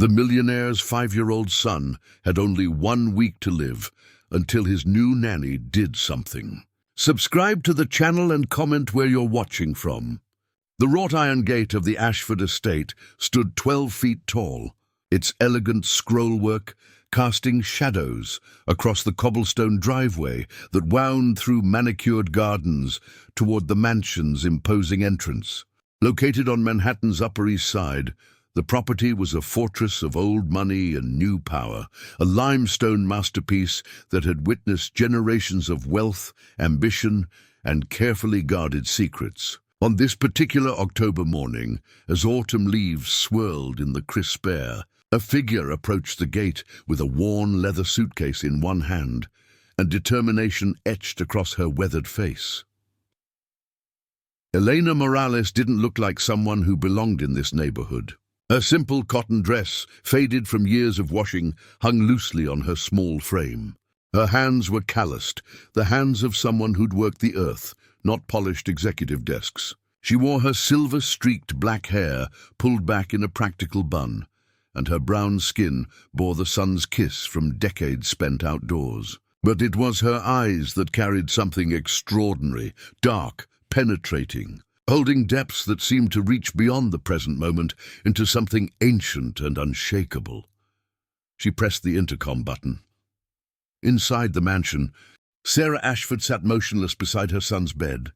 The millionaire's 5-year-old son had only 1 week to live until his new nanny did something. Subscribe to the channel and comment where you're watching from. The wrought iron gate of the Ashford estate stood 12 feet tall, its elegant scrollwork casting shadows across the cobblestone driveway that wound through manicured gardens toward the mansion's imposing entrance. Located on Manhattan's Upper East Side, the property was a fortress of old money and new power, a limestone masterpiece that had witnessed generations of wealth, ambition, and carefully guarded secrets. On this particular October morning, as autumn leaves swirled in the crisp air, a figure approached the gate with a worn leather suitcase in one hand and determination etched across her weathered face. Elena Morales didn't look like someone who belonged in this neighborhood. Her simple cotton dress, faded from years of washing, hung loosely on her small frame. Her hands were calloused, the hands of someone who'd worked the earth, not polished executive desks. She wore her silver-streaked black hair pulled back in a practical bun, and her brown skin bore the sun's kiss from decades spent outdoors. But it was her eyes that carried something extraordinary, dark, penetrating, holding depths that seemed to reach beyond the present moment into something ancient and unshakable. She pressed the intercom button. Inside the mansion, Sarah Ashford sat motionless beside her son's bed,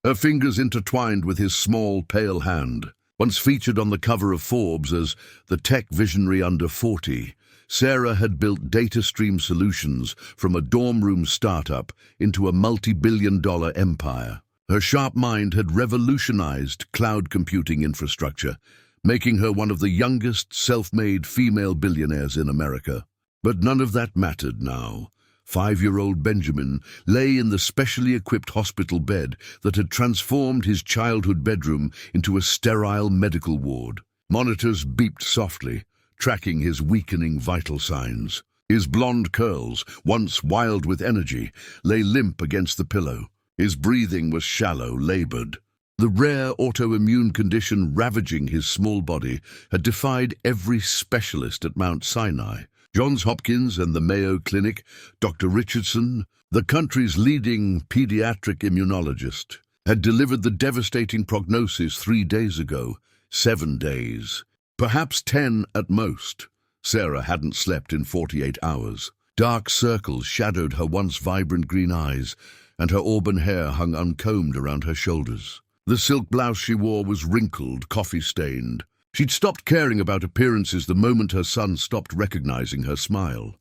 her fingers intertwined with his small, pale hand. Once featured on the cover of Forbes as the tech visionary under 40, Sarah had built data stream solutions from a dorm room startup into a multi-billion-dollar empire. Her sharp mind had revolutionized cloud computing infrastructure, making her one of the youngest self-made female billionaires in America. But none of that mattered now. 5-year-old Benjamin lay in the specially equipped hospital bed that had transformed his childhood bedroom into a sterile medical ward. Monitors beeped softly, tracking his weakening vital signs. His blonde curls, once wild with energy, lay limp against the pillow. His breathing was shallow, labored. The rare autoimmune condition ravaging his small body had defied every specialist at Mount Sinai. Johns Hopkins and the Mayo Clinic, Dr. Richardson, the country's leading pediatric immunologist, had delivered the devastating prognosis 3 days ago. 7 days. Perhaps 10 at most. Sarah hadn't slept in 48 hours. Dark circles shadowed her once vibrant green eyes, and her auburn hair hung uncombed around her shoulders. The silk blouse she wore was wrinkled, coffee-stained. She'd stopped caring about appearances the moment her son stopped recognizing her smile.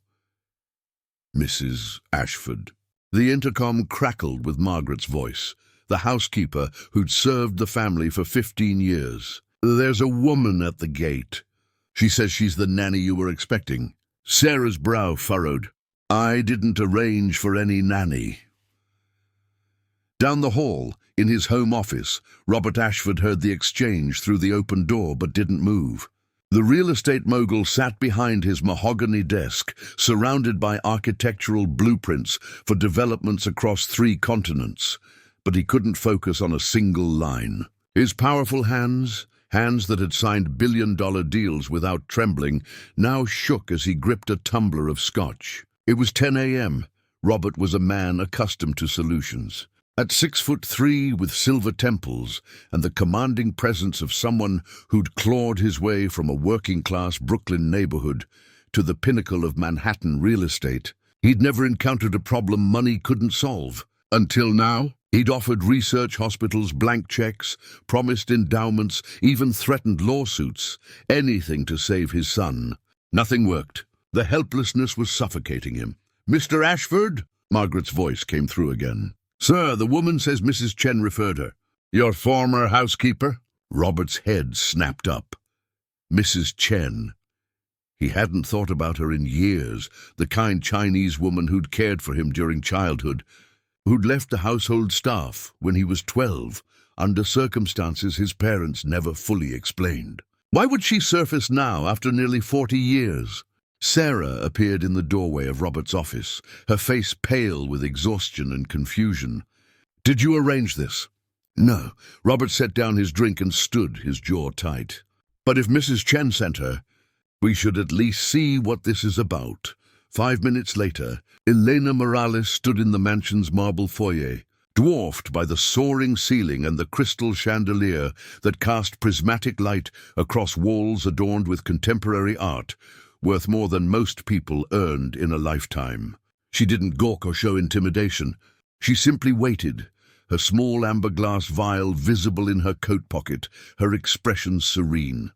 Mrs. Ashford. The intercom crackled with Margaret's voice, the housekeeper who'd served the family for 15 years. There's a woman at the gate. She says she's the nanny you were expecting. Sarah's brow furrowed. I didn't arrange for any nanny. Down the hall, in his home office, Robert Ashford heard the exchange through the open door but didn't move. The real estate mogul sat behind his mahogany desk, surrounded by architectural blueprints for developments across 3 continents, but he couldn't focus on a single line. His powerful hands that had signed billion-dollar deals without trembling, now shook as he gripped a tumbler of scotch. It was 10 a.m. Robert was a man accustomed to solutions. At 6'3", with silver temples and the commanding presence of someone who'd clawed his way from a working-class Brooklyn neighborhood to the pinnacle of Manhattan real estate, he'd never encountered a problem money couldn't solve. Until now, he'd offered research hospitals blank checks, promised endowments, even threatened lawsuits, anything to save his son. Nothing worked. The helplessness was suffocating him. "Mr. Ashford?" Margaret's voice came through again. "Sir, the woman says Mrs. Chen referred her." "Your former housekeeper?" Robert's head snapped up. Mrs. Chen. He hadn't thought about her in years, the kind Chinese woman who'd cared for him during childhood, who'd left the household staff when he was 12, under circumstances his parents never fully explained. Why would she surface now after nearly 40 years? Sarah appeared in the doorway of Robert's office, her face pale with exhaustion and confusion. "Did you arrange this?" "No." Robert set down his drink and stood, his jaw tight. "But if Mrs. Chen sent her, We should at least see what this is about. 5 minutes later, Elena Morales stood in the mansion's marble foyer, dwarfed by the soaring ceiling and the crystal chandelier that cast prismatic light across walls adorned with contemporary art, worth more than most people earned in a lifetime. She didn't gawk or show intimidation. She simply waited, her small amber glass vial visible in her coat pocket, her expression serene.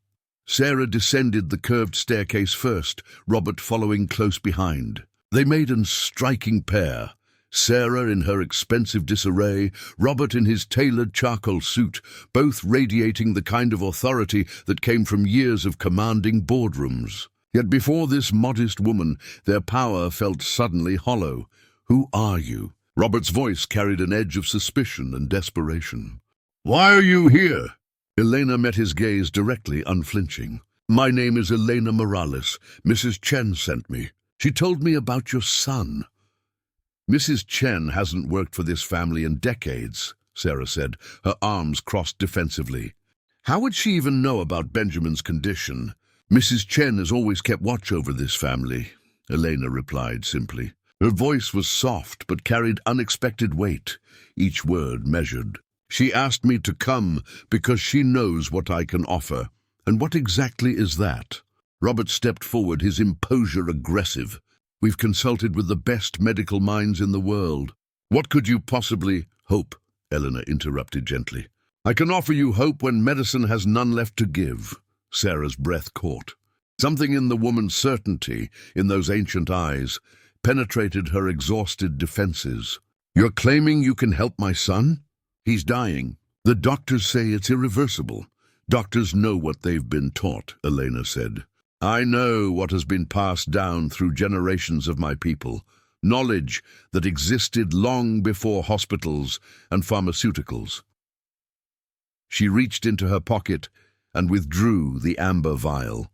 Sarah descended the curved staircase first, Robert following close behind. They made a striking pair. Sarah in her expensive disarray, Robert in his tailored charcoal suit, both radiating the kind of authority that came from years of commanding boardrooms. Yet before this modest woman, their power felt suddenly hollow. "Who are you?" Robert's voice carried an edge of suspicion and desperation. "Why are you here?" Elena met his gaze directly, unflinching. "My name is Elena Morales. Mrs. Chen sent me. She told me about your son." "Mrs. Chen hasn't worked for this family in decades," Sarah said, her arms crossed defensively. "How would she even know about Benjamin's condition?" "Mrs. Chen has always kept watch over this family," Elena replied simply. Her voice was soft but carried unexpected weight, each word measured. "She asked me to come because she knows what I can offer." "And what exactly is that?" Robert stepped forward, his imposure aggressive. "We've consulted with the best medical minds in the world." "What could you possibly hope?" Eleanor interrupted gently. "I can offer you hope when medicine has none left to give." Sarah's breath caught. Something in the woman's certainty, in those ancient eyes, penetrated her exhausted defenses. "You're claiming you can help my son? He's dying. The doctors say it's irreversible." "Doctors know what they've been taught," Elena said. "I know what has been passed down through generations of my people, knowledge that existed long before hospitals and pharmaceuticals." She reached into her pocket and withdrew the amber vial.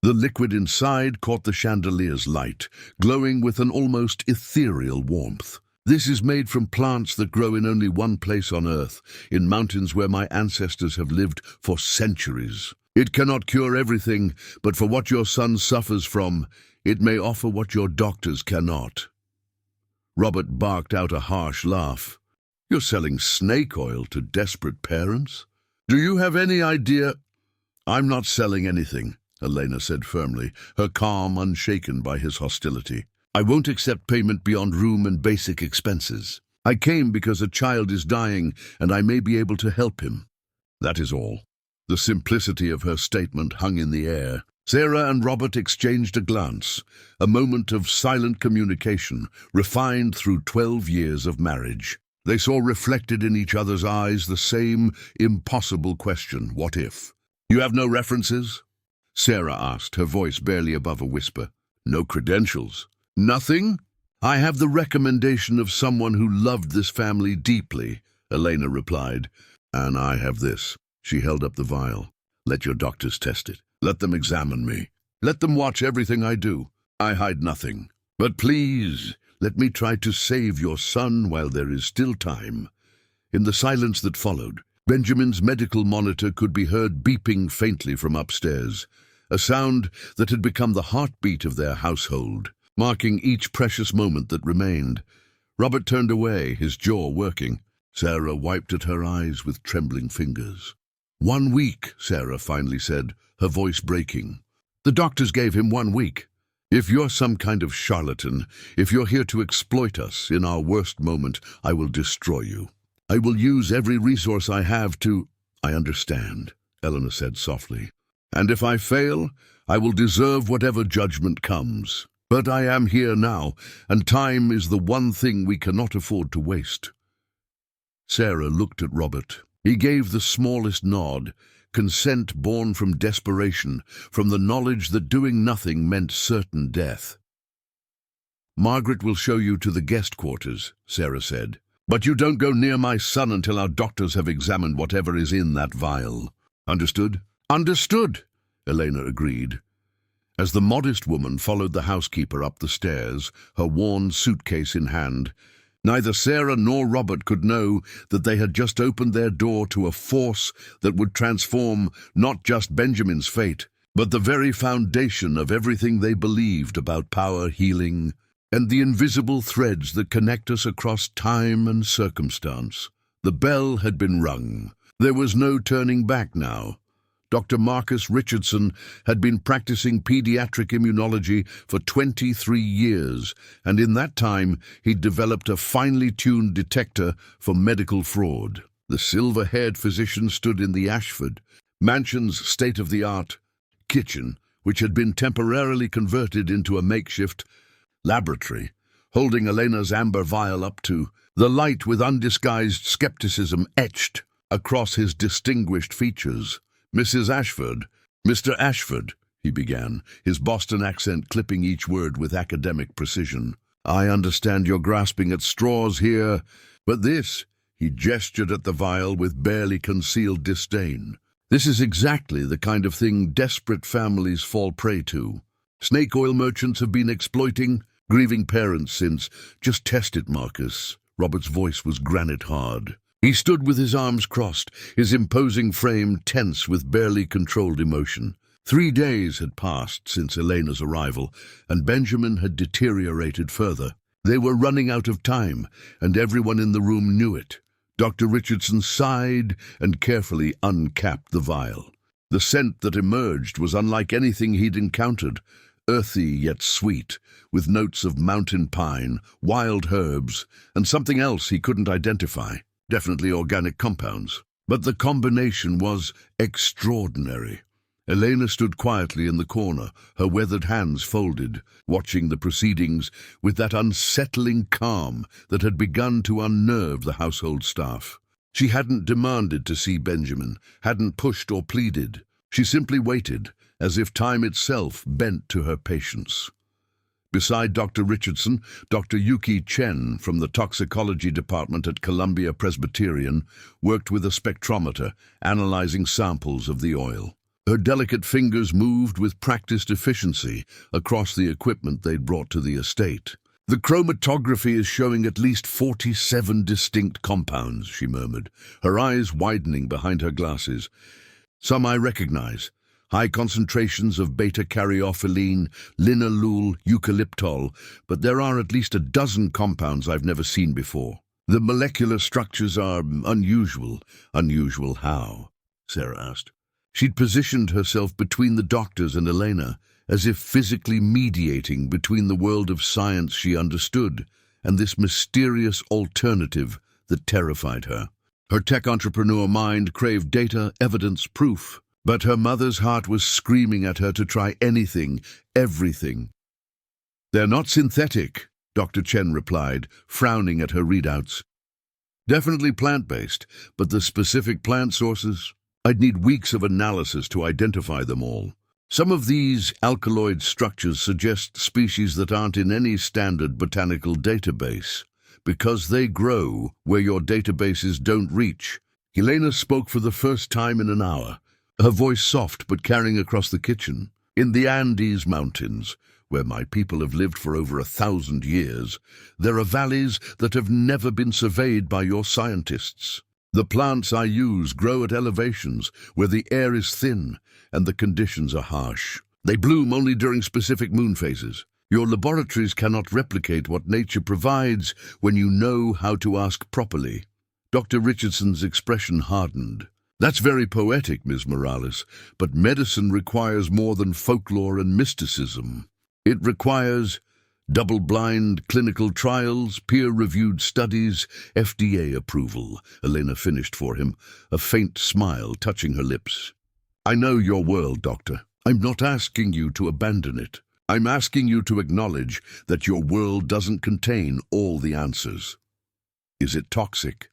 The liquid inside caught the chandelier's light, glowing with an almost ethereal warmth. "This is made from plants that grow in only one place on Earth, in mountains where my ancestors have lived for centuries. It cannot cure everything, but for what your son suffers from, it may offer what your doctors cannot." Robert barked out a harsh laugh. "You're selling snake oil to desperate parents? Do you have any idea—" "I'm not selling anything," Elena said firmly, her calm unshaken by his hostility. "I won't accept payment beyond room and basic expenses. I came because a child is dying, and I may be able to help him. That is all." The simplicity of her statement hung in the air. Sarah and Robert exchanged a glance, a moment of silent communication, refined through 12 years of marriage. They saw reflected in each other's eyes the same impossible question: what if? "You have no references?" Sarah asked, her voice barely above a whisper. "No credentials? Nothing?" "I have the recommendation of someone who loved this family deeply," Elena replied. "And I have this." She held up the vial. "Let your doctors test it. Let them examine me. Let them watch everything I do. I hide nothing. But please, let me try to save your son while there is still time." In the silence that followed, Benjamin's medical monitor could be heard beeping faintly from upstairs, a sound that had become the heartbeat of their household, marking each precious moment that remained. Robert turned away, his jaw working. Sarah wiped at her eyes with trembling fingers. "1 week," Sarah finally said, her voice breaking. "The doctors gave him 1 week. If you're some kind of charlatan, if you're here to exploit us in our worst moment, I will destroy you. I will use every resource I have to—" "I understand," Eleanor said softly. "And if I fail, I will deserve whatever judgment comes. But I am here now, and time is the one thing we cannot afford to waste." Sarah looked at Robert. He gave the smallest nod, consent born from desperation, from the knowledge that doing nothing meant certain death. "Margaret will show you to the guest quarters," Sarah said. "But you don't go near my son until our doctors have examined whatever is in that vial. Understood?" "Understood," Elena agreed. As the modest woman followed the housekeeper up the stairs, her worn suitcase in hand, neither Sarah nor Robert could know that they had just opened their door to a force that would transform not just Benjamin's fate, but the very foundation of everything they believed about power, healing, and the invisible threads that connect us across time and circumstance. The bell had been rung. There was no turning back now. Dr. Marcus Richardson had been practicing pediatric immunology for 23 years, and in that time he'd developed a finely tuned detector for medical fraud. The silver-haired physician stood in the Ashford mansion's state-of-the-art kitchen, which had been temporarily converted into a makeshift laboratory, holding Elena's amber vial up to the light with undisguised skepticism etched across his distinguished features. "Mrs. Ashford, Mr. Ashford," he began, his Boston accent clipping each word with academic precision. "I understand you're grasping at straws here, but this," he gestured at the vial with barely concealed disdain, "this is exactly the kind of thing desperate families fall prey to. Snake oil merchants have been exploiting grieving parents since. Just test it, Marcus." Robert's voice was granite hard. He stood with his arms crossed, his imposing frame tense with barely controlled emotion. 3 days had passed since Elena's arrival, and Benjamin had deteriorated further. They were running out of time, and everyone in the room knew it. Dr. Richardson sighed and carefully uncapped the vial. The scent that emerged was unlike anything he'd encountered, earthy yet sweet, with notes of mountain pine, wild herbs, and something else he couldn't identify. Definitely organic compounds. But the combination was extraordinary. Elena stood quietly in the corner, her weathered hands folded, watching the proceedings with that unsettling calm that had begun to unnerve the household staff. She hadn't demanded to see Benjamin, hadn't pushed or pleaded. She simply waited, as if time itself bent to her patience. Beside Dr. Richardson, Dr. Yuki Chen from the toxicology department at Columbia Presbyterian worked with a spectrometer, analyzing samples of the oil. Her delicate fingers moved with practiced efficiency across the equipment they'd brought to the estate. "The chromatography is showing at least 47 distinct compounds," she murmured, her eyes widening behind her glasses. "Some I recognize. High concentrations of beta-caryophyllene, linalool, eucalyptol, but there are at least a dozen compounds I've never seen before. The molecular structures are unusual." "Unusual how?" Sarah asked. She'd positioned herself between the doctors and Elena, as if physically mediating between the world of science she understood and this mysterious alternative that terrified her. Her tech entrepreneur mind craved data, evidence, proof. But her mother's heart was screaming at her to try anything, everything. "They're not synthetic," Dr. Chen replied, frowning at her readouts. "Definitely plant-based, but the specific plant sources? I'd need weeks of analysis to identify them all. Some of these alkaloid structures suggest species that aren't in any standard botanical database, because they grow where your databases don't reach." Elena spoke for the first time in an hour, her voice soft but carrying across the kitchen. "In the Andes Mountains, where my people have lived for over 1,000 years, there are valleys that have never been surveyed by your scientists. The plants I use grow at elevations where the air is thin and the conditions are harsh. They bloom only during specific moon phases. Your laboratories cannot replicate what nature provides when you know how to ask properly." Dr. Richardson's expression hardened. "That's very poetic, Ms. Morales, but medicine requires more than folklore and mysticism. It requires double-blind clinical trials, peer-reviewed studies, FDA approval," Elena finished for him, a faint smile touching her lips. "I know your world, Doctor. I'm not asking you to abandon it. I'm asking you to acknowledge that your world doesn't contain all the answers." "Is it toxic?"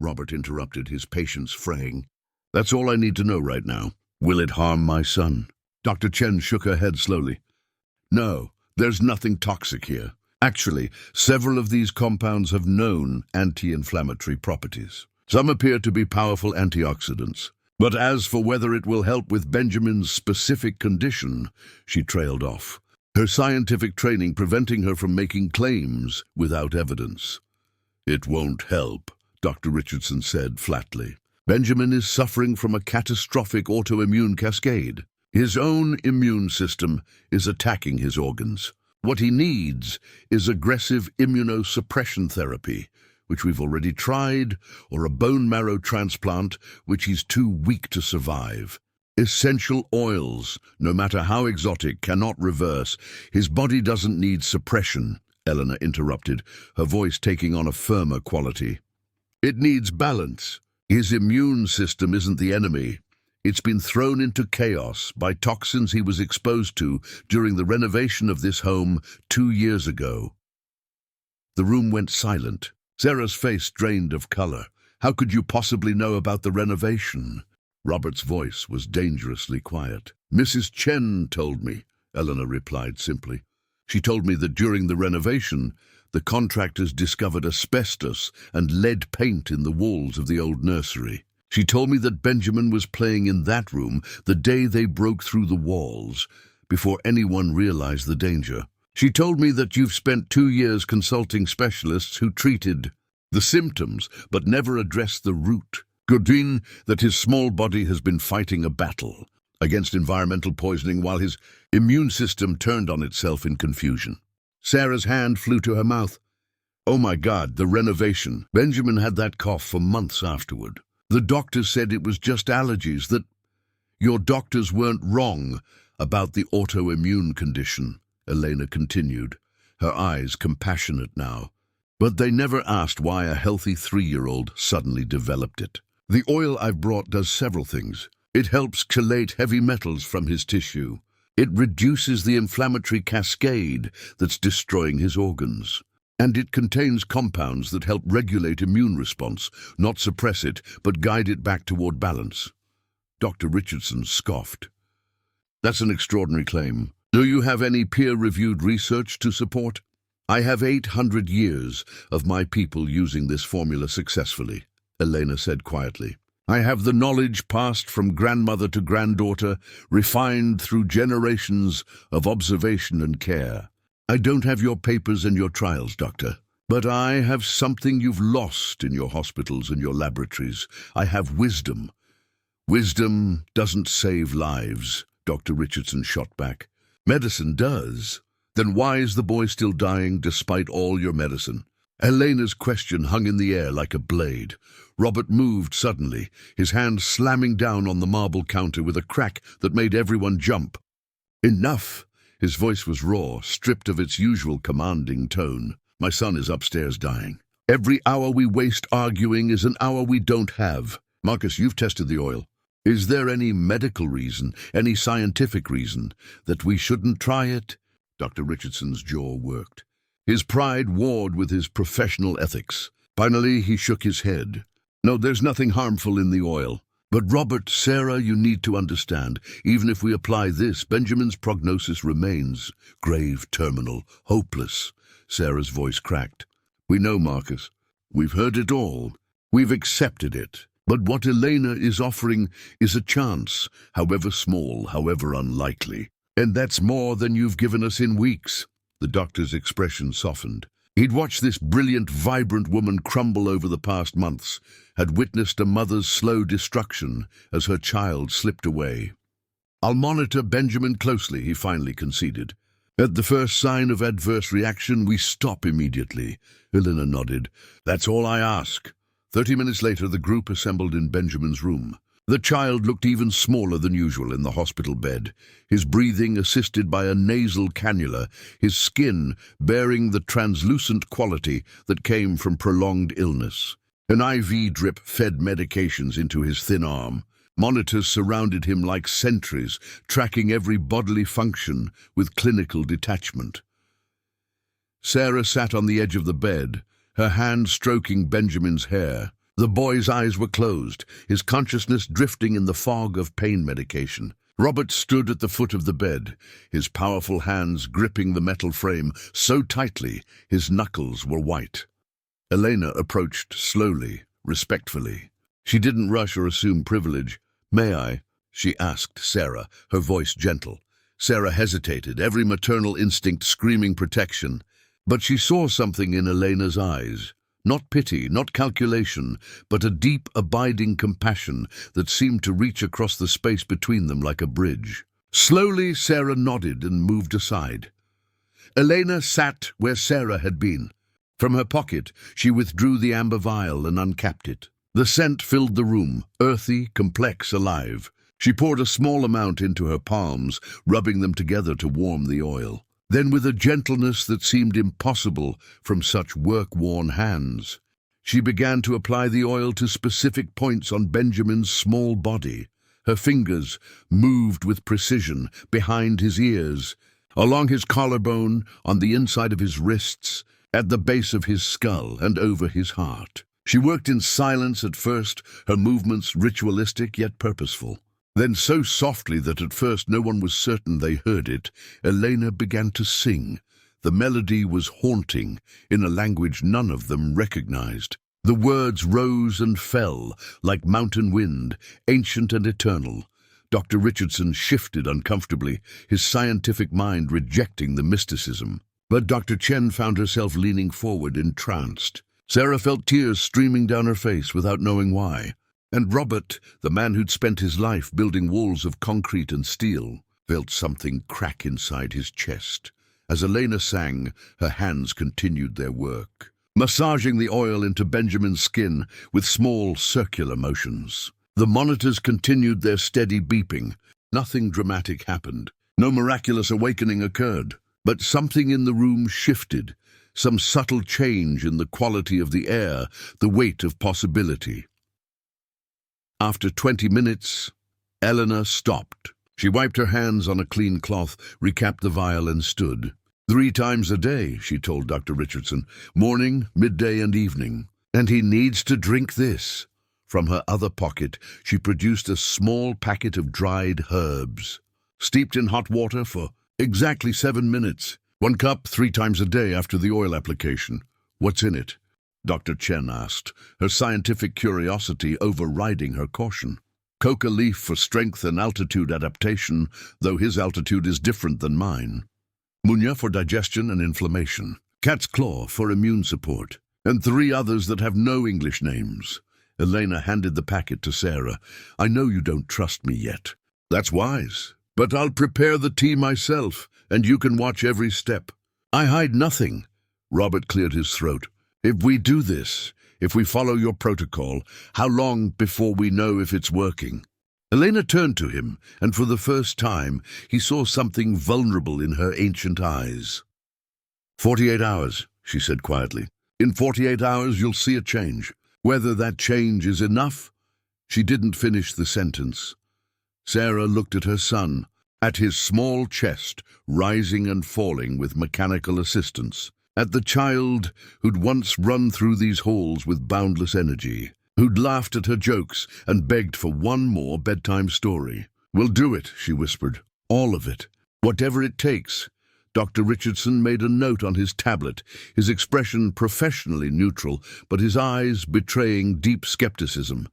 Robert interrupted, his patience fraying. "That's all I need to know right now. Will it harm my son?" Dr. Chen shook her head slowly. "No, there's nothing toxic here. Actually, several of these compounds have known anti-inflammatory properties. Some appear to be powerful antioxidants. But as for whether it will help with Benjamin's specific condition," she trailed off, her scientific training preventing her from making claims without evidence. "It won't help," Dr. Richardson said flatly. "Benjamin is suffering from a catastrophic autoimmune cascade. His own immune system is attacking his organs. What he needs is aggressive immunosuppression therapy, which we've already tried, or a bone marrow transplant, which he's too weak to survive. Essential oils, no matter how exotic, cannot reverse. His body doesn't need suppression, Eleanor interrupted, her voice taking on a firmer quality. It needs balance. His immune system isn't the enemy. It's been thrown into chaos by toxins he was exposed to during the renovation of this home 2 years ago. The room went silent. Sarah's face drained of color. How could you possibly know about the renovation? Robert's voice was dangerously quiet. Mrs. Chen told me, Eleanor replied simply. She told me that during the renovation, the contractors discovered asbestos and lead paint in the walls of the old nursery. She told me that Benjamin was playing in that room the day they broke through the walls, before anyone realized the danger. She told me that you've spent 2 years consulting specialists who treated the symptoms but never addressed the root. Could mean that his small body has been fighting a battle against environmental poisoning while his immune system turned on itself in confusion. Sarah's hand flew to her mouth. Oh my God, the renovation. Benjamin had that cough for months afterward. The doctors said it was just allergies, that your doctors weren't wrong about the autoimmune condition, Elena continued, her eyes compassionate now. But they never asked why a healthy 3-year-old suddenly developed it. The oil I've brought does several things. It helps chelate heavy metals from his tissue. It reduces the inflammatory cascade that's destroying his organs. And it contains compounds that help regulate immune response, not suppress it, but guide it back toward balance. Dr. Richardson scoffed. That's an extraordinary claim. Do you have any peer-reviewed research to support? I have 800 years of my people using this formula successfully, Elena said quietly. I have the knowledge passed from grandmother to granddaughter, refined through generations of observation and care. I don't have your papers and your trials, doctor, but I have something you've lost in your hospitals and your laboratories. I have wisdom. Wisdom doesn't save lives, Dr. Richardson shot back. Medicine does. Then why is the boy still dying despite all your medicine? Elena's question hung in the air like a blade. Robert moved suddenly, his hand slamming down on the marble counter with a crack that made everyone jump. Enough! His voice was raw, stripped of its usual commanding tone. My son is upstairs dying. Every hour we waste arguing is an hour we don't have. Marcus, you've tested the oil. Is there any medical reason, any scientific reason, that we shouldn't try it? Dr. Richardson's jaw worked. His pride warred with his professional ethics. Finally, he shook his head. No, there's nothing harmful in the oil. But Robert, Sarah, you need to understand, even if we apply this, Benjamin's prognosis remains grave, terminal, hopeless. Sarah's voice cracked. We know, Marcus. We've heard it all. We've accepted it. But what Elena is offering is a chance, however small, however unlikely. And that's more than you've given us in weeks. The doctor's expression softened. He'd watched this brilliant, vibrant woman crumble over the past months, had witnessed a mother's slow destruction as her child slipped away. I'll monitor Benjamin closely, he finally conceded. At the first sign of adverse reaction, we stop immediately. Elena nodded. That's all I ask. 30 minutes later, the group assembled in Benjamin's room. The child looked even smaller than usual in the hospital bed, his breathing assisted by a nasal cannula, his skin bearing the translucent quality that came from prolonged illness. An IV drip fed medications into his thin arm. Monitors surrounded him like sentries, tracking every bodily function with clinical detachment. Sarah sat on the edge of the bed, her hand stroking Benjamin's hair. The boy's eyes were closed, his consciousness drifting in the fog of pain medication. Robert stood at the foot of the bed, his powerful hands gripping the metal frame so tightly his knuckles were white. Elena approached slowly, respectfully. She didn't rush or assume privilege. May I? She asked Sarah, her voice gentle. Sarah hesitated, every maternal instinct screaming protection. But she saw something in Elena's eyes. Not pity, not calculation, but a deep, abiding compassion that seemed to reach across the space between them like a bridge. Slowly, Sarah nodded and moved aside. Elena sat where Sarah had been. From her pocket, she withdrew the amber vial and uncapped it. The scent filled the room, earthy, complex, alive. She poured a small amount into her palms, rubbing them together to warm the oil. Then, with a gentleness that seemed impossible from such work-worn hands, she began to apply the oil to specific points on Benjamin's small body. Her fingers moved with precision behind his ears, along his collarbone, on the inside of his wrists, at the base of his skull, and over his heart. She worked in silence at first, her movements ritualistic yet purposeful. Then, so softly that at first no one was certain they heard it, Elena began to sing. The melody was haunting, in a language none of them recognized. The words rose and fell, like mountain wind, ancient and eternal. Dr. Richardson shifted uncomfortably, his scientific mind rejecting the mysticism. But Dr. Chen found herself leaning forward, entranced. Sarah felt tears streaming down her face without knowing why. And Robert, the man who'd spent his life building walls of concrete and steel, felt something crack inside his chest. As Elena sang, her hands continued their work, massaging the oil into Benjamin's skin with small circular motions. The monitors continued their steady beeping. Nothing dramatic happened. No miraculous awakening occurred. But something in the room shifted, some subtle change in the quality of the air, the weight of possibility. After 20 minutes, Eleanor stopped. She wiped her hands on a clean cloth, recapped the vial, and stood. 3 times a day, she told Dr. Richardson, morning, midday, and evening. And he needs to drink this. From her other pocket, she produced a small packet of dried herbs, steeped in hot water for exactly 7 minutes. 1 cup 3 times a day after the oil application. What's in it? Dr. Chen asked, her scientific curiosity overriding her caution. Coca leaf for strength and altitude adaptation, though his altitude is different than mine. Munya for digestion and inflammation. Cat's claw for immune support. And 3 others that have no English names. Elena handed the packet to Sarah. I know you don't trust me yet. That's wise. But I'll prepare the tea myself, and you can watch every step. I hide nothing. Robert cleared his throat. If we do this, if we follow your protocol, how long before we know if it's working? Elena turned to him, and for the first time, he saw something vulnerable in her ancient eyes. 48 hours, she said quietly. In 48 hours, you'll see a change. Whether that change is enough? She didn't finish the sentence. Sarah looked at her son, at his small chest, rising and falling with mechanical assistance, at the child who'd once run through these halls with boundless energy, who'd laughed at her jokes and begged for one more bedtime story. We'll do it, she whispered. All of it. Whatever it takes. Dr. Richardson made a note on his tablet, his expression professionally neutral, but his eyes betraying deep skepticism.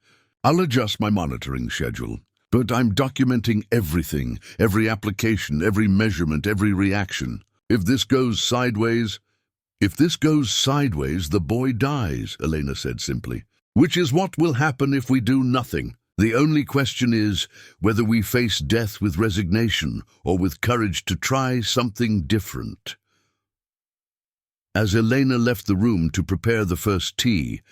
I'll adjust my monitoring schedule. But I'm documenting everything, every application, every measurement, every reaction. If this goes sideways, the boy dies, Elena said simply. Which is what will happen if we do nothing. The only question is whether we face death with resignation or with courage to try something different. As Elena left the room to prepare the first tea,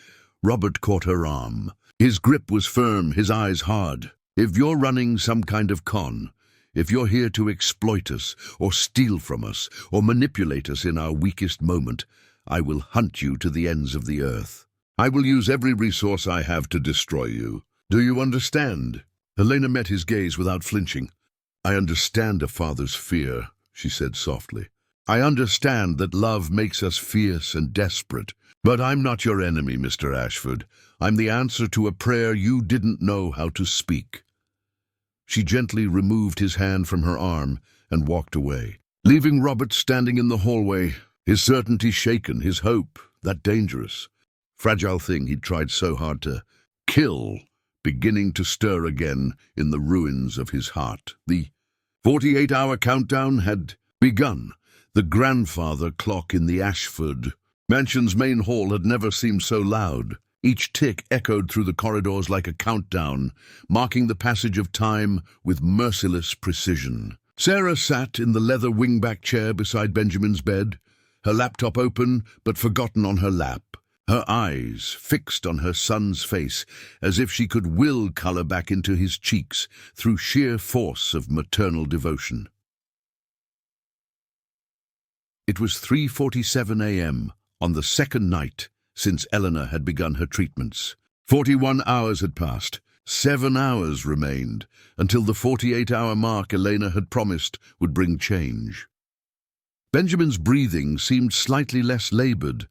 Robert caught her arm. His grip was firm, his eyes hard. If you're running some kind of con, if you're here to exploit us, or steal from us, or manipulate us in our weakest moment, I will hunt you to the ends of the earth. I will use every resource I have to destroy you. Do you understand? Helena met his gaze without flinching. I understand a father's fear, she said softly. I understand that love makes us fierce and desperate. But I'm not your enemy, Mr. Ashford. I'm the answer to a prayer you didn't know how to speak. She gently removed his hand from her arm and walked away, leaving Robert standing in the hallway, his certainty shaken, his hope, that dangerous, fragile thing he'd tried so hard to kill, beginning to stir again in the ruins of his heart. The 48-hour countdown had begun. The grandfather clock in the Ashford mansion's main hall had never seemed so loud. Each tick echoed through the corridors like a countdown, marking the passage of time with merciless precision. Sarah sat in the leather wingback chair beside Benjamin's bed, her laptop open but forgotten on her lap, her eyes fixed on her son's face as if she could will color back into his cheeks through sheer force of maternal devotion. It was 3:47 a.m. on the second night since Eleanor had begun her treatments. 41 hours had passed. 7 hours remained until the 48-hour mark Elena had promised would bring change. Benjamin's breathing seemed slightly less labored,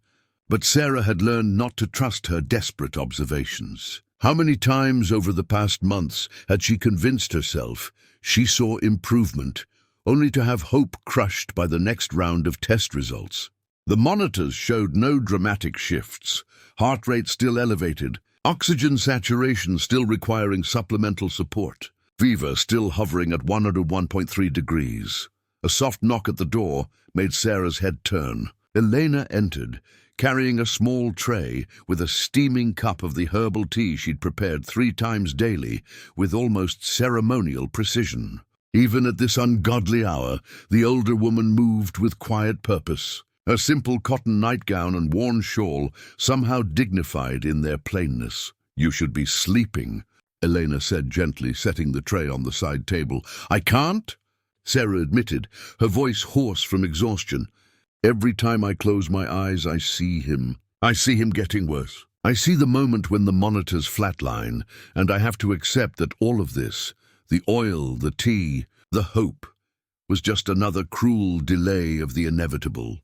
but Sarah had learned not to trust her desperate observations. How many times over the past months had she convinced herself she saw improvement, only to have hope crushed by the next round of test results? The monitors showed no dramatic shifts, heart rate still elevated, oxygen saturation still requiring supplemental support, fever still hovering at 101.3 degrees. A soft knock at the door made Sarah's head turn. Elena entered, carrying a small tray with a steaming cup of the herbal tea she'd prepared 3 times daily with almost ceremonial precision. Even at this ungodly hour, the older woman moved with quiet purpose, her simple cotton nightgown and worn shawl somehow dignified in their plainness. "You should be sleeping," Elena said gently, setting the tray on the side table. "I can't," Sarah admitted, her voice hoarse from exhaustion. "Every time I close my eyes, I see him. I see him getting worse. I see the moment when the monitors flatline, and I have to accept that all of this, the oil, the tea, the hope, was just another cruel delay of the inevitable."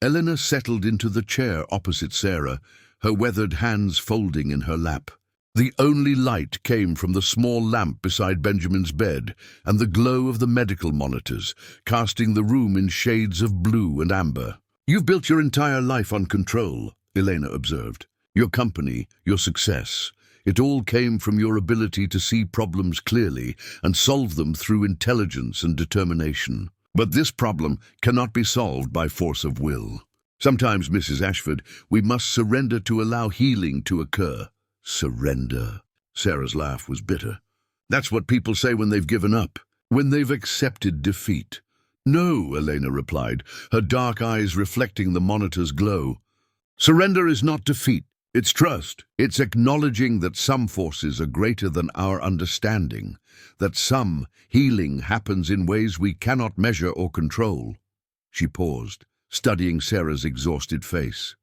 Eleanor settled into the chair opposite Sarah, her weathered hands folding in her lap. The only light came from the small lamp beside Benjamin's bed and the glow of the medical monitors, casting the room in shades of blue and amber. "You've built your entire life on control," Elena observed. "Your company, your success. It all came from your ability to see problems clearly and solve them through intelligence and determination. But this problem cannot be solved by force of will. Sometimes, Mrs. Ashford, we must surrender to allow healing to occur." "Surrender?" Sarah's laugh was bitter. "That's what people say when they've given up, when they've accepted defeat." "No," Elena replied, her dark eyes reflecting the monitor's glow. "Surrender is not defeat. It's trust. It's acknowledging that some forces are greater than our understanding, that some healing happens in ways we cannot measure or control." She paused, studying Sarah's exhausted face.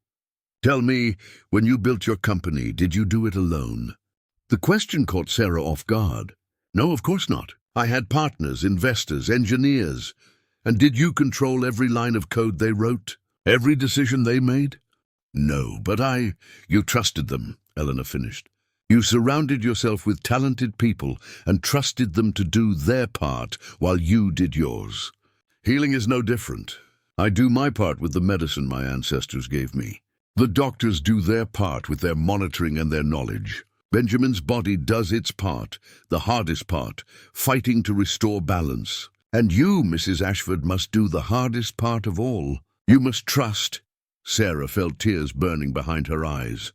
"Tell me, when you built your company, did you do it alone?" The question caught Sarah off guard. "No, of course not. I had partners, investors, engineers. And did you control every line of code they wrote? Every decision they made?" "No, but you trusted them," Eleanor finished. "You surrounded yourself with talented people and trusted them to do their part while you did yours. Healing is no different. I do my part with the medicine my ancestors gave me. The doctors do their part with their monitoring and their knowledge. Benjamin's body does its part, the hardest part, fighting to restore balance. And you, Mrs. Ashford, must do the hardest part of all. You must trust." Sarah felt tears burning behind her eyes.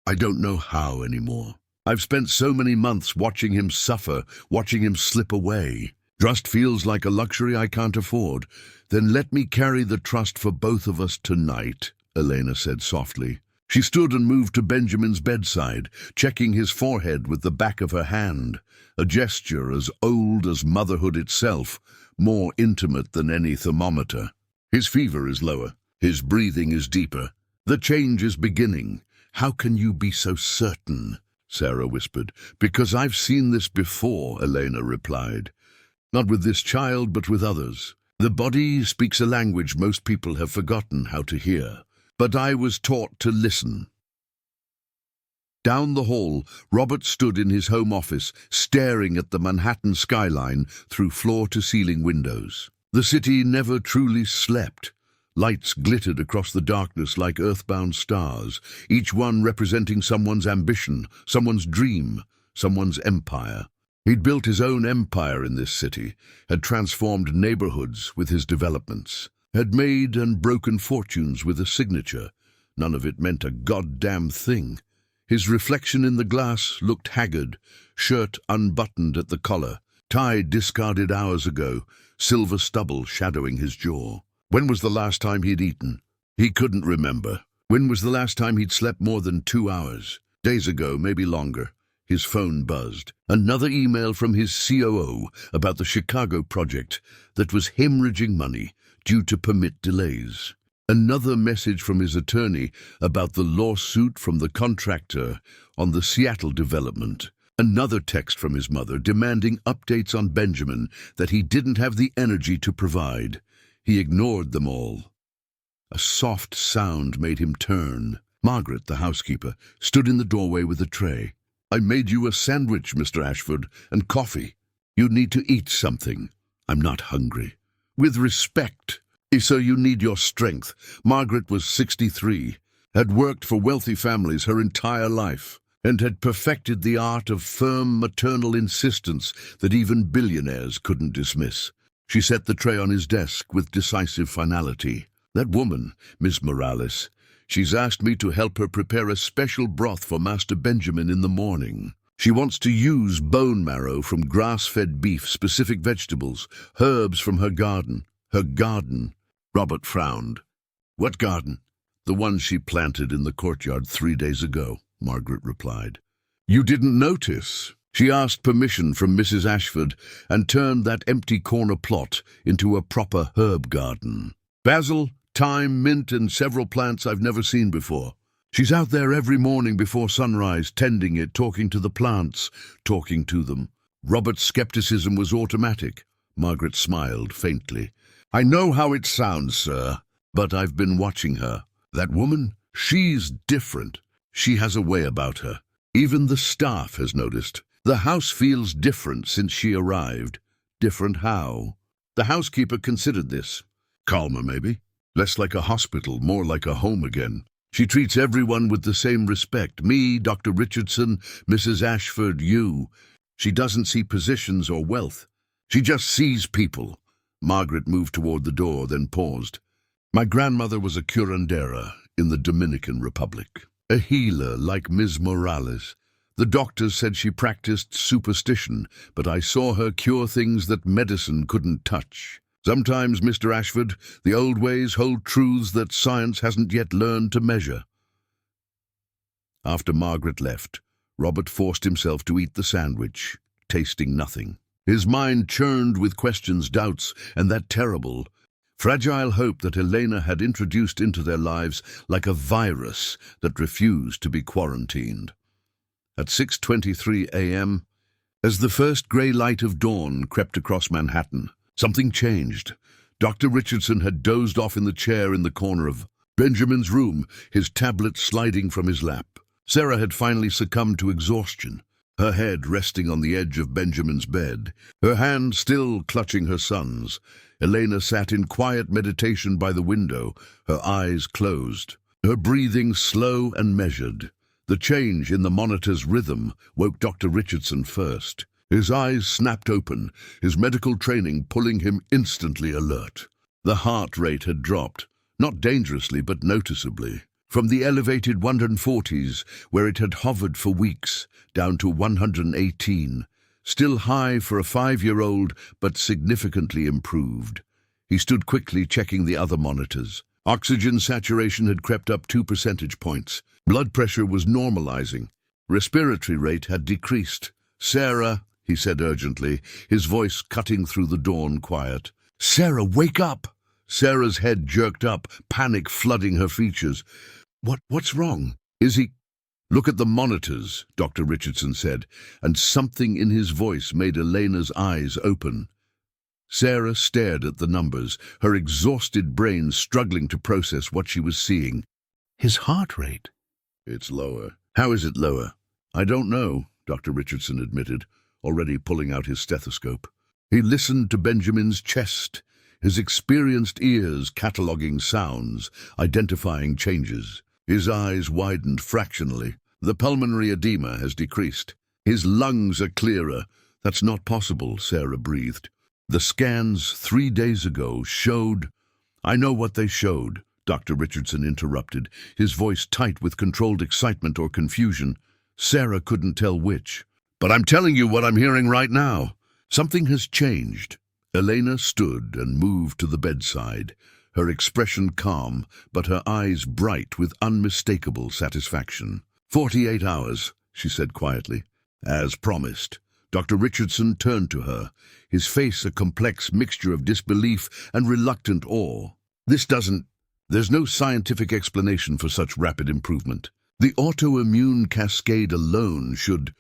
"I don't know how anymore. I've spent so many months watching him suffer, watching him slip away. Trust feels like a luxury I can't afford. Then let me carry the trust for both of us tonight," Elena said softly. She stood and moved to Benjamin's bedside, checking his forehead with the back of her hand, a gesture as old as motherhood itself, more intimate than any thermometer. "His fever is lower. His breathing is deeper. The change is beginning." "How can you be so certain?" Sarah whispered. "Because I've seen this before," Elena replied. "Not with this child, but with others. The body speaks a language most people have forgotten how to hear. But I was taught to listen." Down the hall, Robert stood in his home office, staring at the Manhattan skyline through floor-to-ceiling windows. The city never truly slept. Lights glittered across the darkness like earthbound stars, each one representing someone's ambition, someone's dream, someone's empire. He'd built his own empire in this city, had transformed neighborhoods with his developments, had made and broken fortunes with a signature. None of it meant a goddamn thing. His reflection in the glass looked haggard, shirt unbuttoned at the collar, tie discarded hours ago, silver stubble shadowing his jaw. When was the last time he'd eaten? He couldn't remember. When was the last time he'd slept more than 2 hours? Days ago, maybe longer. His phone buzzed. Another email from his COO about the Chicago project that was hemorrhaging money due to permit delays. Another message from his attorney about the lawsuit from the contractor on the Seattle development. Another text from his mother demanding updates on Benjamin that he didn't have the energy to provide. He ignored them all. A soft sound made him turn. Margaret, the housekeeper, stood in the doorway with a tray. "I made you a sandwich, Mr. Ashford, and coffee. You need to eat something." "I'm not hungry." "With respect. So you need your strength." Margaret was 63, had worked for wealthy families her entire life, and had perfected the art of firm maternal insistence that even billionaires couldn't dismiss. She set the tray on his desk with decisive finality. "That woman, Miss Morales, she's asked me to help her prepare a special broth for Master Benjamin in the morning. She wants to use bone marrow from grass-fed beef, specific vegetables, herbs from her garden." "Her garden?" Robert frowned. "What garden?" "The one she planted in the courtyard 3 days ago," Margaret replied. "You didn't notice?" She asked permission from Mrs. Ashford and turned that empty corner plot into a proper herb garden. Basil, thyme, mint, and several plants I've never seen before. She's out there every morning before sunrise, tending it, talking to the plants, talking to them. Robert's skepticism was automatic. Margaret smiled faintly. "I know how it sounds, sir, but I've been watching her. That woman, she's different. She has a way about her. Even the staff has noticed. The house feels different since she arrived." "Different how?" The housekeeper considered this. "Calmer, maybe. Less like a hospital, more like a home again. She treats everyone with the same respect. Me, Dr. Richardson, Mrs. Ashford, you. She doesn't see positions or wealth. She just sees people." Margaret moved toward the door, then paused. "My grandmother was a curandera in the Dominican Republic. A healer like Ms. Morales. The doctors said she practiced superstition, but I saw her cure things that medicine couldn't touch. Sometimes, Mr. Ashford, the old ways hold truths that science hasn't yet learned to measure." After Margaret left, Robert forced himself to eat the sandwich, tasting nothing. His mind churned with questions, doubts, and that terrible, fragile hope that Elena had introduced into their lives like a virus that refused to be quarantined. At 6:23 a.m., as the first grey light of dawn crept across Manhattan, something changed. Dr. Richardson had dozed off in the chair in the corner of Benjamin's room, his tablet sliding from his lap. Sarah had finally succumbed to exhaustion, her head resting on the edge of Benjamin's bed, her hand still clutching her son's. Elena sat in quiet meditation by the window, her eyes closed, her breathing slow and measured. The change in the monitor's rhythm woke Dr. Richardson first. His eyes snapped open, his medical training pulling him instantly alert. The heart rate had dropped, not dangerously but noticeably. From the elevated 140s, where it had hovered for weeks, down to 118, still high for a 5-year-old, but significantly improved. He stood quickly checking the other monitors. Oxygen saturation had crept up 2 percentage points. Blood pressure was normalizing. Respiratory rate had decreased. "Sarah," he said urgently, his voice cutting through the dawn quiet. "Sarah, wake up!" Sarah's head jerked up, panic flooding her features. What's wrong? Is he—" "Look at the monitors," Dr. Richardson said, and something in his voice made Elena's eyes open. Sarah stared at the numbers, her exhausted brain struggling to process what she was seeing. "His heart rate." "It's lower." "How is it lower?" "I don't know," Dr. Richardson admitted, already pulling out his stethoscope. He listened to Benjamin's chest, his experienced ears cataloguing sounds, identifying changes. His eyes widened fractionally. "The pulmonary edema has decreased. His lungs are clearer." "That's not possible," Sarah breathed. "The scans 3 days ago showed—" "I know what they showed. Dr. Richardson interrupted, his voice tight with controlled excitement or confusion. Sarah couldn't tell which. "But I'm telling you what I'm hearing right now. Something has changed." Elena stood and moved to the bedside, her expression calm, but her eyes bright with unmistakable satisfaction. 48 hours, she said quietly. As promised. Dr. Richardson turned to her, his face a complex mixture of disbelief and reluctant awe. There's no scientific explanation for such rapid improvement. The autoimmune cascade alone should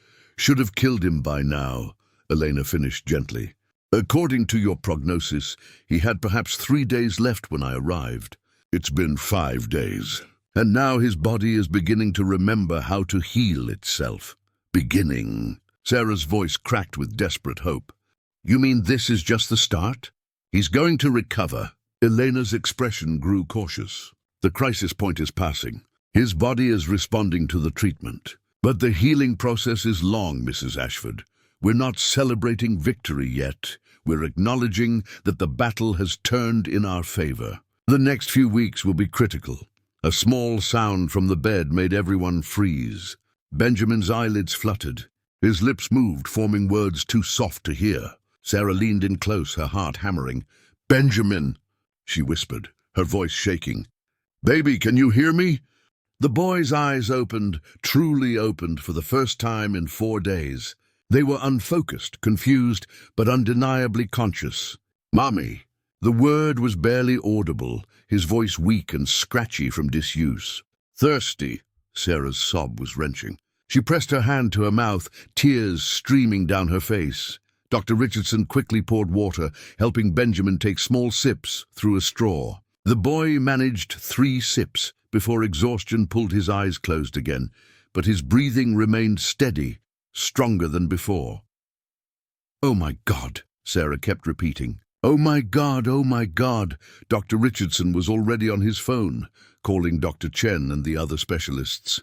have killed him by now, Elena finished gently. According to your prognosis, he had perhaps 3 days left when I arrived. It's been 5 days. And now his body is beginning to remember how to heal itself. Beginning. Sarah's voice cracked with desperate hope. You mean this is just the start? He's going to recover. Elena's expression grew cautious. The crisis point is passing. His body is responding to the treatment. But the healing process is long, Mrs. Ashford. We're not celebrating victory yet. We're acknowledging that the battle has turned in our favor. The next few weeks will be critical. A small sound from the bed made everyone freeze. Benjamin's eyelids fluttered. His lips moved, forming words too soft to hear. Sarah leaned in close, her heart hammering. "Benjamin," she whispered, her voice shaking. "Baby, can you hear me?" The boy's eyes opened, truly opened, for the first time in 4 days. They were unfocused, confused, but undeniably conscious. "Mommy." The word was barely audible, his voice weak and scratchy from disuse. "Thirsty." Sarah's sob was wrenching. She pressed her hand to her mouth, tears streaming down her face. Dr. Richardson quickly poured water, helping Benjamin take small sips through a straw. The boy managed 3 sips before exhaustion pulled his eyes closed again, but his breathing remained steady, stronger than before. "Oh my God," Sarah kept repeating. "Oh my God, oh my God." Dr. Richardson was already on his phone, calling Dr. Chen and the other specialists.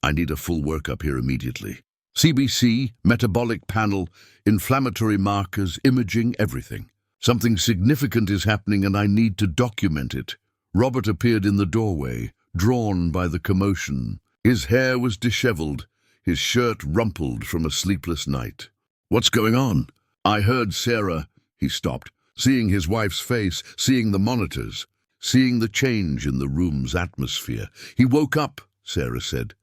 "I need a full workup here immediately. CBC, metabolic panel, inflammatory markers, imaging, everything. Something significant is happening and I need to document it." Robert appeared in the doorway, drawn by the commotion. His hair was disheveled, his shirt rumpled from a sleepless night. "What's going on?" "I heard Sarah." He stopped, seeing his wife's face, seeing the monitors, seeing the change in the room's atmosphere. "He woke up," Sarah said,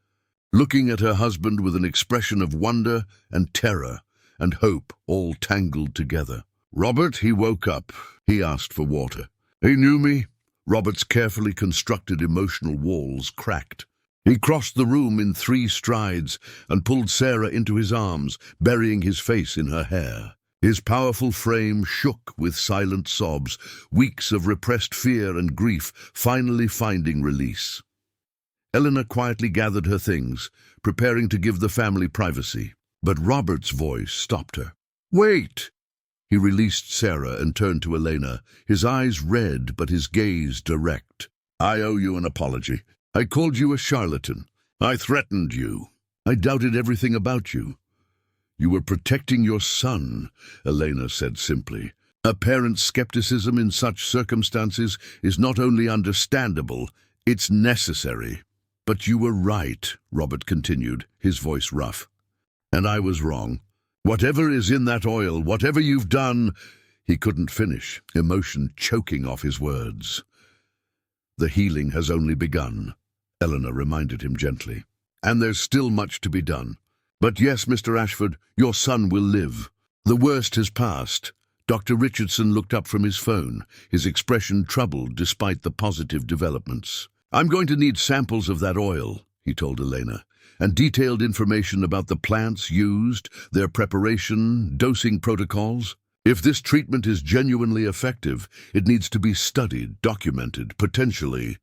looking at her husband with an expression of wonder and terror and hope all tangled together. "Robert, he woke up." He asked for water. "He knew me." Robert's carefully constructed emotional walls cracked. He crossed the room in 3 strides and pulled Sarah into his arms, burying his face in her hair. His powerful frame shook with silent sobs, weeks of repressed fear and grief finally finding release. Eleanor quietly gathered her things, preparing to give the family privacy. But Robert's voice stopped her. "Wait!" He released Sarah and turned to Elena, his eyes red but his gaze direct. "I owe you an apology. I called you a charlatan. I threatened you. I doubted everything about you." "You were protecting your son," Elena said simply. "A parent's skepticism in such circumstances is not only understandable, it's necessary." "But you were right," Robert continued, his voice rough. "And I was wrong. Whatever is in that oil, whatever you've done—" He couldn't finish, emotion choking off his words. "The healing has only begun," Eleanor reminded him gently. "And there's still much to be done. But yes, Mr. Ashford, your son will live. The worst has passed." Dr. Richardson looked up from his phone, his expression troubled despite the positive developments. "I'm going to need samples of that oil," he told Elena, "and detailed information about the plants used, their preparation, dosing protocols. If this treatment is genuinely effective, it needs to be studied, documented, potentially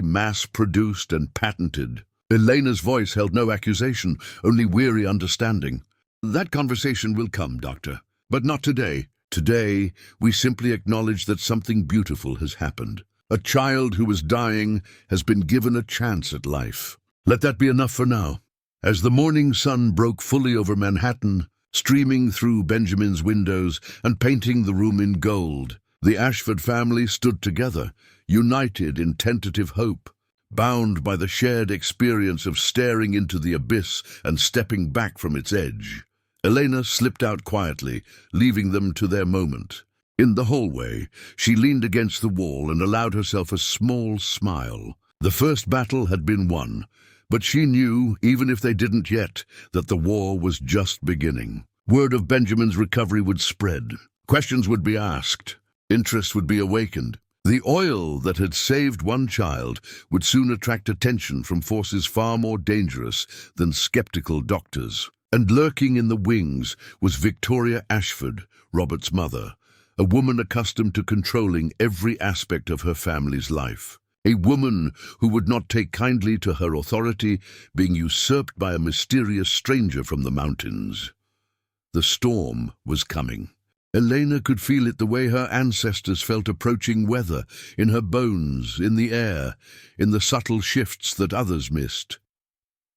mass-produced and patented." Elena's voice held no accusation, only weary understanding. "That conversation will come, Doctor, but not today. Today, we simply acknowledge that something beautiful has happened. A child who was dying has been given a chance at life. Let that be enough for now." As the morning sun broke fully over Manhattan, streaming through Benjamin's windows and painting the room in gold, The Ashford family stood together, united in tentative hope, bound by the shared experience of staring into the abyss and stepping back from its edge. Elena slipped out quietly, leaving them to their moment. In the hallway, she leaned against the wall and allowed herself a small smile. The first battle had been won, but she knew, even if they didn't yet, that the war was just beginning. Word of Benjamin's recovery would spread. Questions would be asked. Interest would be awakened. The oil that had saved one child would soon attract attention from forces far more dangerous than skeptical doctors. And lurking in the wings was Victoria Ashford, Robert's mother, a woman accustomed to controlling every aspect of her family's life. A woman who would not take kindly to her authority being usurped by a mysterious stranger from the mountains. The storm was coming. Elena could feel it the way her ancestors felt approaching weather, in her bones, in the air, in the subtle shifts that others missed.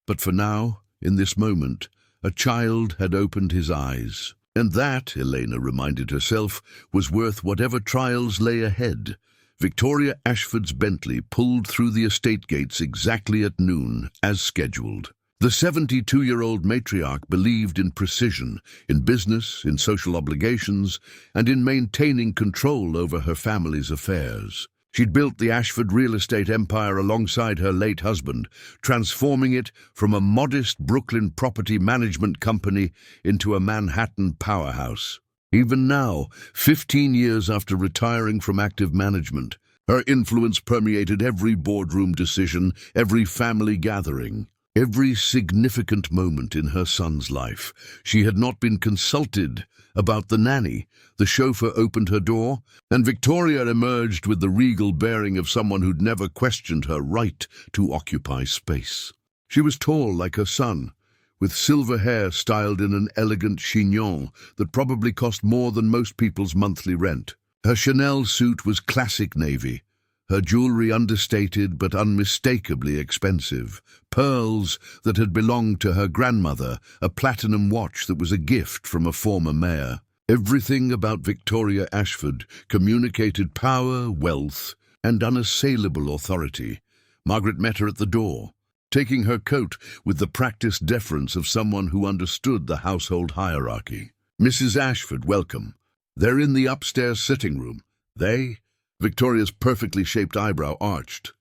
But for now, in this moment, a child had opened his eyes. And that, Elena reminded herself, was worth whatever trials lay ahead. Victoria Ashford's Bentley pulled through the estate gates exactly at noon, as scheduled. The 72-year-old matriarch believed in precision, in business, in social obligations, and in maintaining control over her family's affairs. She'd built the Ashford real estate empire alongside her late husband, transforming it from a modest Brooklyn property management company into a Manhattan powerhouse. Even now, 15 years after retiring from active management, her influence permeated every boardroom decision, every family gathering. Every significant moment in her son's life. She had not been consulted about the nanny. The chauffeur opened her door, and Victoria emerged with the regal bearing of someone who'd never questioned her right to occupy space. She was tall like her son, with silver hair styled in an elegant chignon that probably cost more than most people's monthly rent. Her Chanel suit was classic navy, her jewelry understated but unmistakably expensive, pearls that had belonged to her grandmother, a platinum watch that was a gift from a former mayor. Everything about Victoria Ashford communicated power, wealth, and unassailable authority. Margaret met her at the door, taking her coat with the practiced deference of someone who understood the household hierarchy. "Mrs. Ashford, welcome. They're in the upstairs sitting room." "They?" Victoria's perfectly shaped eyebrow arched.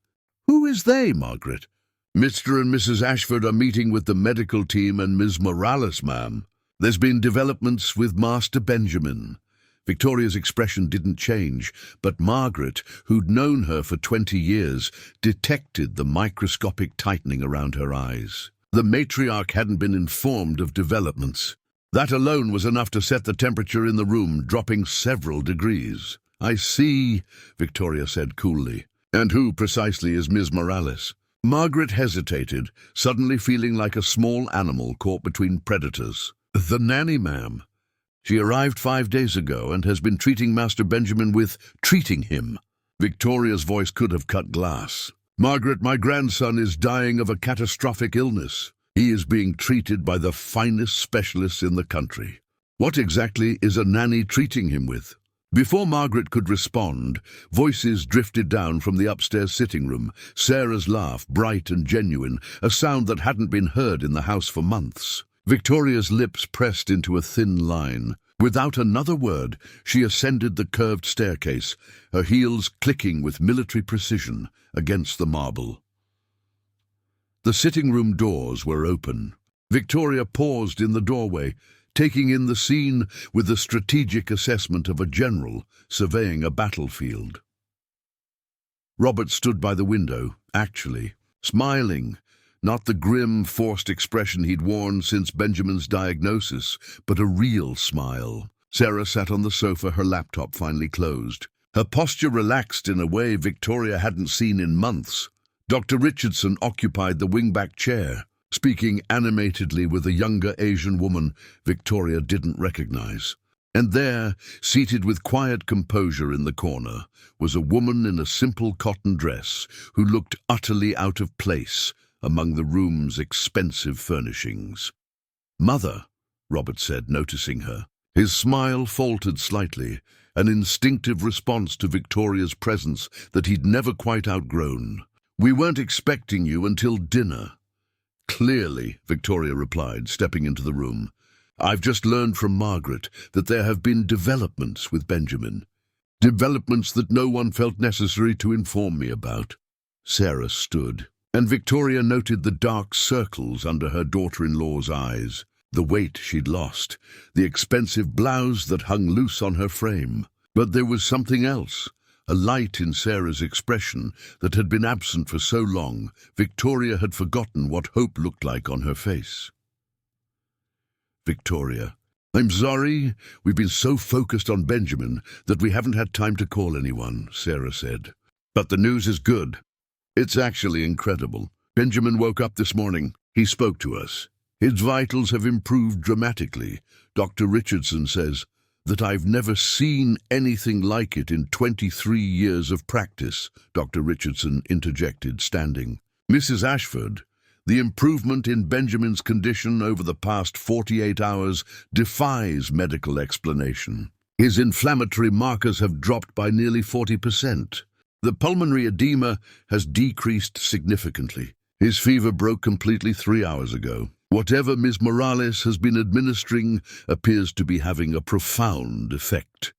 "Who is they, Margaret?" "Mr. and Mrs. Ashford are meeting with the medical team and Ms. Morales, ma'am. There's been developments with Master Benjamin." Victoria's expression didn't change, but Margaret, who'd known her for 20 years, detected the microscopic tightening around her eyes. The matriarch hadn't been informed of developments. That alone was enough to set the temperature in the room, dropping several degrees. "I see," Victoria said coolly. "And who precisely is Ms. Morales?" Margaret hesitated, suddenly feeling like a small animal caught between predators. "The nanny, ma'am. She arrived 5 days ago and has been treating Master Benjamin with treating him." Victoria's voice could have cut glass. "Margaret, my grandson is dying of a catastrophic illness. He is being treated by the finest specialists in the country. What exactly is a nanny treating him with?" Before Margaret could respond, voices drifted down from the upstairs sitting room. Sarah's laugh, bright and genuine, a sound that hadn't been heard in the house for months. Victoria's lips pressed into a thin line. Without another word, she ascended the curved staircase, her heels clicking with military precision against the marble. The sitting room doors were open. Victoria paused in the doorway, taking in the scene with the strategic assessment of a general surveying a battlefield. Robert stood by the window, actually, smiling, not the grim, forced expression he'd worn since Benjamin's diagnosis, but a real smile. Sarah sat on the sofa, her laptop finally closed. Her posture relaxed in a way Victoria hadn't seen in months. Dr. Richardson occupied the wingback chair, speaking animatedly with a younger Asian woman Victoria didn't recognize. And there, seated with quiet composure in the corner, was a woman in a simple cotton dress who looked utterly out of place among the room's expensive furnishings. "Mother," Robert said, noticing her. His smile faltered slightly, an instinctive response to Victoria's presence that he'd never quite outgrown. "We weren't expecting you until dinner." "Clearly," Victoria replied, stepping into the room. "I've just learned from Margaret that there have been developments with Benjamin. Developments that no one felt necessary to inform me about." Sarah stood, and Victoria noted the dark circles under her daughter-in-law's eyes, the weight she'd lost, the expensive blouse that hung loose on her frame. But there was something else, a light in Sarah's expression that had been absent for so long, Victoria had forgotten what hope looked like on her face. "Victoria, I'm sorry, we've been so focused on Benjamin that we haven't had time to call anyone," Sarah said. "But the news is good. It's actually incredible. Benjamin woke up this morning. He spoke to us. His vitals have improved dramatically. Dr. Richardson says that I've never seen anything like it in 23 years of practice," Dr. Richardson interjected, standing. "Mrs. Ashford, the improvement in Benjamin's condition over the past 48 hours defies medical explanation. His inflammatory markers have dropped by nearly 40%. The pulmonary edema has decreased significantly. His fever broke completely 3 hours ago. Whatever Ms. Morales has been administering appears to be having a profound effect."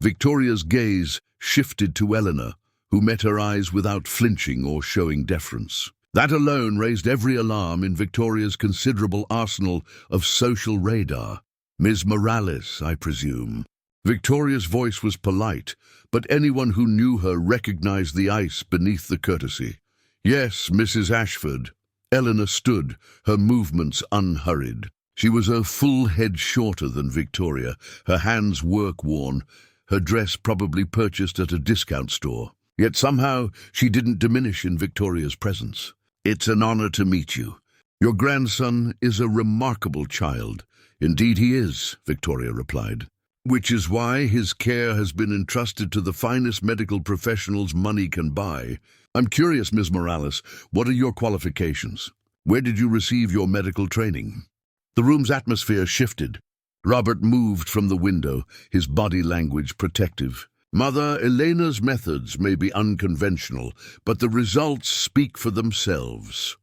Victoria's gaze shifted to Eleanor, who met her eyes without flinching or showing deference. That alone raised every alarm in Victoria's considerable arsenal of social radar. "Ms. Morales, I presume." Victoria's voice was polite, but anyone who knew her recognized the ice beneath the courtesy. "Yes, Mrs. Ashford." Eleanor stood, her movements unhurried. She was a full head shorter than Victoria, her hands work-worn, her dress probably purchased at a discount store. Yet somehow she didn't diminish in Victoria's presence. "It's an honor to meet you. Your grandson is a remarkable child." "Indeed he is," Victoria replied. "Which is why his care has been entrusted to the finest medical professionals money can buy. I'm curious, Ms. Morales, what are your qualifications? Where did you receive your medical training?" The room's atmosphere shifted. Robert moved from the window, his body language protective. "Mother, Elena's methods may be unconventional, but the results speak for themselves."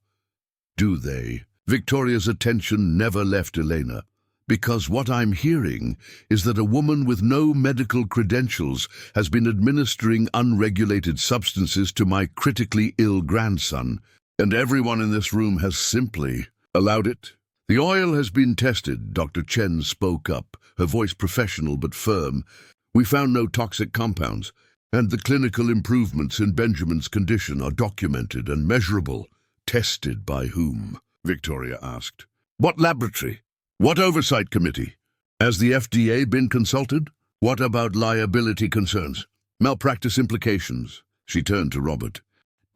"Do they?" Victoria's attention never left Elena. "Because what I'm hearing is that a woman with no medical credentials has been administering unregulated substances to my critically ill grandson, and everyone in this room has simply allowed it." "The oil has been tested," Dr. Chen spoke up, her voice professional but firm. "We found no toxic compounds, and the clinical improvements in Benjamin's condition are documented and measurable." "Tested by whom?" Victoria asked. "What laboratory? What oversight committee? Has the FDA been consulted? What about liability concerns? Malpractice implications?" She turned to Robert.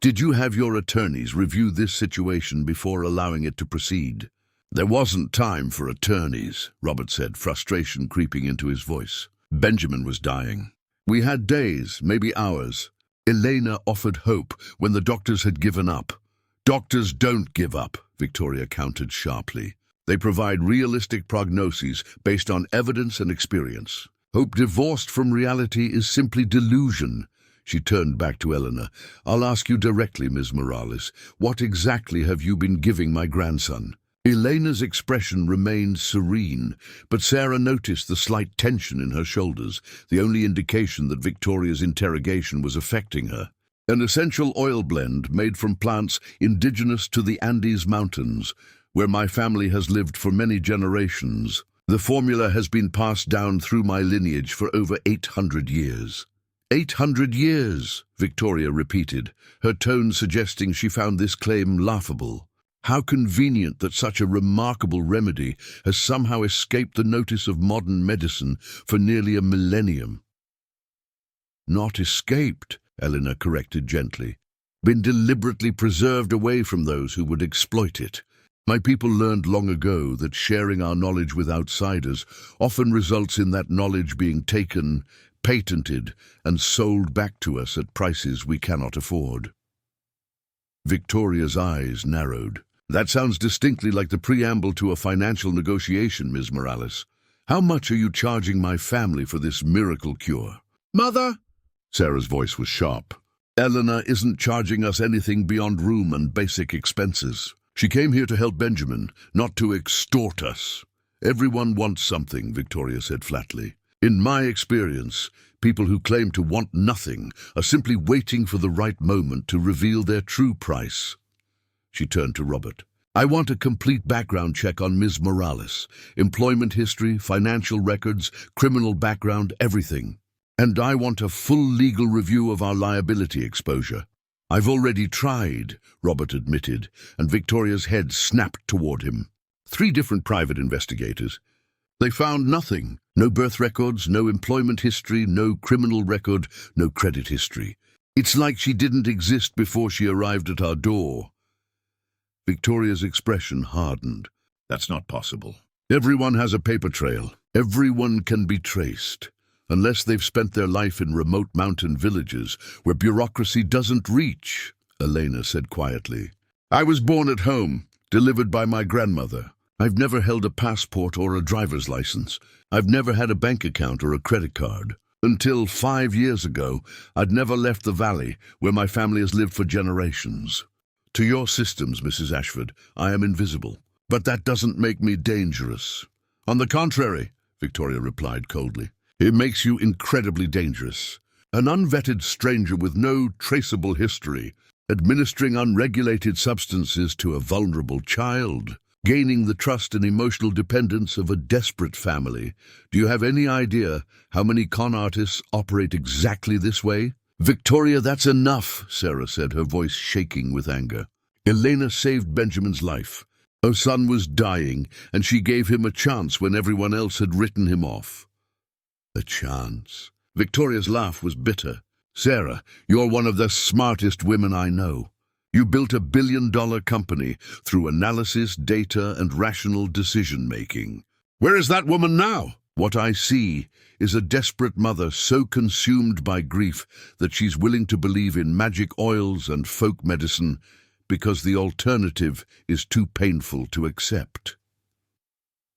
"Did you have your attorneys review this situation before allowing it to proceed?" "There wasn't time for attorneys," Robert said, frustration creeping into his voice. "Benjamin was dying. We had days, maybe hours." Elena offered hope when the doctors had given up. "Doctors don't give up," Victoria countered sharply. "They provide realistic prognoses based on evidence and experience. Hope divorced from reality is simply delusion." She turned back to Eleanor. "I'll ask you directly, Ms. Morales. What exactly have you been giving my grandson?" Elena's expression remained serene, but Sarah noticed the slight tension in her shoulders, the only indication that Victoria's interrogation was affecting her. "An essential oil blend made from plants indigenous to the Andes Mountains, where my family has lived for many generations. The formula has been passed down through my lineage for over 800 years. 800 years, Victoria repeated, her tone suggesting she found this claim laughable. How convenient that such a remarkable remedy has somehow escaped the notice of modern medicine for nearly a millennium. "Not escaped," Eleanor corrected gently. "Been deliberately preserved away from those who would exploit it. My people learned long ago that sharing our knowledge with outsiders often results in that knowledge being taken, patented, and sold back to us at prices we cannot afford." Victoria's eyes narrowed. "That sounds distinctly like the preamble to a financial negotiation, Ms. Morales. How much are you charging my family for this miracle cure? Mother? Sarah's voice was sharp. Eleanor isn't charging us anything beyond room and basic expenses. She came here to help Benjamin, not to extort us. Everyone wants something, Victoria said flatly. In my experience, people who claim to want nothing are simply waiting for the right moment to reveal their true price. She turned to Robert. I want a complete background check on Ms. Morales. Employment history, financial records, criminal background, everything. And I want a full legal review of our liability exposure. I've already tried, Robert admitted, and Victoria's head snapped toward him. 3 different private investigators. They found nothing. No birth records, no employment history, no criminal record, no credit history. It's like she didn't exist before she arrived at our door. Victoria's expression hardened. That's not possible. Everyone has a paper trail. Everyone can be traced. Unless they've spent their life in remote mountain villages where bureaucracy doesn't reach, Elena said quietly. I was born at home, delivered by my grandmother. I've never held a passport or a driver's license. I've never had a bank account or a credit card. Until 5 years ago, I'd never left the valley, where my family has lived for generations. To your systems, Mrs. Ashford, I am invisible. But that doesn't make me dangerous. On the contrary, Victoria replied coldly. It makes you incredibly dangerous. An unvetted stranger with no traceable history, administering unregulated substances to a vulnerable child, gaining the trust and emotional dependence of a desperate family. Do you have any idea how many con artists operate exactly this way? Victoria, that's enough, Sarah said, her voice shaking with anger. Elena saved Benjamin's life. Her son was dying, and she gave him a chance when everyone else had written him off. A chance? Victoria's laugh was bitter. Sarah, you're one of the smartest women I know. You built a billion-dollar company through analysis, data, and rational decision-making. Where is that woman now? What I see is a desperate mother so consumed by grief that she's willing to believe in magic oils and folk medicine because the alternative is too painful to accept.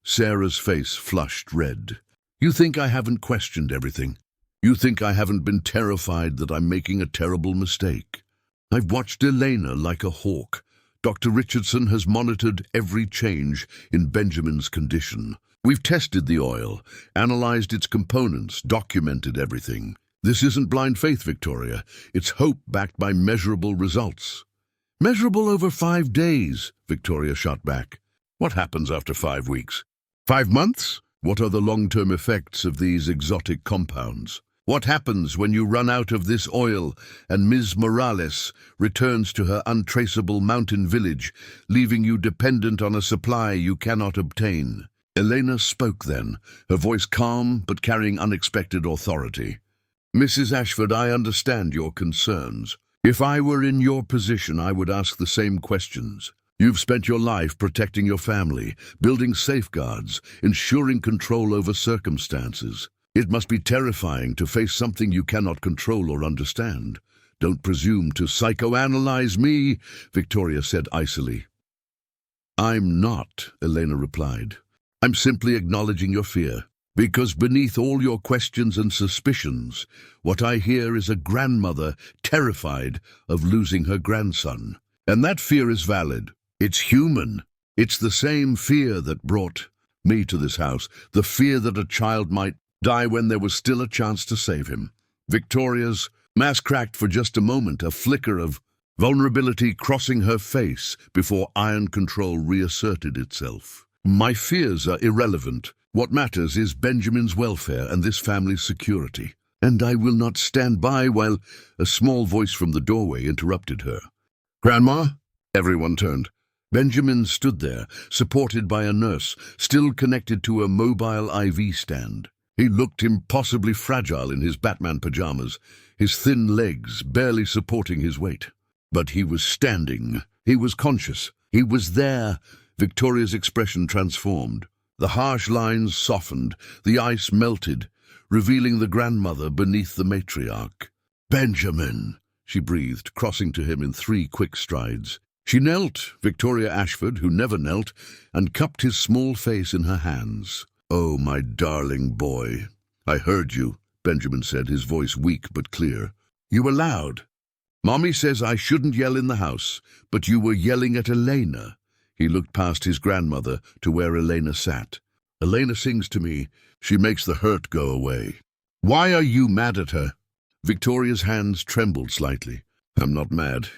Sarah's face flushed red. You think I haven't questioned everything? You think I haven't been terrified that I'm making a terrible mistake? I've watched Elena like a hawk. Dr. Richardson has monitored every change in Benjamin's condition. We've tested the oil, analyzed its components, documented everything. This isn't blind faith, Victoria. It's hope backed by measurable results. Measurable over 5 days, Victoria shot back. What happens after 5 weeks? 5 months? What are the long-term effects of these exotic compounds? What happens when you run out of this oil and Ms. Morales returns to her untraceable mountain village, leaving you dependent on a supply you cannot obtain? Elena spoke then, her voice calm but carrying unexpected authority. Mrs. Ashford, I understand your concerns. If I were in your position, I would ask the same questions. You've spent your life protecting your family, building safeguards, ensuring control over circumstances. It must be terrifying to face something you cannot control or understand. Don't presume to psychoanalyze me, Victoria said icily. I'm not, Elena replied. I'm simply acknowledging your fear. Because beneath all your questions and suspicions, what I hear is a grandmother terrified of losing her grandson. And that fear is valid. It's human. It's the same fear that brought me to this house, the fear that a child might die when there was still a chance to save him. Victoria's mask cracked for just a moment, a flicker of vulnerability crossing her face before iron control reasserted itself. My fears are irrelevant. What matters is Benjamin's welfare and this family's security. And I will not stand by while a small voice from the doorway interrupted her. Grandma? Everyone turned. Benjamin stood there, supported by a nurse, still connected to a mobile IV stand. He looked impossibly fragile in his Batman pajamas, his thin legs barely supporting his weight. But he was standing. He was conscious. He was there. Victoria's expression transformed. The harsh lines softened, the ice melted, revealing the grandmother beneath the matriarch. Benjamin, she breathed, crossing to him in 3 quick strides. She knelt, Victoria Ashford, who never knelt, and cupped his small face in her hands. "Oh, my darling boy." "I heard you," Benjamin said, his voice weak but clear. "You were loud. Mommy says I shouldn't yell in the house, but you were yelling at Elena." He looked past his grandmother to where Elena sat. "Elena sings to me. She makes the hurt go away." "Why are you mad at her?" Victoria's hands trembled slightly. "I'm not mad,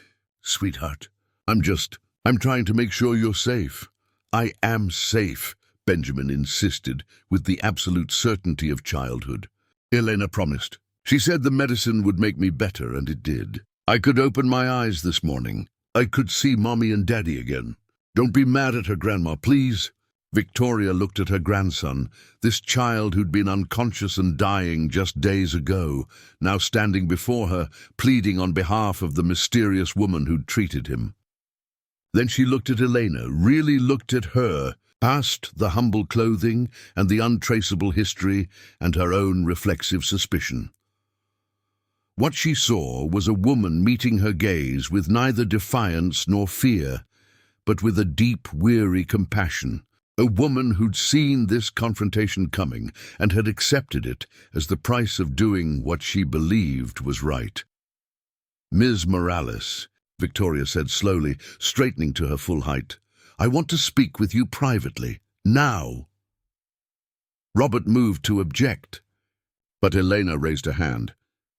sweetheart. I'm trying to make sure you're safe." "I am safe," Benjamin insisted, with the absolute certainty of childhood. Elena promised. "She said the medicine would make me better, and it did. I could open my eyes this morning. I could see Mommy and Daddy again. Don't be mad at her, Grandma, please." Victoria looked at her grandson, this child who'd been unconscious and dying just days ago, now standing before her, pleading on behalf of the mysterious woman who'd treated him. Then she looked at Elena, really looked at her, past the humble clothing and the untraceable history and her own reflexive suspicion. What she saw was a woman meeting her gaze with neither defiance nor fear, but with a deep, weary compassion. A woman who'd seen this confrontation coming and had accepted it as the price of doing what she believed was right. "Ms. Morales," Victoria said slowly, straightening to her full height, "I want to speak with you privately, now." Robert moved to object, but Elena raised a hand.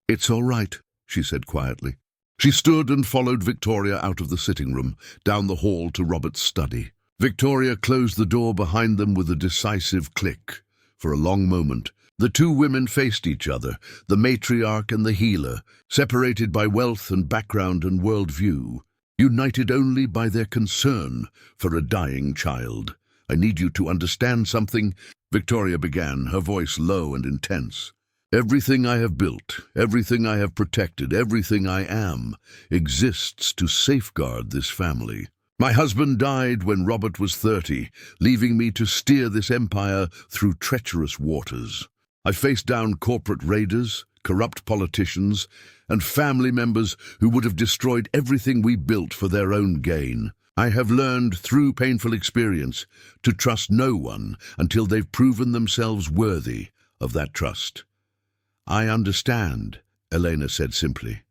"It's all right," she said quietly. She stood and followed Victoria out of the sitting room, down the hall to Robert's study. Victoria closed the door behind them with a decisive click. For a long moment, the two women faced each other, the matriarch and the healer, separated by wealth and background and worldview, united only by their concern for a dying child. "I need you to understand something," Victoria began, her voice low and intense. "Everything I have built, everything I have protected, everything I am, exists to safeguard this family. My husband died when Robert was 30, leaving me to steer this empire through treacherous waters. I faced down corporate raiders, corrupt politicians, and family members who would have destroyed everything we built for their own gain. I have learned through painful experience to trust no one until they've proven themselves worthy of that trust." "I understand," Elena said simply.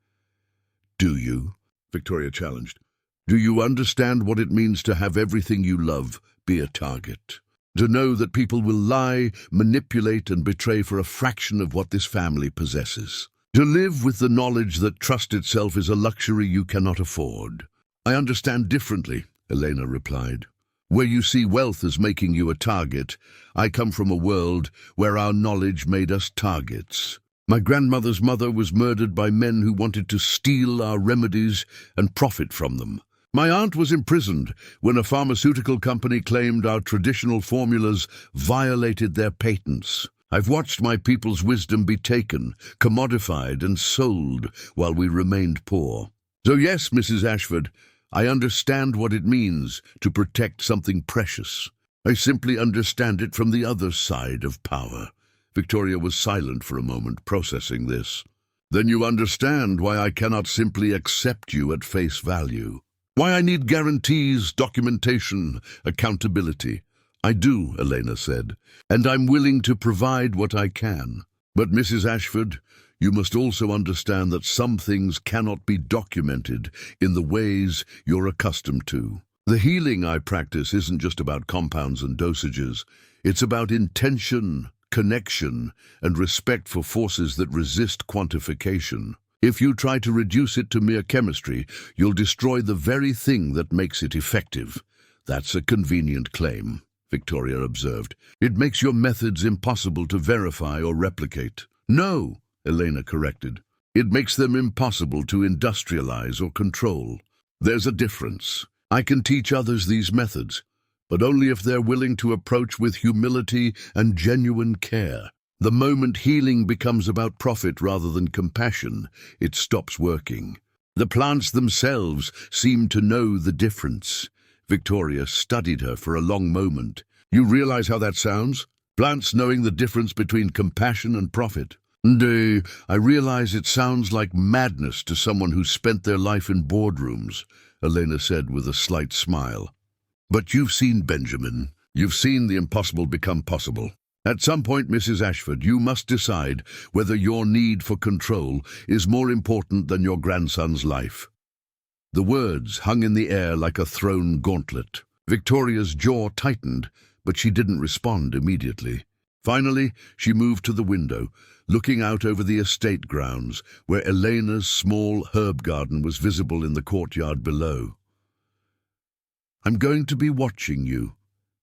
"Do you?" Victoria challenged. "Do you understand what it means to have everything you love be a target? To know that people will lie, manipulate, and betray for a fraction of what this family possesses? To live with the knowledge that trust itself is a luxury you cannot afford?" "I understand differently," Elena replied. "Where you see wealth as making you a target, I come from a world where our knowledge made us targets. My grandmother's mother was murdered by men who wanted to steal our remedies and profit from them. My aunt was imprisoned when a pharmaceutical company claimed our traditional formulas violated their patents. I've watched my people's wisdom be taken, commodified, and sold while we remained poor. So yes, Mrs. Ashford, I understand what it means to protect something precious. I simply understand it from the other side of power." Victoria was silent for a moment, processing this. "Then you understand why I cannot simply accept you at face value. Why I need guarantees, documentation, accountability." "I do," Elena said, "and I'm willing to provide what I can. But Mrs. Ashford, you must also understand that some things cannot be documented in the ways you're accustomed to. The healing I practice isn't just about compounds and dosages. It's about intention, connection, and respect for forces that resist quantification. If you try to reduce it to mere chemistry, you'll destroy the very thing that makes it effective." "That's a convenient claim," Victoria observed. "It makes your methods impossible to verify or replicate." "No," Elena corrected. "It makes them impossible to industrialize or control. There's a difference. I can teach others these methods, but only if they're willing to approach with humility and genuine care. The moment healing becomes about profit rather than compassion, it stops working. The plants themselves seem to know the difference." Victoria studied her for a long moment. "You realize how that sounds? Plants knowing the difference between compassion and profit." I realize it sounds like madness to someone who spent their life in boardrooms," Elena said with a slight smile. "But you've seen Benjamin. You've seen the impossible become possible. At some point, Mrs. Ashford, you must decide whether your need for control is more important than your grandson's life." The words hung in the air like a thrown gauntlet. Victoria's jaw tightened, but she didn't respond immediately. Finally, she moved to the window, looking out over the estate grounds, where Elena's small herb garden was visible in the courtyard below. "I'm going to be watching you,"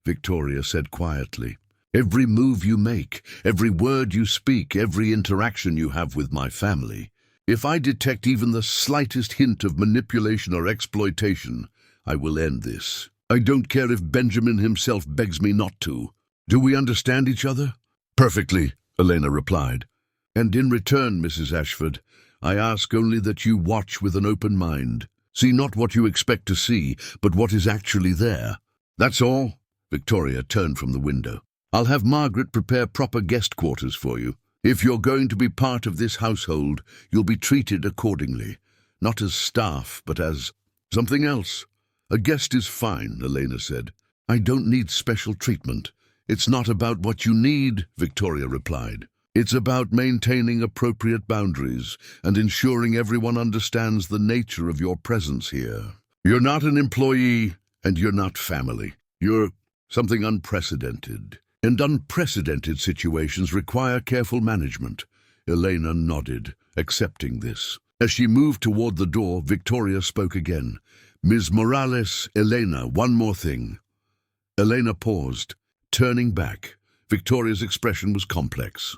Victoria said quietly. "Every move you make, every word you speak, every interaction you have with my family. If I detect even the slightest hint of manipulation or exploitation, I will end this. I don't care if Benjamin himself begs me not to. Do we understand each other?" "Perfectly," Elena replied. "And in return, Mrs. Ashford, I ask only that you watch with an open mind. See not what you expect to see, but what is actually there. That's all." Victoria turned from the window. "I'll have Margaret prepare proper guest quarters for you. If you're going to be part of this household, you'll be treated accordingly. Not as staff, but as something else." "A guest is fine," Elena said. "I don't need special treatment." "It's not about what you need," Victoria replied. "It's about maintaining appropriate boundaries and ensuring everyone understands the nature of your presence here. You're not an employee, and you're not family. You're something unprecedented. And unprecedented situations require careful management." Elena nodded, accepting this. As she moved toward the door, Victoria spoke again. "Ms. Morales, Elena, one more thing." Elena paused, turning back. Victoria's expression was complex,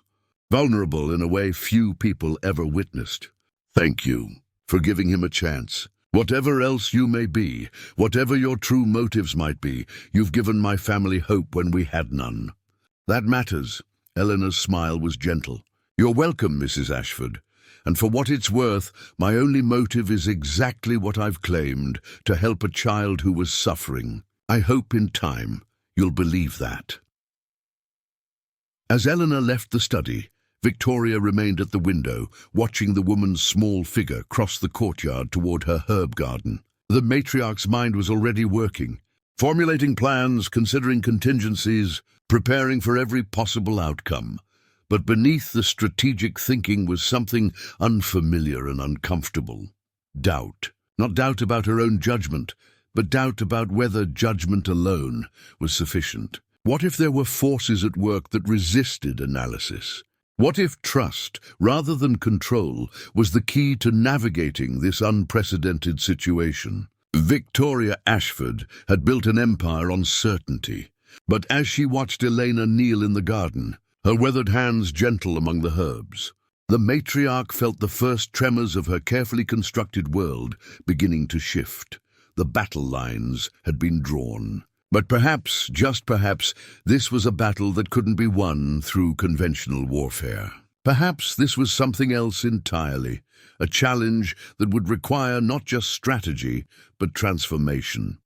vulnerable in a way few people ever witnessed. "Thank you for giving him a chance. Whatever else you may be, whatever your true motives might be, you've given my family hope when we had none. That matters." Eleanor's smile was gentle. "You're welcome, Mrs. Ashford. And for what it's worth, my only motive is exactly what I've claimed, to help a child who was suffering. I hope in time you'll believe that." As Eleanor left the study, Victoria remained at the window, watching the woman's small figure cross the courtyard toward her herb garden. The matriarch's mind was already working, formulating plans, considering contingencies, preparing for every possible outcome. But beneath the strategic thinking was something unfamiliar and uncomfortable. Doubt. Not doubt about her own judgment, but doubt about whether judgment alone was sufficient. What if there were forces at work that resisted analysis? What if trust, rather than control, was the key to navigating this unprecedented situation? Victoria Ashford had built an empire on certainty, but as she watched Elena kneel in the garden, her weathered hands gentle among the herbs, the matriarch felt the first tremors of her carefully constructed world beginning to shift. The battle lines had been drawn. But perhaps, just perhaps, this was a battle that couldn't be won through conventional warfare. Perhaps this was something else entirely, a challenge that would require not just strategy, but transformation.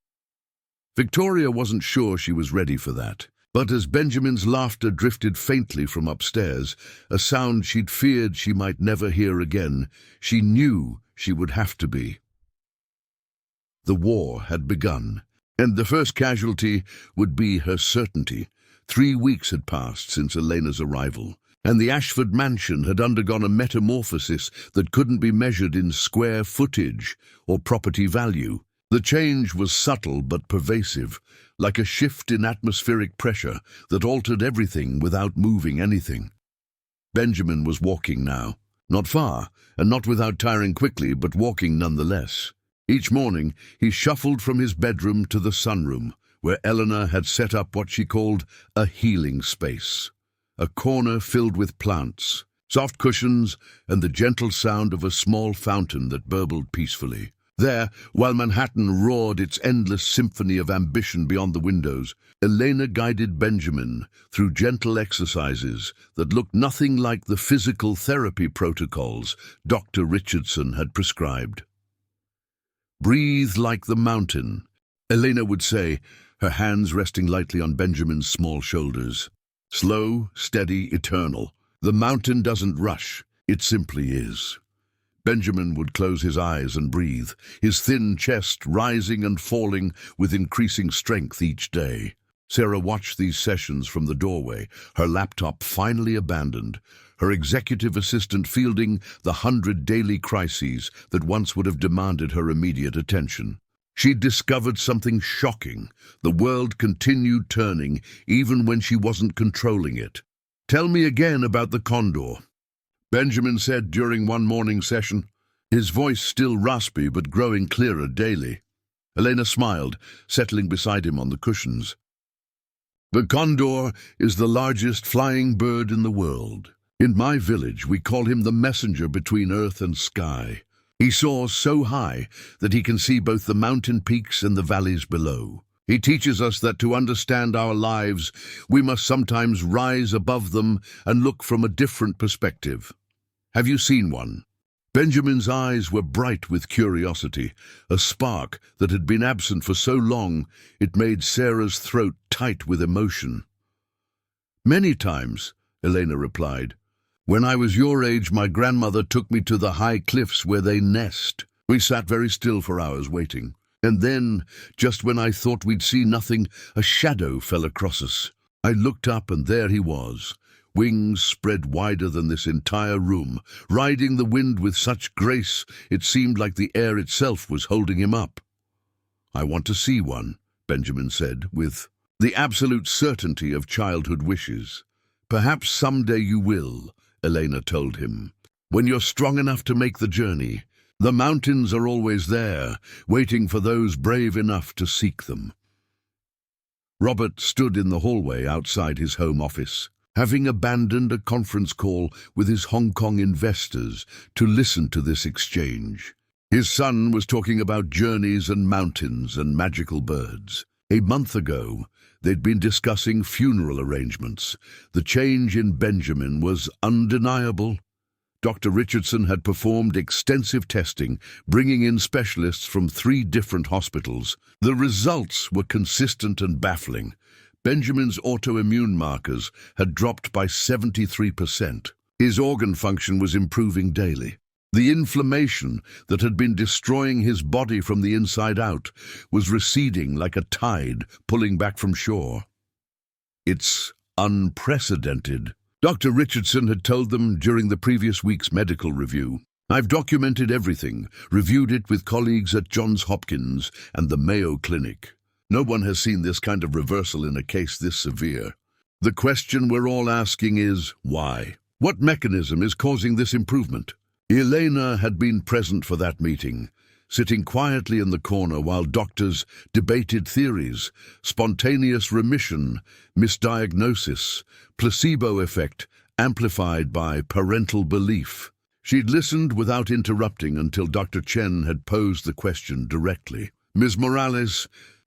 Victoria wasn't sure she was ready for that, but as Benjamin's laughter drifted faintly from upstairs, a sound she'd feared she might never hear again, she knew she would have to be. The war had begun. And the first casualty would be her certainty. 3 weeks had passed since Elena's arrival, and the Ashford mansion had undergone a metamorphosis that couldn't be measured in square footage or property value. The change was subtle but pervasive, like a shift in atmospheric pressure that altered everything without moving anything. Benjamin was walking now. Not far, and not without tiring quickly, but walking nonetheless. Each morning, he shuffled from his bedroom to the sunroom, where Eleanor had set up what she called a healing space. A corner filled with plants, soft cushions, and the gentle sound of a small fountain that burbled peacefully. There, while Manhattan roared its endless symphony of ambition beyond the windows, Elena guided Benjamin through gentle exercises that looked nothing like the physical therapy protocols Dr. Richardson had prescribed. "Breathe like the mountain," Elena would say, her hands resting lightly on Benjamin's small shoulders. "Slow, steady, eternal. The mountain doesn't rush, it simply is." Benjamin would close his eyes and breathe, his thin chest rising and falling with increasing strength each day. Sarah watched these sessions from the doorway, her laptop finally abandoned, her executive assistant fielding the 100 daily crises that once would have demanded her immediate attention. She'd discovered something shocking. The world continued turning, even when she wasn't controlling it. "Tell me again about the condor," Benjamin said during one morning session, his voice still raspy but growing clearer daily. Elena smiled, settling beside him on the cushions. "The condor is the largest flying bird in the world. In my village, we call him the messenger between earth and sky. He soars so high that he can see both the mountain peaks and the valleys below. He teaches us that to understand our lives, we must sometimes rise above them and look from a different perspective. Have you seen one?" Benjamin's eyes were bright with curiosity, a spark that had been absent for so long it made Sarah's throat tight with emotion. "Many times," Elena replied. "When I was your age, my grandmother took me to the high cliffs where they nest. We sat very still for hours waiting. And then, just when I thought we'd see nothing, a shadow fell across us. I looked up and there he was, wings spread wider than this entire room, riding the wind with such grace it seemed like the air itself was holding him up." "I want to see one," Benjamin said, with the absolute certainty of childhood wishes. "Perhaps someday you will," Elena told him, "when you're strong enough to make the journey. The mountains are always there, waiting for those brave enough to seek them." Robert stood in the hallway outside his home office, having abandoned a conference call with his Hong Kong investors to listen to this exchange. His son was talking about journeys and mountains and magical birds. A month ago, they'd been discussing funeral arrangements. The change in Benjamin was undeniable. Dr. Richardson had performed extensive testing, bringing in specialists from 3 different hospitals. The results were consistent and baffling. Benjamin's autoimmune markers had dropped by 73%. His organ function was improving daily. The inflammation that had been destroying his body from the inside out was receding like a tide pulling back from shore. "It's unprecedented," Dr. Richardson had told them during the previous week's medical review. "I've documented everything, reviewed it with colleagues at Johns Hopkins and the Mayo Clinic. No one has seen this kind of reversal in a case this severe. The question we're all asking is, why? What mechanism is causing this improvement?" Elena had been present for that meeting, sitting quietly in the corner while doctors debated theories: spontaneous remission, misdiagnosis, placebo effect, amplified by parental belief. She'd listened without interrupting until Dr. Chen had posed the question directly. "Ms. Morales,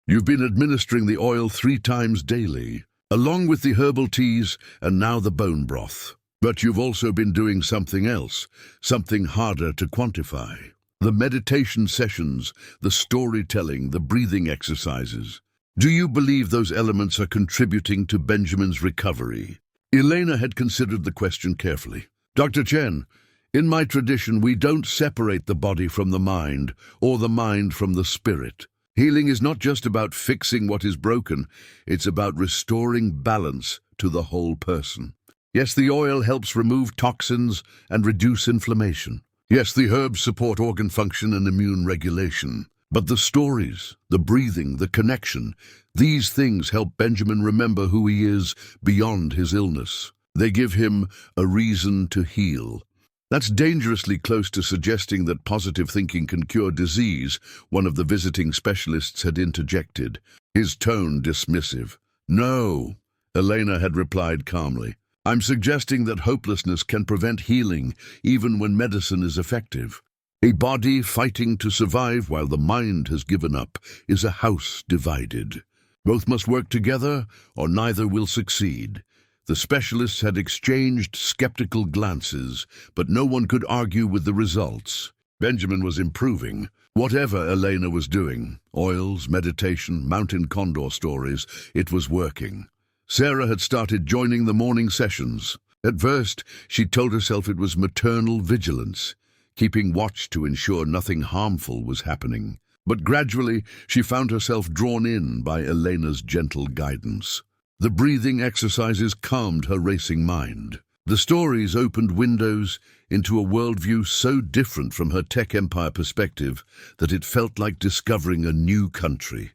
you've been administering the oil 3 times daily, along with the herbal teas and now the bone broth. But you've also been doing something else, something harder to quantify. The meditation sessions, the storytelling, the breathing exercises. Do you believe those elements are contributing to Benjamin's recovery?" Elena had considered the question carefully. "Dr. Chen, in my tradition, we don't separate the body from the mind, or the mind from the spirit. Healing is not just about fixing what is broken, it's about restoring balance to the whole person. Yes, the oil helps remove toxins and reduce inflammation. Yes, the herbs support organ function and immune regulation. But the stories, the breathing, the connection, these things help Benjamin remember who he is beyond his illness. They give him a reason to heal." "That's dangerously close to suggesting that positive thinking can cure disease," one of the visiting specialists had interjected, his tone dismissive. "No," Elena had replied calmly. "I'm suggesting that hopelessness can prevent healing even when medicine is effective. A body fighting to survive while the mind has given up is a house divided. Both must work together or neither will succeed." The specialists had exchanged skeptical glances, but no one could argue with the results. Benjamin was improving. Whatever Elena was doing, oils, meditation, mountain condor stories, it was working. Sarah had started joining the morning sessions. At first, she told herself it was maternal vigilance, keeping watch to ensure nothing harmful was happening. But gradually she found herself drawn in by Elena's gentle guidance. The breathing exercises calmed her racing mind. The stories opened windows into a worldview so different from her tech empire perspective that it felt like discovering a new country.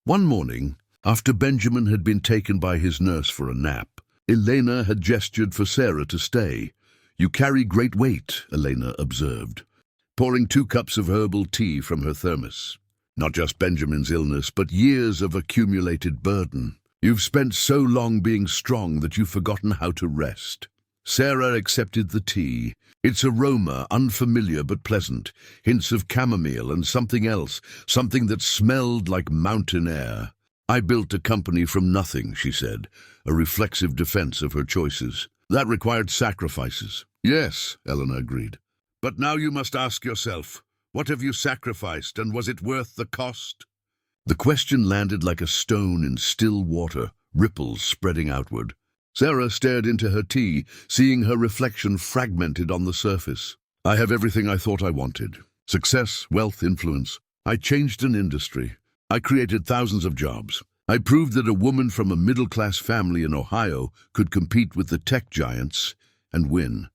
One morning, after Benjamin had been taken by his nurse for a nap, Elena had gestured for Sarah to stay. "You carry great weight," Elena observed, pouring 2 cups of herbal tea from her thermos. "Not just Benjamin's illness, but years of accumulated burden. You've spent so long being strong that you've forgotten how to rest." Sarah accepted the tea, its aroma unfamiliar but pleasant, hints of chamomile and something else, something that smelled like mountain air. "I built a company from nothing," she said, a reflexive defense of her choices. "That required sacrifices." "Yes," Eleanor agreed. "But now you must ask yourself, what have you sacrificed, and was it worth the cost?" The question landed like a stone in still water, ripples spreading outward. Sarah stared into her tea, seeing her reflection fragmented on the surface. "I have everything I thought I wanted. Success, wealth, influence. I changed an industry. I created thousands of jobs. I proved that a woman from a middle-class family in Ohio could compete with the tech giants and win.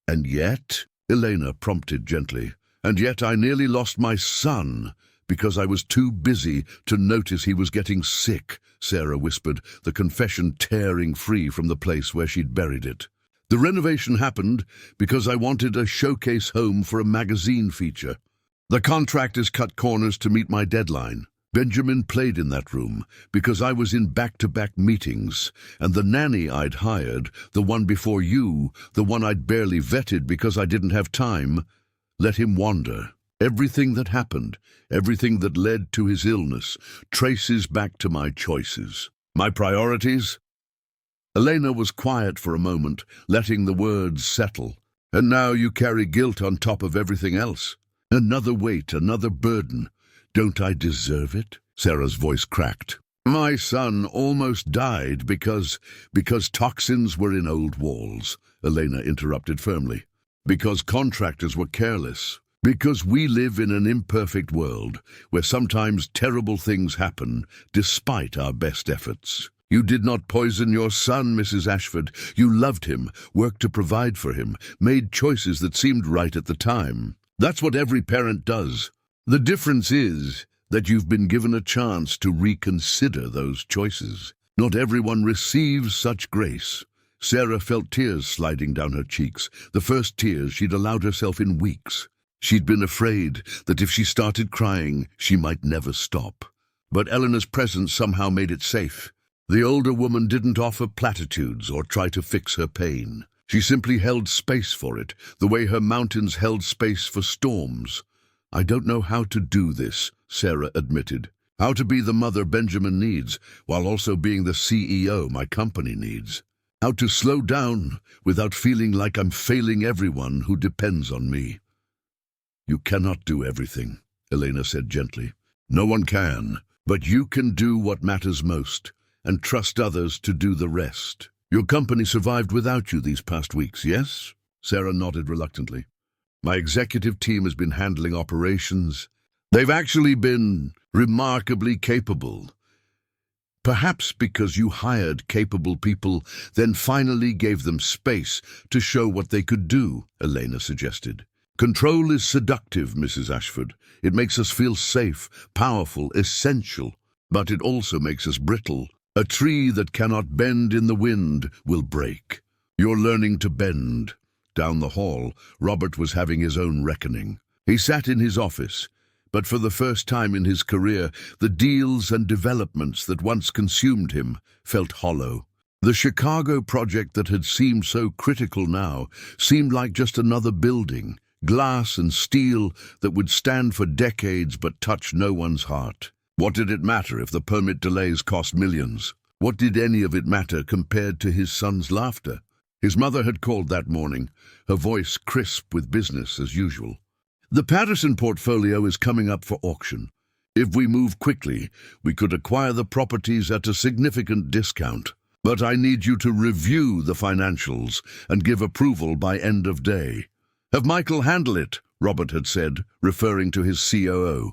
And yet," Elena prompted gently, "and yet I nearly lost my son because I was too busy to notice he was getting sick," Sarah whispered, the confession tearing free from the place where she'd buried it. "The renovation happened because I wanted a showcase home for a magazine feature. The contractors cut corners to meet my deadline. Benjamin played in that room because I was in back-to-back meetings, and the nanny I'd hired, the one before you, the one I'd barely vetted because I didn't have time, let him wander. Everything that happened, everything that led to his illness, traces back to my choices. My priorities?" Elena was quiet for a moment, letting the words settle. "And now you carry guilt on top of everything else. Another weight, another burden. Don't I deserve it?" Sarah's voice cracked. "My son almost died because toxins were in old walls," Elena interrupted firmly. "Because contractors were careless. Because we live in an imperfect world where sometimes terrible things happen despite our best efforts. You did not poison your son, Mrs. Ashford. You loved him, worked to provide for him, made choices that seemed right at the time. That's what every parent does. The difference is that you've been given a chance to reconsider those choices. Not everyone receives such grace." Sarah felt tears sliding down her cheeks, the first tears she'd allowed herself in weeks. She'd been afraid that if she started crying, she might never stop. But Eleanor's presence somehow made it safe. The older woman didn't offer platitudes or try to fix her pain. She simply held space for it, the way her mountains held space for storms. "I don't know how to do this," Sarah admitted. "How to be the mother Benjamin needs, while also being the CEO my company needs. How to slow down without feeling like I'm failing everyone who depends on me." "You cannot do everything," Elena said gently. "No one can, but you can do what matters most, and trust others to do the rest. Your company survived without you these past weeks, yes?" Sarah nodded reluctantly. "My executive team has been handling operations. They've actually been remarkably capable. Perhaps because you hired capable people, then finally gave them space to show what they could do," Elena suggested. "Control is seductive, Mrs. Ashford. It makes us feel safe, powerful, essential. But it also makes us brittle. A tree that cannot bend in the wind will break. You're learning to bend." Down the hall, Robert was having his own reckoning. He sat in his office, but for the first time in his career, the deals and developments that once consumed him felt hollow. The Chicago project that had seemed so critical now seemed like just another building, glass and steel that would stand for decades but touch no one's heart. What did it matter if the permit delays cost millions? What did any of it matter compared to his son's laughter? His mother had called that morning, her voice crisp with business as usual. "The Patterson portfolio is coming up for auction. If we move quickly, we could acquire the properties at a significant discount. But I need you to review the financials and give approval by end of day." "Have Michael handle it," Robert had said, referring to his COO.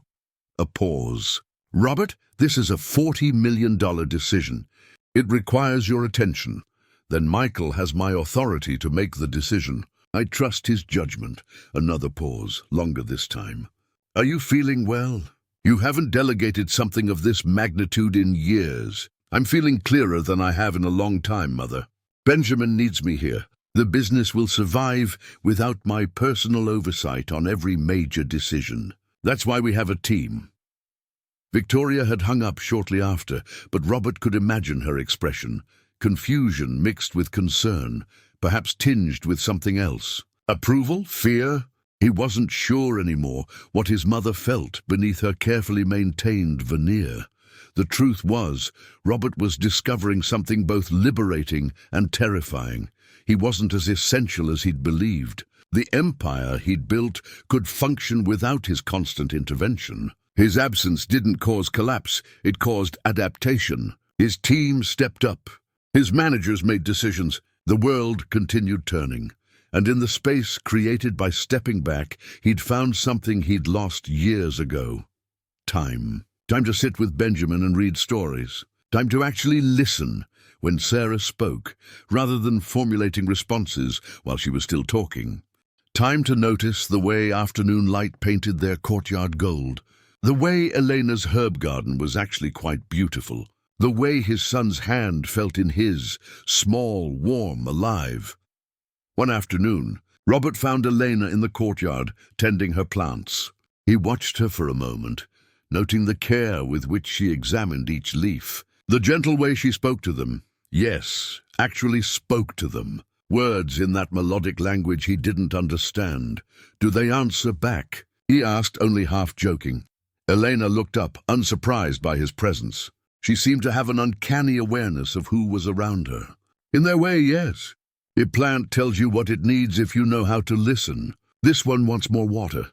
A pause. "Robert, this is a $40 million decision. It requires your attention. Then Michael has my authority to make the decision. I trust his judgment." Another pause, longer this time. "Are you feeling well? You haven't delegated something of this magnitude in years." "I'm feeling clearer than I have in a long time, Mother. Benjamin needs me here. The business will survive without my personal oversight on every major decision. That's why we have a team." Victoria had hung up shortly after, but Robert could imagine her expression. Confusion mixed with concern, perhaps tinged with something else. Approval? Fear? He wasn't sure anymore what his mother felt beneath her carefully maintained veneer. The truth was, Robert was discovering something both liberating and terrifying. He wasn't as essential as he'd believed. The empire he'd built could function without his constant intervention. His absence didn't cause collapse, it caused adaptation. His team stepped up. His managers made decisions. The world continued turning. And in the space created by stepping back, he'd found something he'd lost years ago. Time. Time to sit with Benjamin and read stories. Time to actually listen when Sarah spoke, rather than formulating responses while she was still talking. Time to notice the way afternoon light painted their courtyard gold. The way Elena's herb garden was actually quite beautiful. The way his son's hand felt in his, small, warm, alive. One afternoon, Robert found Elena in the courtyard, tending her plants. He watched her for a moment, noting the care with which she examined each leaf. The gentle way she spoke to them. Yes, actually spoke to them. Words in that melodic language he didn't understand. "Do they answer back?" he asked, only half joking. Elena looked up, unsurprised by his presence. She seemed to have an uncanny awareness of who was around her. "In their way, yes. A plant tells you what it needs if you know how to listen. This one wants more water.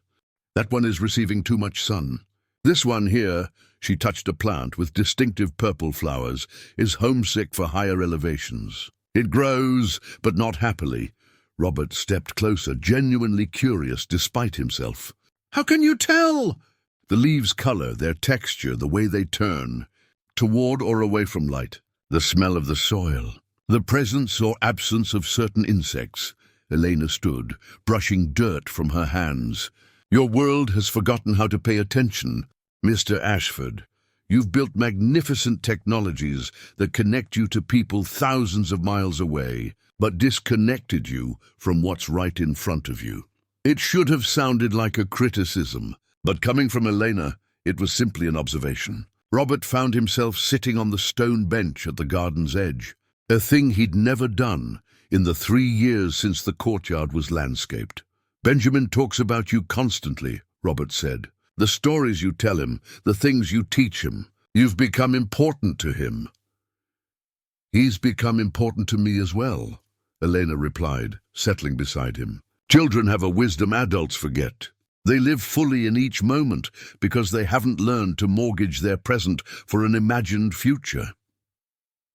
That one is receiving too much sun. This one here," she touched a plant with distinctive purple flowers, "is homesick for higher elevations. It grows, but not happily." Robert stepped closer, genuinely curious despite himself. "How can you tell?" "The leaves' color, their texture, the way they turn, toward or away from light, the smell of the soil, the presence or absence of certain insects." Elena stood, brushing dirt from her hands. "Your world has forgotten how to pay attention, Mr. Ashford. You've built magnificent technologies that connect you to people thousands of miles away, but disconnected you from what's right in front of you." It should have sounded like a criticism, but coming from Elena, it was simply an observation. Robert found himself sitting on the stone bench at the garden's edge, a thing he'd never done in the 3 years since the courtyard was landscaped. "Benjamin talks about you constantly," Robert said. "The stories you tell him, the things you teach him. You've become important to him." "He's become important to me as well," Elena replied, settling beside him. "Children have a wisdom adults forget. They live fully in each moment because they haven't learned to mortgage their present for an imagined future."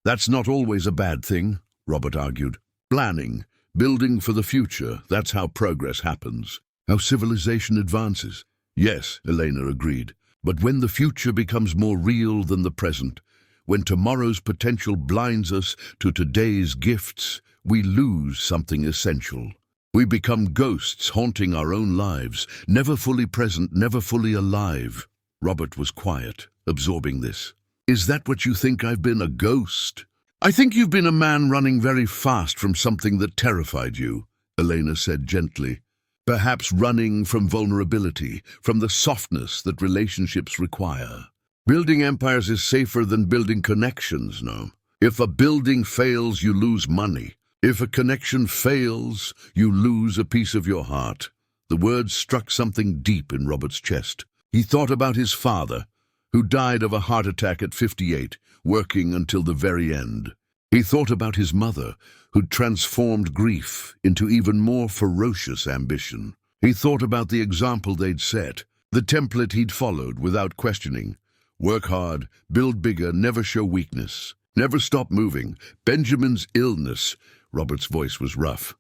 "That's not always a bad thing," Robert argued. "Planning, building for the future, that's how progress happens, how civilization advances." "Yes," Elena agreed, "but when the future becomes more real than the present, when tomorrow's potential blinds us to today's gifts, we lose something essential. We become ghosts haunting our own lives, never fully present, never fully alive." Robert was quiet, absorbing this. "Is that what you think I've been, a ghost?" "I think you've been a man running very fast from something that terrified you," Elena said gently. "Perhaps running from vulnerability, from the softness that relationships require. Building empires is safer than building connections, no? If a building fails, you lose money. If a connection fails, you lose a piece of your heart." The words struck something deep in Robert's chest. He thought about his father, who died of a heart attack at 58, working until the very end. He thought about his mother, who'd transformed grief into even more ferocious ambition. He thought about the example they'd set, the template he'd followed without questioning. Work hard, build bigger, never show weakness, never stop moving. Benjamin's illness, Robert's voice was rough.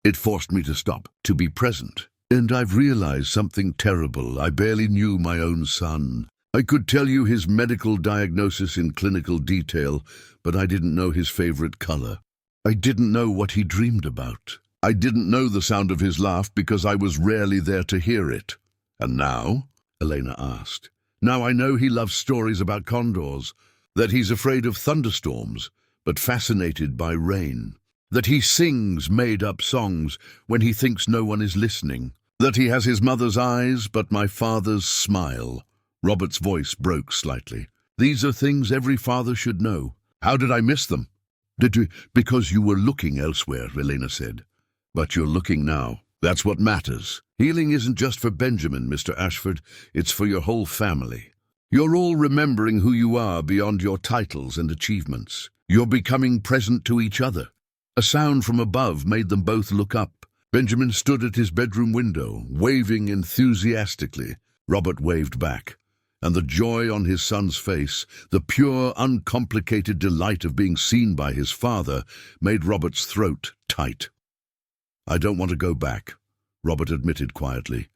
"It forced me to stop, to be present. And I've realized something terrible. I barely knew my own son. I could tell you his medical diagnosis in clinical detail, but I didn't know his favorite color. I didn't know what he dreamed about. I didn't know the sound of his laugh because I was rarely there to hear it. And now? Elena asked. Now I know he loves stories about condors, that he's afraid of thunderstorms, but fascinated by rain, that he sings made-up songs when he thinks no one is listening, that he has his mother's eyes but my father's smile. Robert's voice broke slightly. These are things every father should know. How did I miss them? Because you were looking elsewhere, Elena said. But you're looking now. That's what matters. Healing isn't just for Benjamin, Mr. Ashford. It's for your whole family. You're all remembering who you are beyond your titles and achievements. You're becoming present to each other. A sound from above made them both look up. Benjamin stood at his bedroom window, waving enthusiastically. Robert waved back, and the joy on his son's face, the pure, uncomplicated delight of being seen by his father, made Robert's throat tight. I don't want to go back, Robert admitted quietly,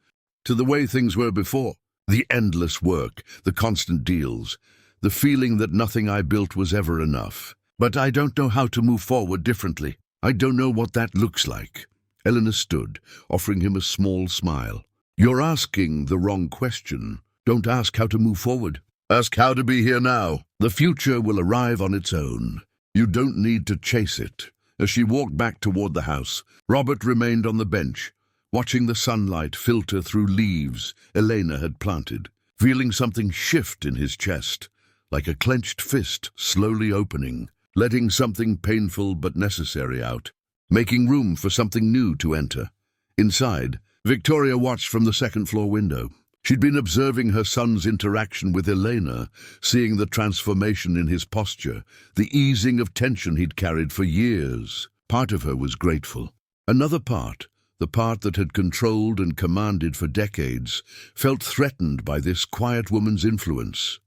to the way things were before. The endless work, the constant deals, the feeling that nothing I built was ever enough. But I don't know how to move forward differently. I don't know what that looks like. Eleanor stood, offering him a small smile. You're asking the wrong question. Don't ask how to move forward. Ask how to be here now. The future will arrive on its own. You don't need to chase it. As she walked back toward the house, Robert remained on the bench, watching the sunlight filter through leaves Elena had planted, feeling something shift in his chest, like a clenched fist slowly opening, letting something painful but necessary out, making room for something new to enter. Inside, Victoria watched from the second-floor window. She'd been observing her son's interaction with Elena, seeing the transformation in his posture, the easing of tension he'd carried for years. Part of her was grateful. Another part, the part that had controlled and commanded for decades, felt threatened by this quiet woman's influence.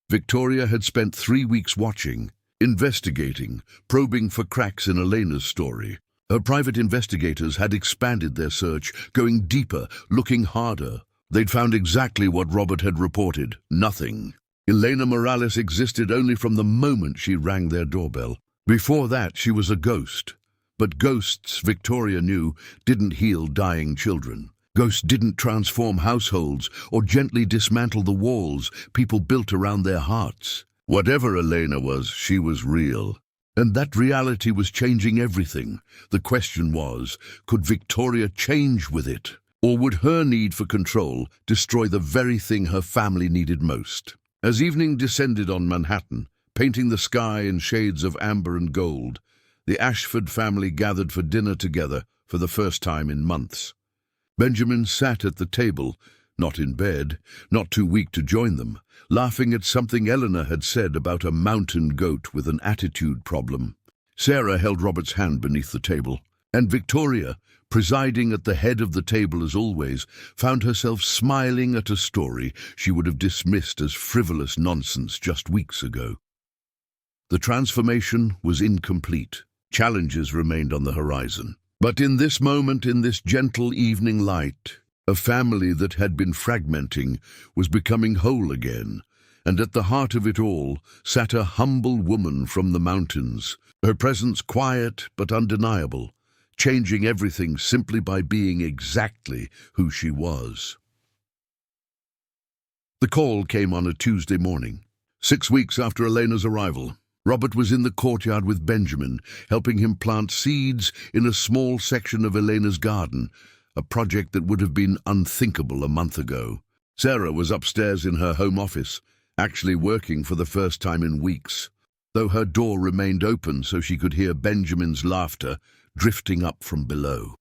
Victoria had spent 3 weeks watching, investigating, probing for cracks in Elena's story. Her private investigators had expanded their search, going deeper, looking harder. They'd found exactly what Robert had reported, nothing. Elena Morales existed only from the moment she rang their doorbell. Before that, she was a ghost. But ghosts, Victoria knew, didn't heal dying children. Ghosts didn't transform households or gently dismantle the walls people built around their hearts. Whatever Elena was, she was real. And that reality was changing everything. The question was, could Victoria change with it? Or would her need for control destroy the very thing her family needed most? As evening descended on Manhattan, painting the sky in shades of amber and gold, the Ashford family gathered for dinner together for the first time in months. Benjamin sat at the table, not in bed, not too weak to join them, laughing at something Eleanor had said about a mountain goat with an attitude problem. Sarah held Robert's hand beneath the table, and Victoria, presiding at the head of the table as always, found herself smiling at a story she would have dismissed as frivolous nonsense just weeks ago. The transformation was incomplete. Challenges remained on the horizon. But in this moment, in this gentle evening light, a family that had been fragmenting was becoming whole again, and at the heart of it all sat a humble woman from the mountains, her presence quiet but undeniable, changing everything simply by being exactly who she was. The call came on a Tuesday morning, 6 weeks after Elena's arrival. Robert was in the courtyard with Benjamin, helping him plant seeds in a small section of Elena's garden, a project that would have been unthinkable a month ago. Sarah was upstairs in her home office, actually working for the first time in weeks, though her door remained open so she could hear Benjamin's laughter drifting up from below.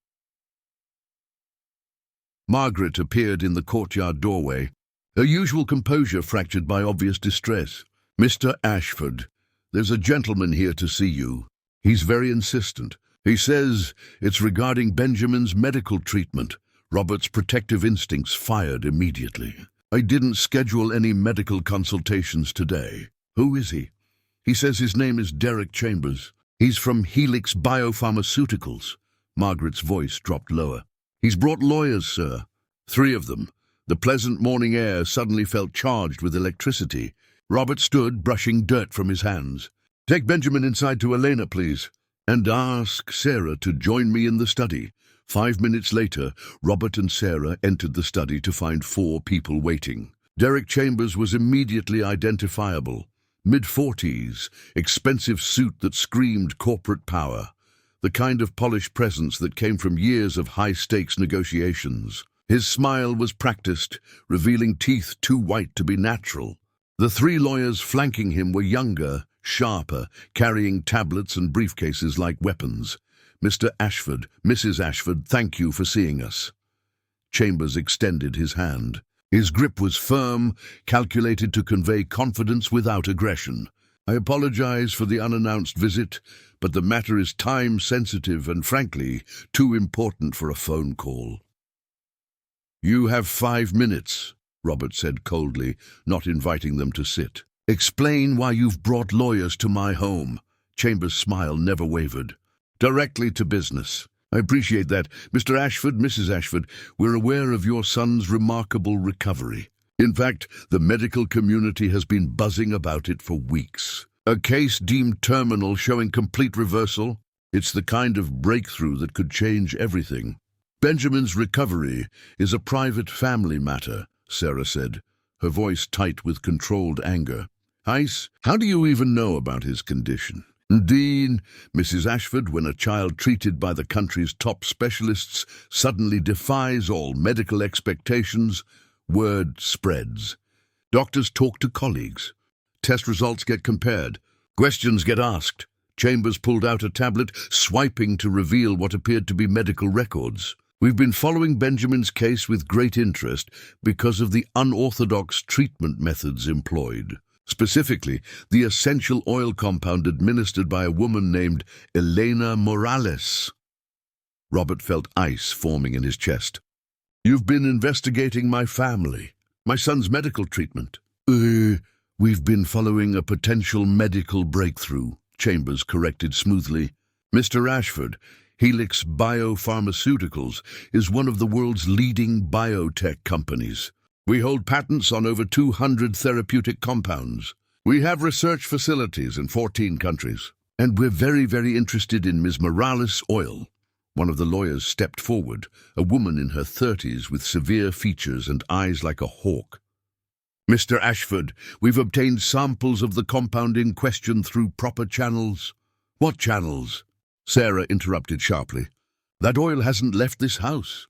Margaret appeared in the courtyard doorway, her usual composure fractured by obvious distress. "Mr. Ashford, there's a gentleman here to see you. He's very insistent. He says it's regarding Benjamin's medical treatment." Robert's protective instincts fired immediately. "I didn't schedule any medical consultations today." "Who is he?" "He says his name is Derek Chambers. He's from Helix Biopharmaceuticals." Margaret's voice dropped lower. "He's brought lawyers, sir. 3 of them. The pleasant morning air suddenly felt charged with electricity. Robert stood, brushing dirt from his hands. "Take Benjamin inside to Elena, please, and ask Sarah to join me in the study." 5 minutes later, Robert and Sarah entered the study to find 4 people waiting. Derek Chambers was immediately identifiable. Mid-40s, expensive suit that screamed corporate power. The kind of polished presence that came from years of high-stakes negotiations. His smile was practiced, revealing teeth too white to be natural. The 3 lawyers flanking him were younger, sharper, carrying tablets and briefcases like weapons. "Mr. Ashford, Mrs. Ashford, thank you for seeing us." Chambers extended his hand. His grip was firm, calculated to convey confidence without aggression. "I apologize for the unannounced visit, but the matter is time-sensitive and, frankly, too important for a phone call." "You have 5 minutes," Robert said coldly, not inviting them to sit. "Explain why you've brought lawyers to my home." Chambers' smile never wavered. "Directly to business. I appreciate that. Mr. Ashford, Mrs. Ashford, we're aware of your son's remarkable recovery. In fact, the medical community has been buzzing about it for weeks. A case deemed terminal showing complete reversal. It's the kind of breakthrough that could change everything." "Benjamin's recovery is a private family matter," Sarah said, her voice tight with controlled anger. "Heiss, how do you even know about his condition?" "Indeed, Mrs. Ashford, when a child treated by the country's top specialists suddenly defies all medical expectations, word spreads. Doctors talk to colleagues. Test results get compared. Questions get asked." Chambers pulled out a tablet, swiping to reveal what appeared to be medical records. "We've been following Benjamin's case with great interest because of the unorthodox treatment methods employed. Specifically, the essential oil compound administered by a woman named Elena Morales." Robert felt ice forming in his chest. "You've been investigating my family, my son's medical treatment." We've been following a potential medical breakthrough," Chambers corrected smoothly. "Mr. Ashford, Helix Biopharmaceuticals is one of the world's leading biotech companies. We hold patents on over 200 therapeutic compounds. We have research facilities in 14 countries. And we're very, very interested in Ms. Morales' oil." One of the lawyers stepped forward, a woman in her 30s with severe features and eyes like a hawk. "Mr. Ashford, we've obtained samples of the compound in question through proper channels." "What channels?" Sarah interrupted sharply. "That oil hasn't left this house."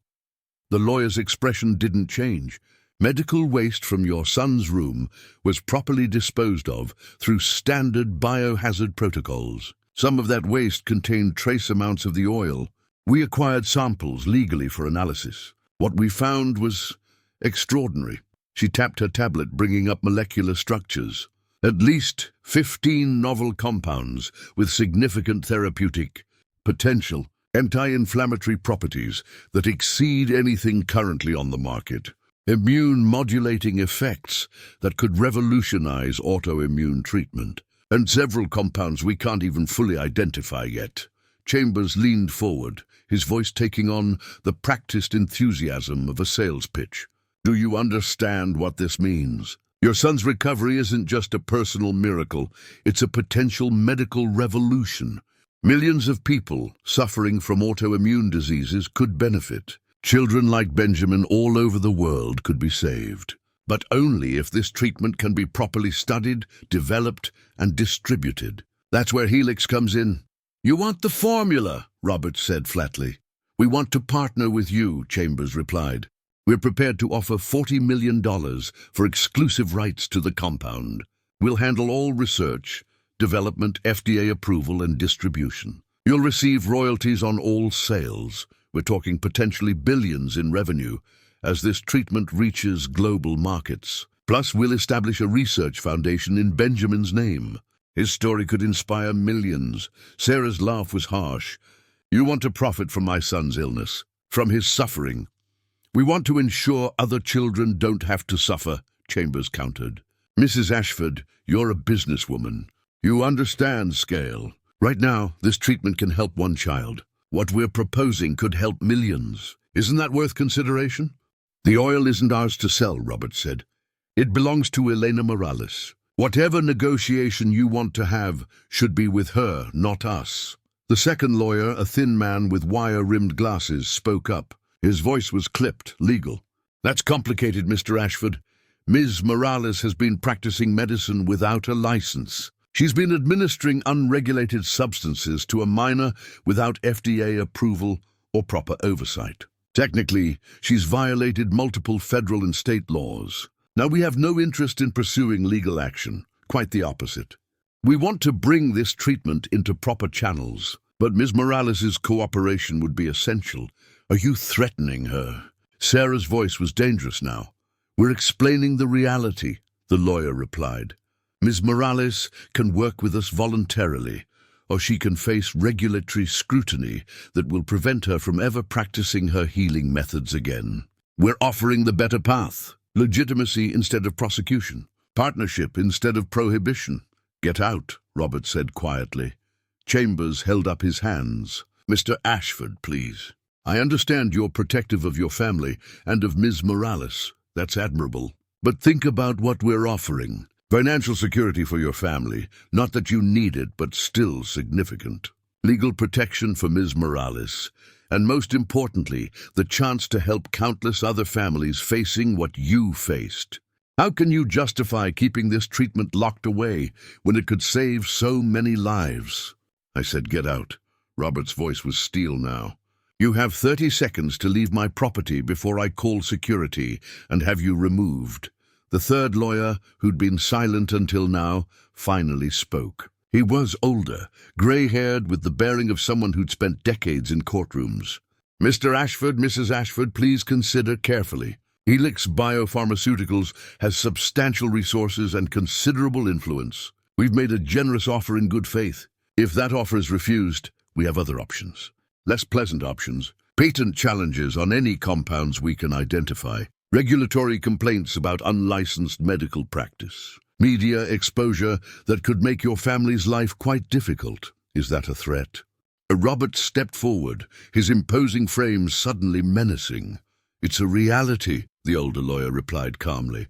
The lawyer's expression didn't change. "Medical waste from your son's room was properly disposed of through standard biohazard protocols. Some of that waste contained trace amounts of the oil. We acquired samples legally for analysis. What we found was extraordinary." She tapped her tablet, bringing up molecular structures. "At least 15 novel compounds with significant therapeutic potential, anti-inflammatory properties that exceed anything currently on the market. Immune-modulating effects that could revolutionize autoimmune treatment, and several compounds we can't even fully identify yet." Chambers leaned forward, his voice taking on the practiced enthusiasm of a sales pitch. "Do you understand what this means? Your son's recovery isn't just a personal miracle, it's a potential medical revolution. Millions of people suffering from autoimmune diseases could benefit. Children like Benjamin all over the world could be saved. But only if this treatment can be properly studied, developed, and distributed. That's where Helix comes in." "You want the formula," Robert said flatly. "We want to partner with you," Chambers replied. "We're prepared to offer $40 million for exclusive rights to the compound. We'll handle all research, development, FDA approval, and distribution. You'll receive royalties on all sales. We're talking potentially billions in revenue as this treatment reaches global markets. Plus, we'll establish a research foundation in Benjamin's name. His story could inspire millions." Sarah's laugh was harsh. "You want to profit from my son's illness, from his suffering." "We want to ensure other children don't have to suffer," Chambers countered. "Mrs. Ashford, you're a businesswoman. You understand scale. Right now, this treatment can help one child. What we're proposing could help millions. Isn't that worth consideration?" The oil isn't ours to sell, Robert said. It belongs to Elena Morales. Whatever negotiation you want to have should be with her, not us. The second lawyer, a thin man with wire-rimmed glasses, spoke up. His voice was clipped, legal. That's complicated, Mr. Ashford. Ms. Morales has been practicing medicine without a license. She's been administering unregulated substances to a minor without FDA approval or proper oversight. Technically, she's violated multiple federal and state laws. Now, we have no interest in pursuing legal action. Quite the opposite. We want to bring this treatment into proper channels, but Ms. Morales' cooperation would be essential. Are you threatening her? Sarah's voice was dangerous now. We're explaining the reality, the lawyer replied. Ms. Morales can work with us voluntarily, or she can face regulatory scrutiny that will prevent her from ever practicing her healing methods again. We're offering the better path, legitimacy instead of prosecution, partnership instead of prohibition. Get out, Robert said quietly. Chambers held up his hands. Mr. Ashford, please. I understand you're protective of your family and of Ms. Morales. That's admirable. But think about what we're offering. Financial security for your family, not that you need it, but still significant. Legal protection for Ms. Morales, and most importantly, the chance to help countless other families facing what you faced. How can you justify keeping this treatment locked away when it could save so many lives? I said, get out. Robert's voice was steel now. You have 30 seconds to leave my property before I call security and have you removed. The third lawyer, who'd been silent until now, finally spoke. He was older, gray-haired with the bearing of someone who'd spent decades in courtrooms. Mr. Ashford, Mrs. Ashford, please consider carefully. Helix Biopharmaceuticals has substantial resources and considerable influence. We've made a generous offer in good faith. If that offer is refused, we have other options. Less pleasant options, patent challenges on any compounds we can identify, regulatory complaints about unlicensed medical practice, media exposure that could make your family's life quite difficult. Is that a threat? Robert stepped forward, his imposing frame suddenly menacing. It's a reality, the older lawyer replied calmly.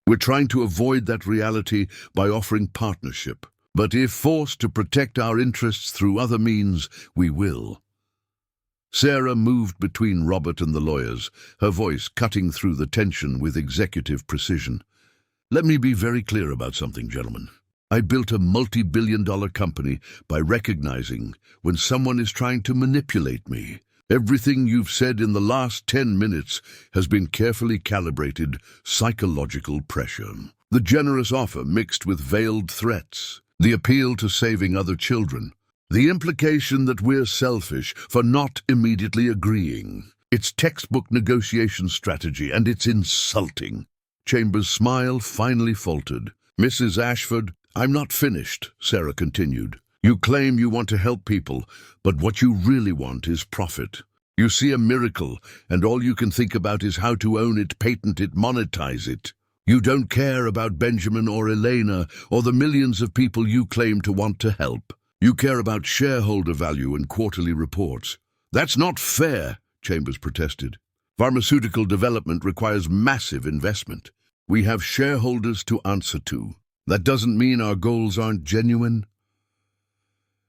We're trying to avoid that reality by offering partnership, but if forced to protect our interests through other means, we will. Sarah moved between Robert and the lawyers, her voice cutting through the tension with executive precision. Let me be very clear about something, gentlemen. I built a multi-billion-dollar company by recognizing when someone is trying to manipulate me. Everything you've said in the last 10 minutes has been carefully calibrated psychological pressure. The generous offer mixed with veiled threats, the appeal to saving other children, the implication that we're selfish for not immediately agreeing. It's textbook negotiation strategy, and it's insulting. Chambers' smile finally faltered. Mrs. Ashford, I'm not finished, Sarah continued. You claim you want to help people, but what you really want is profit. You see a miracle, and all you can think about is how to own it, patent it, monetize it. You don't care about Benjamin or Elena or the millions of people you claim to want to help. You care about shareholder value and quarterly reports. That's not fair, Chambers protested. Pharmaceutical development requires massive investment. We have shareholders to answer to. That doesn't mean our goals aren't genuine.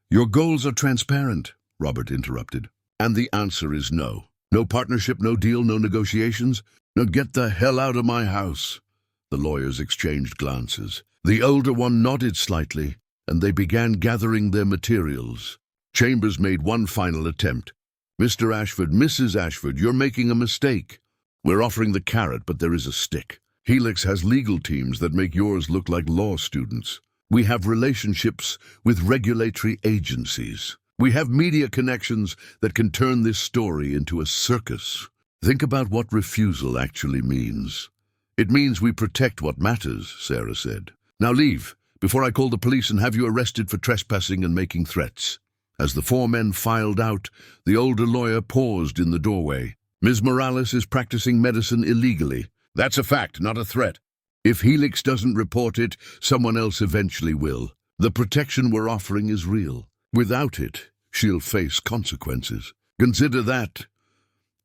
Your goals are transparent, Robert interrupted. And the answer is no. No partnership, no deal, no negotiations. No, get the hell out of my house. The lawyers exchanged glances. The older one nodded slightly, and they began gathering their materials. Chambers made one final attempt. Mr. Ashford, Mrs. Ashford, you're making a mistake. We're offering the carrot, but there is a stick. Helix has legal teams that make yours look like law students. We have relationships with regulatory agencies. We have media connections that can turn this story into a circus. Think about what refusal actually means. It means we protect what matters, Sarah said. Now leave, before I call the police and have you arrested for trespassing and making threats. As the four men filed out, the older lawyer paused in the doorway. Ms. Morales is practicing medicine illegally. That's a fact, not a threat. If Helix doesn't report it, someone else eventually will. The protection we're offering is real. Without it, she'll face consequences. Consider that.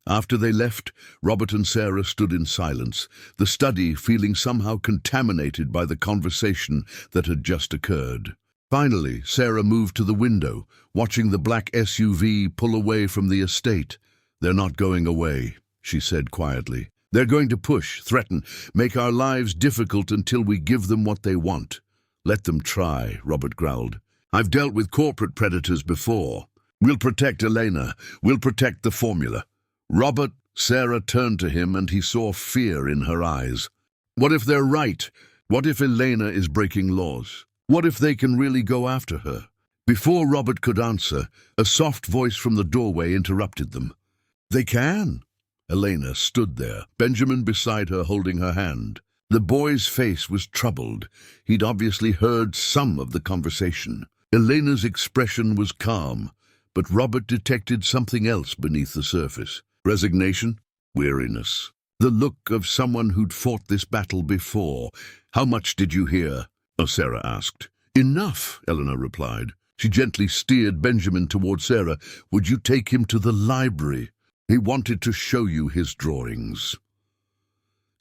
After they left, Robert and Sarah stood in silence, the study feeling somehow contaminated by the conversation that had just occurred. Finally, Sarah moved to the window, watching the black SUV pull away from the estate. "They're not going away," she said quietly. "They're going to push, threaten, make our lives difficult until we give them what they want." "Let them try," Robert growled. "I've dealt with corporate predators before. We'll protect Elena. We'll protect the formula." "Robert," Sarah turned to him and he saw fear in her eyes. "What if they're right? What if Elena is breaking laws? What if they can really go after her?" Before Robert could answer, a soft voice from the doorway interrupted them. "They can." Elena stood there, Benjamin beside her holding her hand. The boy's face was troubled. He'd obviously heard some of the conversation. Elena's expression was calm, but Robert detected something else beneath the surface. Resignation? Weariness. The look of someone who'd fought this battle before. "How much did you hear?" Sarah asked. "Enough," Eleanor replied. She gently steered Benjamin toward Sarah. "Would you take him to the library? He wanted to show you his drawings."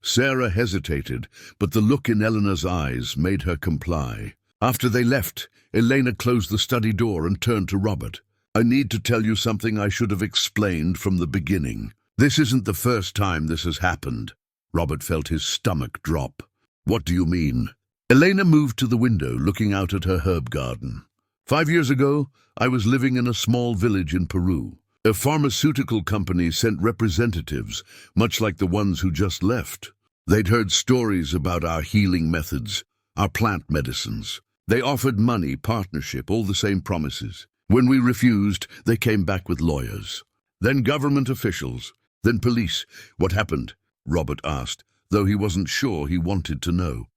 Sarah hesitated, but the look in Eleanor's eyes made her comply. After they left, Elena closed the study door and turned to Robert. "I need to tell you something I should have explained from the beginning. This isn't the first time this has happened." Robert felt his stomach drop. "What do you mean?" Elena moved to the window, looking out at her herb garden. 5 years ago, I was living in a small village in Peru. A pharmaceutical company sent representatives, much like the ones who just left. They'd heard stories about our healing methods, our plant medicines. They offered money, partnership, all the same promises. When we refused, they came back with lawyers. Then government officials, then police. "What happened?" Robert asked, though he wasn't sure he wanted to know.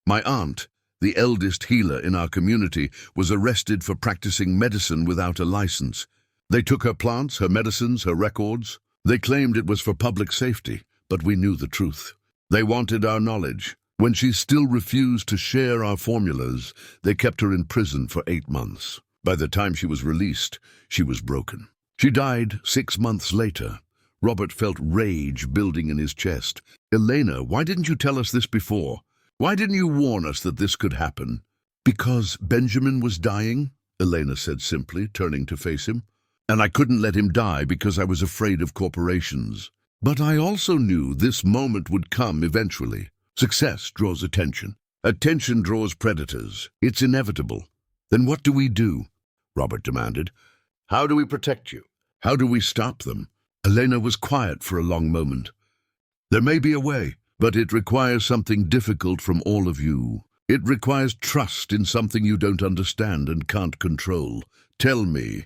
"My aunt, the eldest healer in our community, was arrested for practicing medicine without a license. They took her plants, her medicines, her records. They claimed it was for public safety, but we knew the truth. They wanted our knowledge. When she still refused to share our formulas, they kept her in prison for 8 months. By the time she was released, she was broken. She died 6 months later." Robert felt rage building in his chest. "Elena, why didn't you tell us this before? Why didn't you warn us that this could happen?" "Because Benjamin was dying," Elena said simply, turning to face him. "And I couldn't let him die because I was afraid of corporations. But I also knew this moment would come eventually. Success draws attention. Attention draws predators. It's inevitable." "Then what do we do?" Robert demanded. "How do we protect you? How do we stop them?" Elena was quiet for a long moment. "There may be a way, but it requires something difficult from all of you. It requires trust in something you don't understand and can't control. Tell me,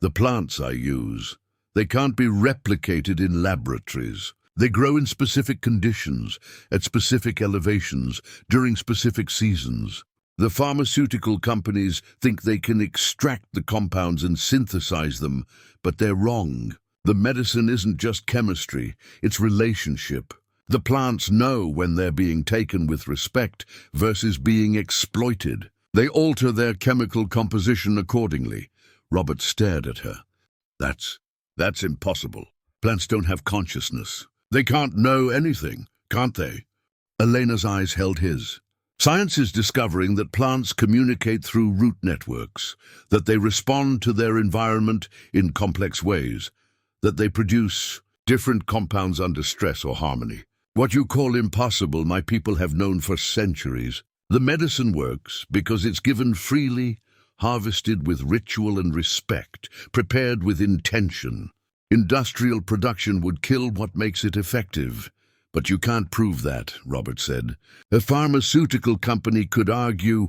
the plants I use, they can't be replicated in laboratories. They grow in specific conditions, at specific elevations, during specific seasons. The pharmaceutical companies think they can extract the compounds and synthesize them, but they're wrong. The medicine isn't just chemistry, it's relationship. The plants know when they're being taken with respect versus being exploited. They alter their chemical composition accordingly." Robert stared at her. That's impossible. Plants don't have consciousness. They can't know anything, can't they?" Elena's eyes held his. "Science is discovering that plants communicate through root networks, that they respond to their environment in complex ways, that they produce different compounds under stress or harmony. What you call impossible, my people have known for centuries. The medicine works because it's given freely, harvested with ritual and respect, prepared with intention. Industrial production would kill what makes it effective. But you can't prove that," Robert said. "A pharmaceutical company could argue—"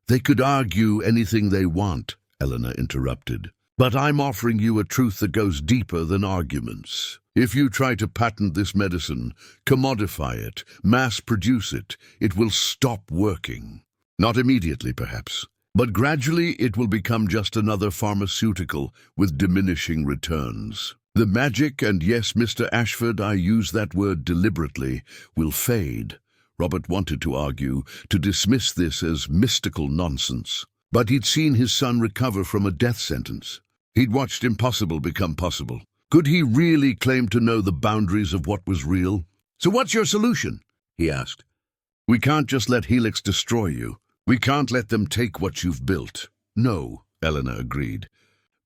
"They could argue anything they want," Eleanor interrupted. "But I'm offering you a truth that goes deeper than arguments. If you try to patent this medicine, commodify it, mass-produce it, it will stop working. Not immediately, perhaps. But gradually it will become just another pharmaceutical with diminishing returns. The magic, and yes, Mr. Ashford, I use that word deliberately, will fade." Robert wanted to argue, to dismiss this as mystical nonsense. But he'd seen his son recover from a death sentence. He'd watched impossible become possible. Could he really claim to know the boundaries of what was real? "So what's your solution?" he asked. "We can't just let Helix destroy you. We can't let them take what you've built." "No," Eleanor agreed.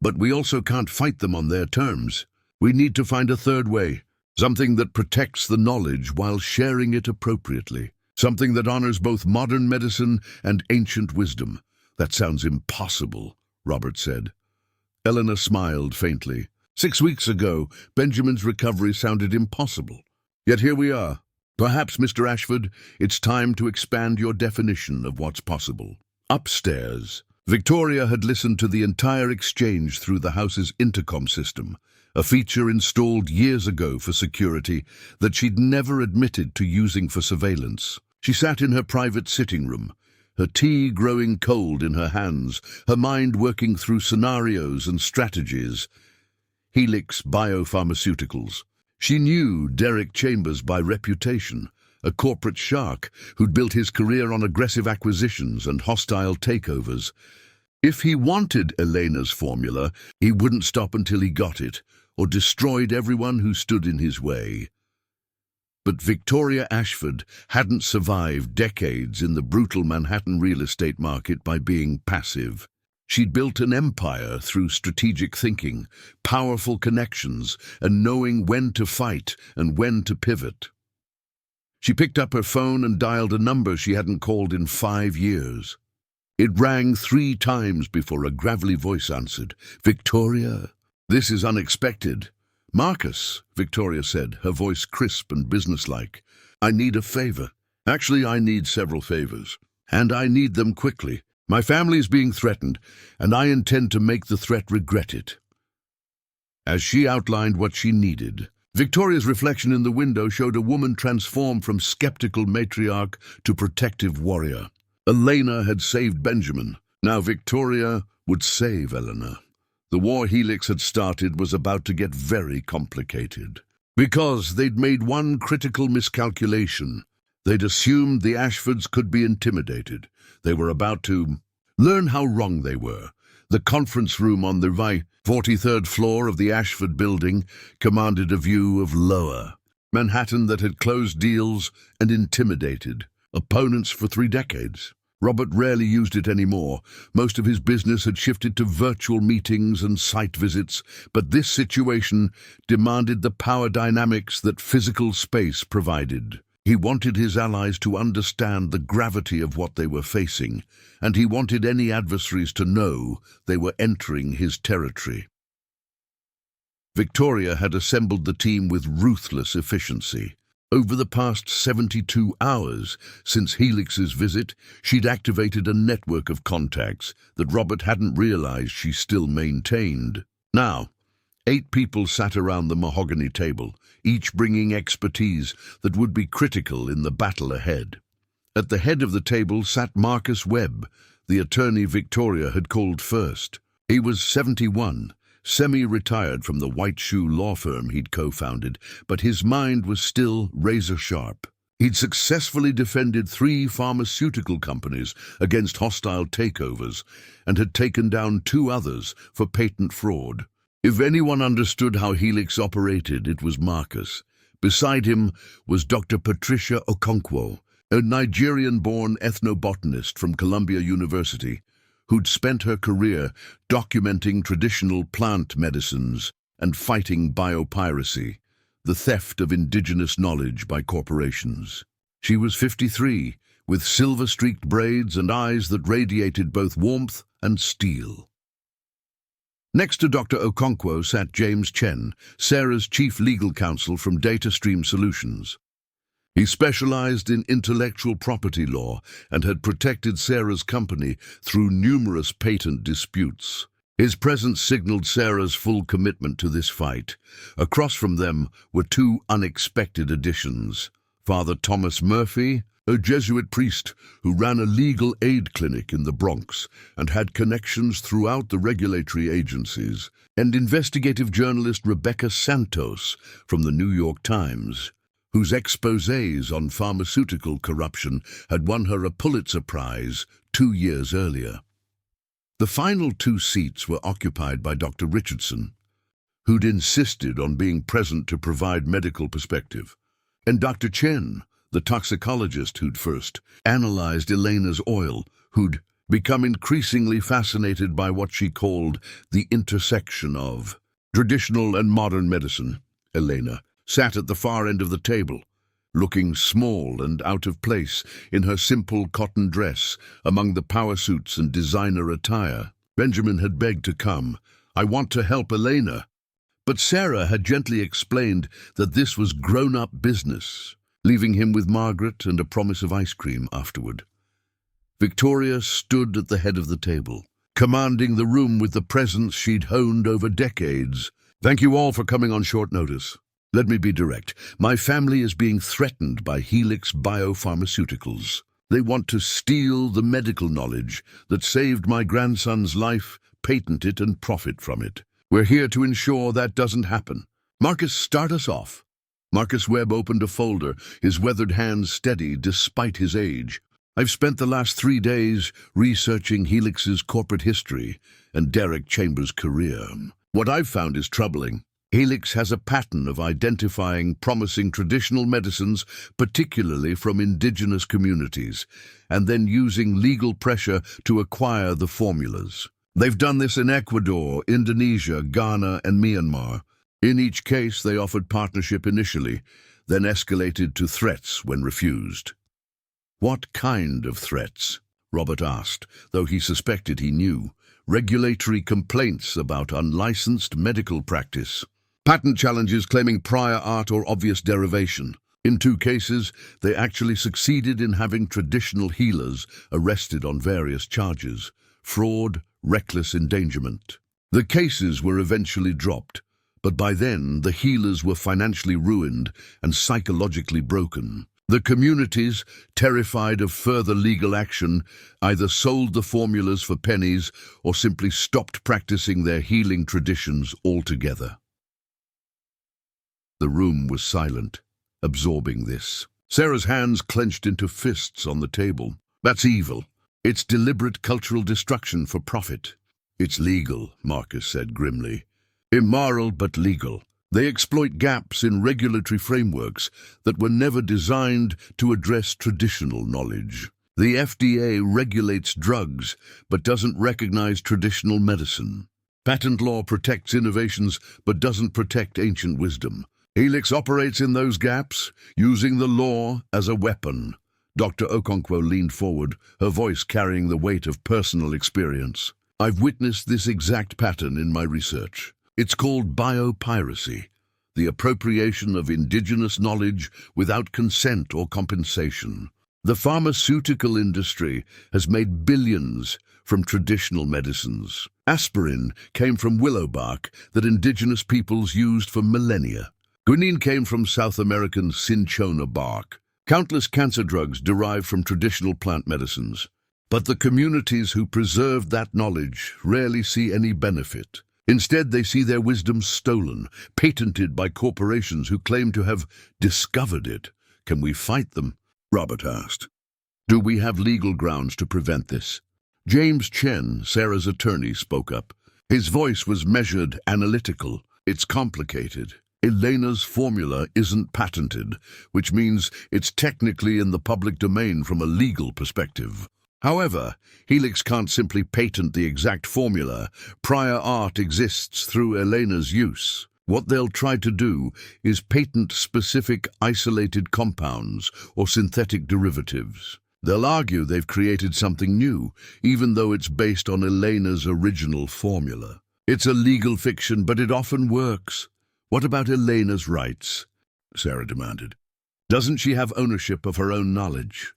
"But we also can't fight them on their terms. We need to find a third way, something that protects the knowledge while sharing it appropriately, something that honors both modern medicine and ancient wisdom." "That sounds impossible," Robert said. Eleanor smiled faintly. 6 weeks ago, Benjamin's recovery sounded impossible. Yet here we are. Perhaps, Mr. Ashford, it's time to expand your definition of what's possible. Upstairs, Victoria had listened to the entire exchange through the house's intercom system, a feature installed years ago for security that she'd never admitted to using for surveillance. She sat in her private sitting room, her tea growing cold in her hands, her mind working through scenarios and strategies. Helix Biopharmaceuticals. She knew Derek Chambers by reputation, a corporate shark who'd built his career on aggressive acquisitions and hostile takeovers. If he wanted Elena's formula, he wouldn't stop until he got it, or destroyed everyone who stood in his way. But Victoria Ashford hadn't survived decades in the brutal Manhattan real estate market by being passive. She'd built an empire through strategic thinking, powerful connections, and knowing when to fight and when to pivot. She picked up her phone and dialed a number she hadn't called in 5 years. It rang 3 times before a gravelly voice answered. "Victoria, this is unexpected." "Marcus," Victoria said, her voice crisp and businesslike. "I need a favor. Actually, I need several favors. And I need them quickly. My family is being threatened, and I intend to make the threat regret it." As she outlined what she needed, Victoria's reflection in the window showed a woman transformed from skeptical matriarch to protective warrior. Elena had saved Benjamin. Now Victoria would save Eleanor. The war Helix had started was about to get very complicated. Because they'd made one critical miscalculation. They'd assumed the Ashfords could be intimidated. They were about to learn how wrong they were. The conference room on the 43rd floor of the Ashford building commanded a view of lower Manhattan that had closed deals and intimidated opponents for 3 decades. Robert rarely used it anymore. Most of his business had shifted to virtual meetings and site visits, but this situation demanded the power dynamics that physical space provided. He wanted his allies to understand the gravity of what they were facing, and he wanted any adversaries to know they were entering his territory. Victoria had assembled the team with ruthless efficiency. Over the past 72 hours since Helix's visit, she'd activated a network of contacts that Robert hadn't realized she still maintained. Now, 8 people sat around the mahogany table, each bringing expertise that would be critical in the battle ahead. At the head of the table sat Marcus Webb, the attorney Victoria had called first. He was 71, semi-retired from the White Shoe law firm he'd co-founded, but his mind was still razor-sharp. He'd successfully defended 3 pharmaceutical companies against hostile takeovers and had taken down 2 others for patent fraud. If anyone understood how Helix operated, it was Marcus. Beside him was Dr. Patricia Okonkwo, a Nigerian-born ethnobotanist from Columbia University, who'd spent her career documenting traditional plant medicines and fighting biopiracy, the theft of indigenous knowledge by corporations. She was 53, with silver-streaked braids and eyes that radiated both warmth and steel. Next to Dr. Okonkwo sat James Chen, Sarah's chief legal counsel from DataStream Solutions. He specialized in intellectual property law and had protected Sarah's company through numerous patent disputes. His presence signaled Sarah's full commitment to this fight. Across from them were 2 unexpected additions. Father Thomas Murphy, a Jesuit priest who ran a legal aid clinic in the Bronx and had connections throughout the regulatory agencies, and investigative journalist Rebecca Santos from the New York Times, whose exposés on pharmaceutical corruption had won her a Pulitzer Prize 2 years earlier. The final 2 seats were occupied by Dr. Richardson, who'd insisted on being present to provide medical perspective, and Dr. Chen, the toxicologist who'd first analyzed Elena's oil, who'd become increasingly fascinated by what she called the intersection of traditional and modern medicine. Elena sat at the far end of the table, looking small and out of place in her simple cotton dress among the power suits and designer attire. Benjamin had begged to come. "I want to help Elena." But Sarah had gently explained that this was grown-up business, leaving him with Margaret and a promise of ice cream afterward. Victoria stood at the head of the table, commanding the room with the presence she'd honed over decades. "Thank you all for coming on short notice. Let me be direct. My family is being threatened by Helix Biopharmaceuticals. They want to steal the medical knowledge that saved my grandson's life, patent it, and profit from it. We're here to ensure that doesn't happen. Marcus, start us off." Marcus Webb opened a folder, his weathered hands steady despite his age. "I've spent the last 3 days researching Helix's corporate history and Derek Chambers' career. What I've found is troubling. Helix has a pattern of identifying promising traditional medicines, particularly from indigenous communities, and then using legal pressure to acquire the formulas. They've done this in Ecuador, Indonesia, Ghana, and Myanmar. In each case, they offered partnership initially, then escalated to threats when refused." "What kind of threats?" Robert asked, though he suspected he knew. "Regulatory complaints about unlicensed medical practice. Patent challenges claiming prior art or obvious derivation. In 2 cases, they actually succeeded in having traditional healers arrested on various charges: fraud, reckless endangerment. The cases were eventually dropped, but by then the healers were financially ruined and psychologically broken. The communities, terrified of further legal action, either sold the formulas for pennies or simply stopped practicing their healing traditions altogether." The room was silent, absorbing this. Sarah's hands clenched into fists on the table. "That's evil. It's deliberate cultural destruction for profit." "It's legal," Marcus said grimly. "Immoral but legal. They exploit gaps in regulatory frameworks that were never designed to address traditional knowledge. The FDA regulates drugs but doesn't recognize traditional medicine. Patent law protects innovations but doesn't protect ancient wisdom. Helix operates in those gaps, using the law as a weapon." Dr. Okonkwo leaned forward, her voice carrying the weight of personal experience. "I've witnessed this exact pattern in my research. It's called biopiracy, the appropriation of indigenous knowledge without consent or compensation. The pharmaceutical industry has made billions from traditional medicines. Aspirin came from willow bark that indigenous peoples used for millennia. Quinine came from South American cinchona bark. Countless cancer drugs derived from traditional plant medicines. But the communities who preserved that knowledge rarely see any benefit. Instead, they see their wisdom stolen, patented by corporations who claim to have discovered it. Can we fight them?" Robert asked. "Do we have legal grounds to prevent this?" James Chen, Sarah's attorney, spoke up. His voice was measured, analytical. "It's complicated. Elena's formula isn't patented, which means it's technically in the public domain from a legal perspective. However, Helix can't simply patent the exact formula. Prior art exists through Elena's use. What they'll try to do is patent specific isolated compounds or synthetic derivatives. They'll argue they've created something new, even though it's based on Elena's original formula. It's a legal fiction, but it often works." "What about Elena's rights?" Sarah demanded. "Doesn't she have ownership of her own knowledge?"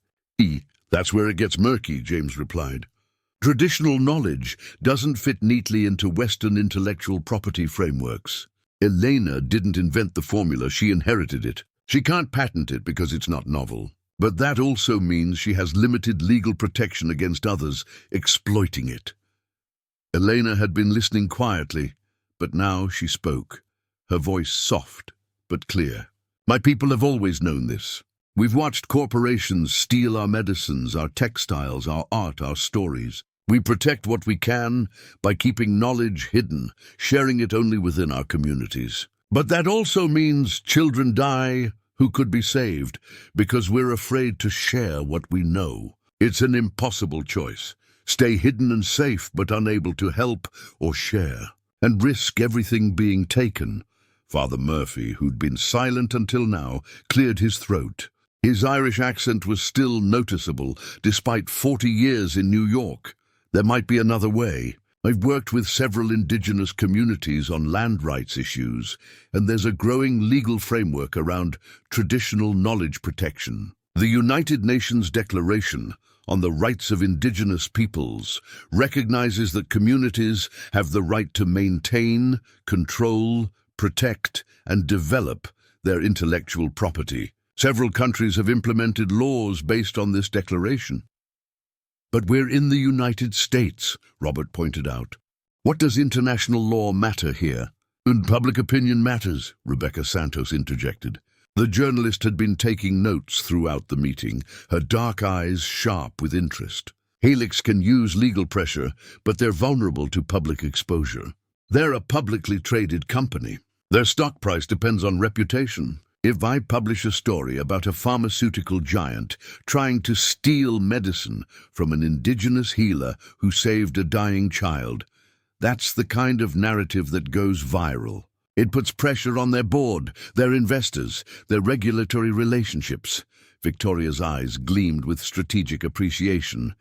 "That's where it gets murky," James replied. "Traditional knowledge doesn't fit neatly into Western intellectual property frameworks. Elena didn't invent the formula, she inherited it. She can't patent it because it's not novel. But that also means she has limited legal protection against others exploiting it." Elena had been listening quietly, but now she spoke, her voice soft but clear. "My people have always known this. We've watched corporations steal our medicines, our textiles, our art, our stories. We protect what we can by keeping knowledge hidden, sharing it only within our communities. But that also means children die who could be saved because we're afraid to share what we know. It's an impossible choice. Stay hidden and safe but unable to help or share, and risk everything being taken. Father Murphy, who'd been silent until now, cleared his throat. His Irish accent was still noticeable, despite 40 years in New York. There might be another way. I've worked with several indigenous communities on land rights issues, and there's a growing legal framework around traditional knowledge protection. The United Nations Declaration on the Rights of Indigenous Peoples recognizes that communities have the right to maintain, control, protect, and develop their intellectual property. Several countries have implemented laws based on this declaration. But we're in the United States, Robert pointed out. What does international law matter here? And public opinion matters, Rebecca Santos interjected. The journalist had been taking notes throughout the meeting, her dark eyes sharp with interest. Helix can use legal pressure, but they're vulnerable to public exposure. They're a publicly traded company. Their stock price depends on reputation. If I publish a story about a pharmaceutical giant trying to steal medicine from an indigenous healer who saved a dying child, that's the kind of narrative that goes viral. It puts pressure on their board, their investors, their regulatory relationships. Victoria's eyes gleamed with strategic appreciation.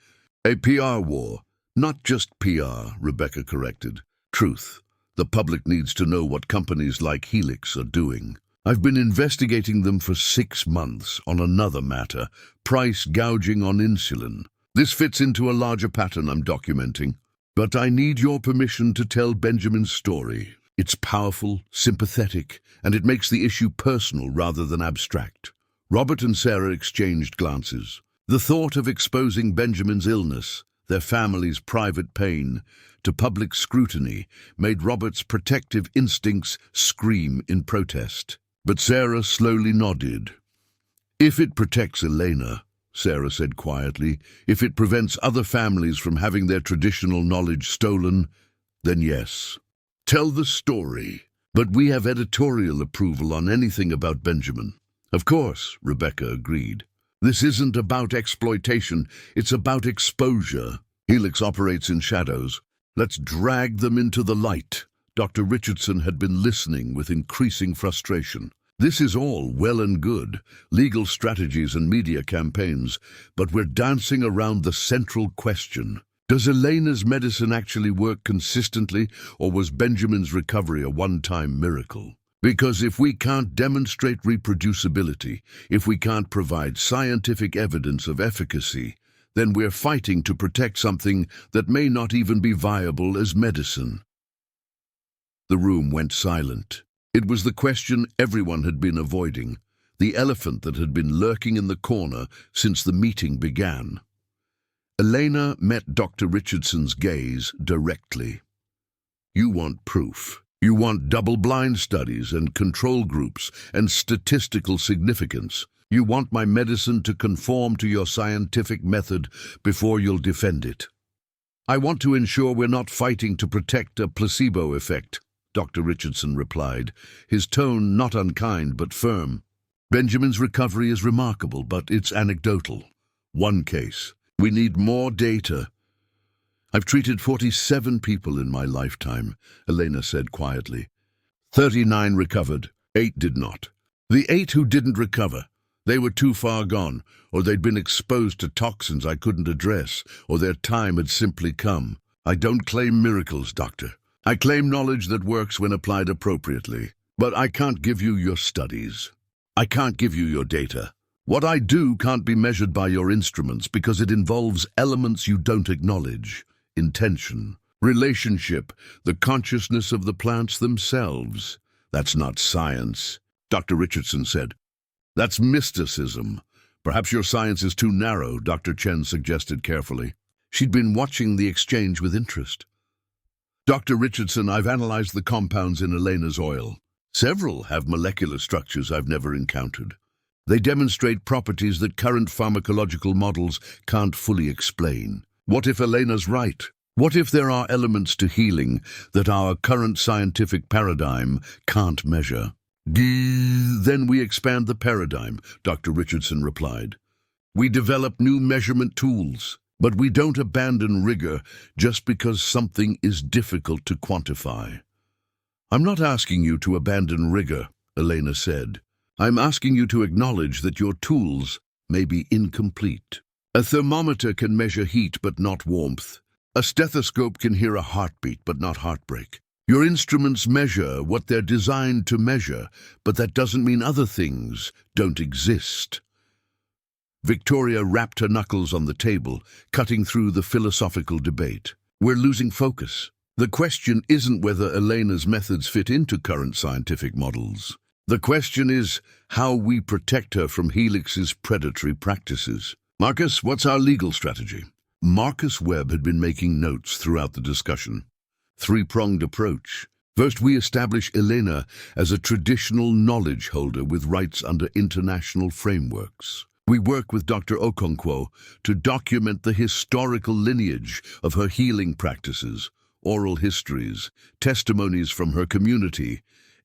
A PR war. Not just PR, Rebecca corrected. Truth. The public needs to know what companies like Helix are doing. I've been investigating them for 6 months on another matter, price gouging on insulin. This fits into a larger pattern I'm documenting. But I need your permission to tell Benjamin's story. It's powerful, sympathetic, and it makes the issue personal rather than abstract. Robert and Sarah exchanged glances. The thought of exposing Benjamin's illness, their family's private pain, to public scrutiny made Robert's protective instincts scream in protest. But Sarah slowly nodded. If it protects Elena, Sarah said quietly, if it prevents other families from having their traditional knowledge stolen, then yes. Tell the story. But we have editorial approval on anything about Benjamin. Of course, Rebecca agreed. This isn't about exploitation, it's about exposure. Helix operates in shadows. Let's drag them into the light. Dr. Richardson had been listening with increasing frustration. This is all well and good, legal strategies and media campaigns, but we're dancing around the central question. Does Elena's medicine actually work consistently, or was Benjamin's recovery a one-time miracle? Because if we can't demonstrate reproducibility, if we can't provide scientific evidence of efficacy, then we're fighting to protect something that may not even be viable as medicine. The room went silent. It was the question everyone had been avoiding, the elephant that had been lurking in the corner since the meeting began. Elena met Dr. Richardson's gaze directly. You want proof. You want double-blind studies and control groups and statistical significance. You want my medicine to conform to your scientific method before you'll defend it. I want to ensure we're not fighting to protect a placebo effect, Dr. Richardson replied, his tone not unkind but firm. Benjamin's recovery is remarkable, but it's anecdotal. One case. We need more data. I've treated 47 people in my lifetime, Elena said quietly. 39 recovered, 8 did not. The 8 who didn't recover, they were too far gone, or they'd been exposed to toxins I couldn't address, or their time had simply come. I don't claim miracles, doctor. I claim knowledge that works when applied appropriately. But I can't give you your studies. I can't give you your data. What I do can't be measured by your instruments because it involves elements you don't acknowledge. Intention, relationship, the consciousness of the plants themselves. That's not science, Dr. Richardson said. That's mysticism. Perhaps your science is too narrow, Dr. Chen suggested carefully. She'd been watching the exchange with interest. Dr. Richardson, I've analyzed the compounds in Elena's oil. Several have molecular structures I've never encountered. They demonstrate properties that current pharmacological models can't fully explain. What if Elena's right? What if there are elements to healing that our current scientific paradigm can't measure? Then we expand the paradigm, Dr. Richardson replied. We develop new measurement tools, but we don't abandon rigor just because something is difficult to quantify. I'm not asking you to abandon rigor, Elena said. I'm asking you to acknowledge that your tools may be incomplete. A thermometer can measure heat but not warmth. A stethoscope can hear a heartbeat but not heartbreak. Your instruments measure what they're designed to measure, but that doesn't mean other things don't exist. Victoria rapped her knuckles on the table, cutting through the philosophical debate. We're losing focus. The question isn't whether Elena's methods fit into current scientific models. The question is how we protect her from Helix's predatory practices. Marcus, what's our legal strategy? Marcus Webb had been making notes throughout the discussion. Three-pronged approach. First, we establish Elena as a traditional knowledge holder with rights under international frameworks. We work with Dr. Okonkwo to document the historical lineage of her healing practices, oral histories, testimonies from her community,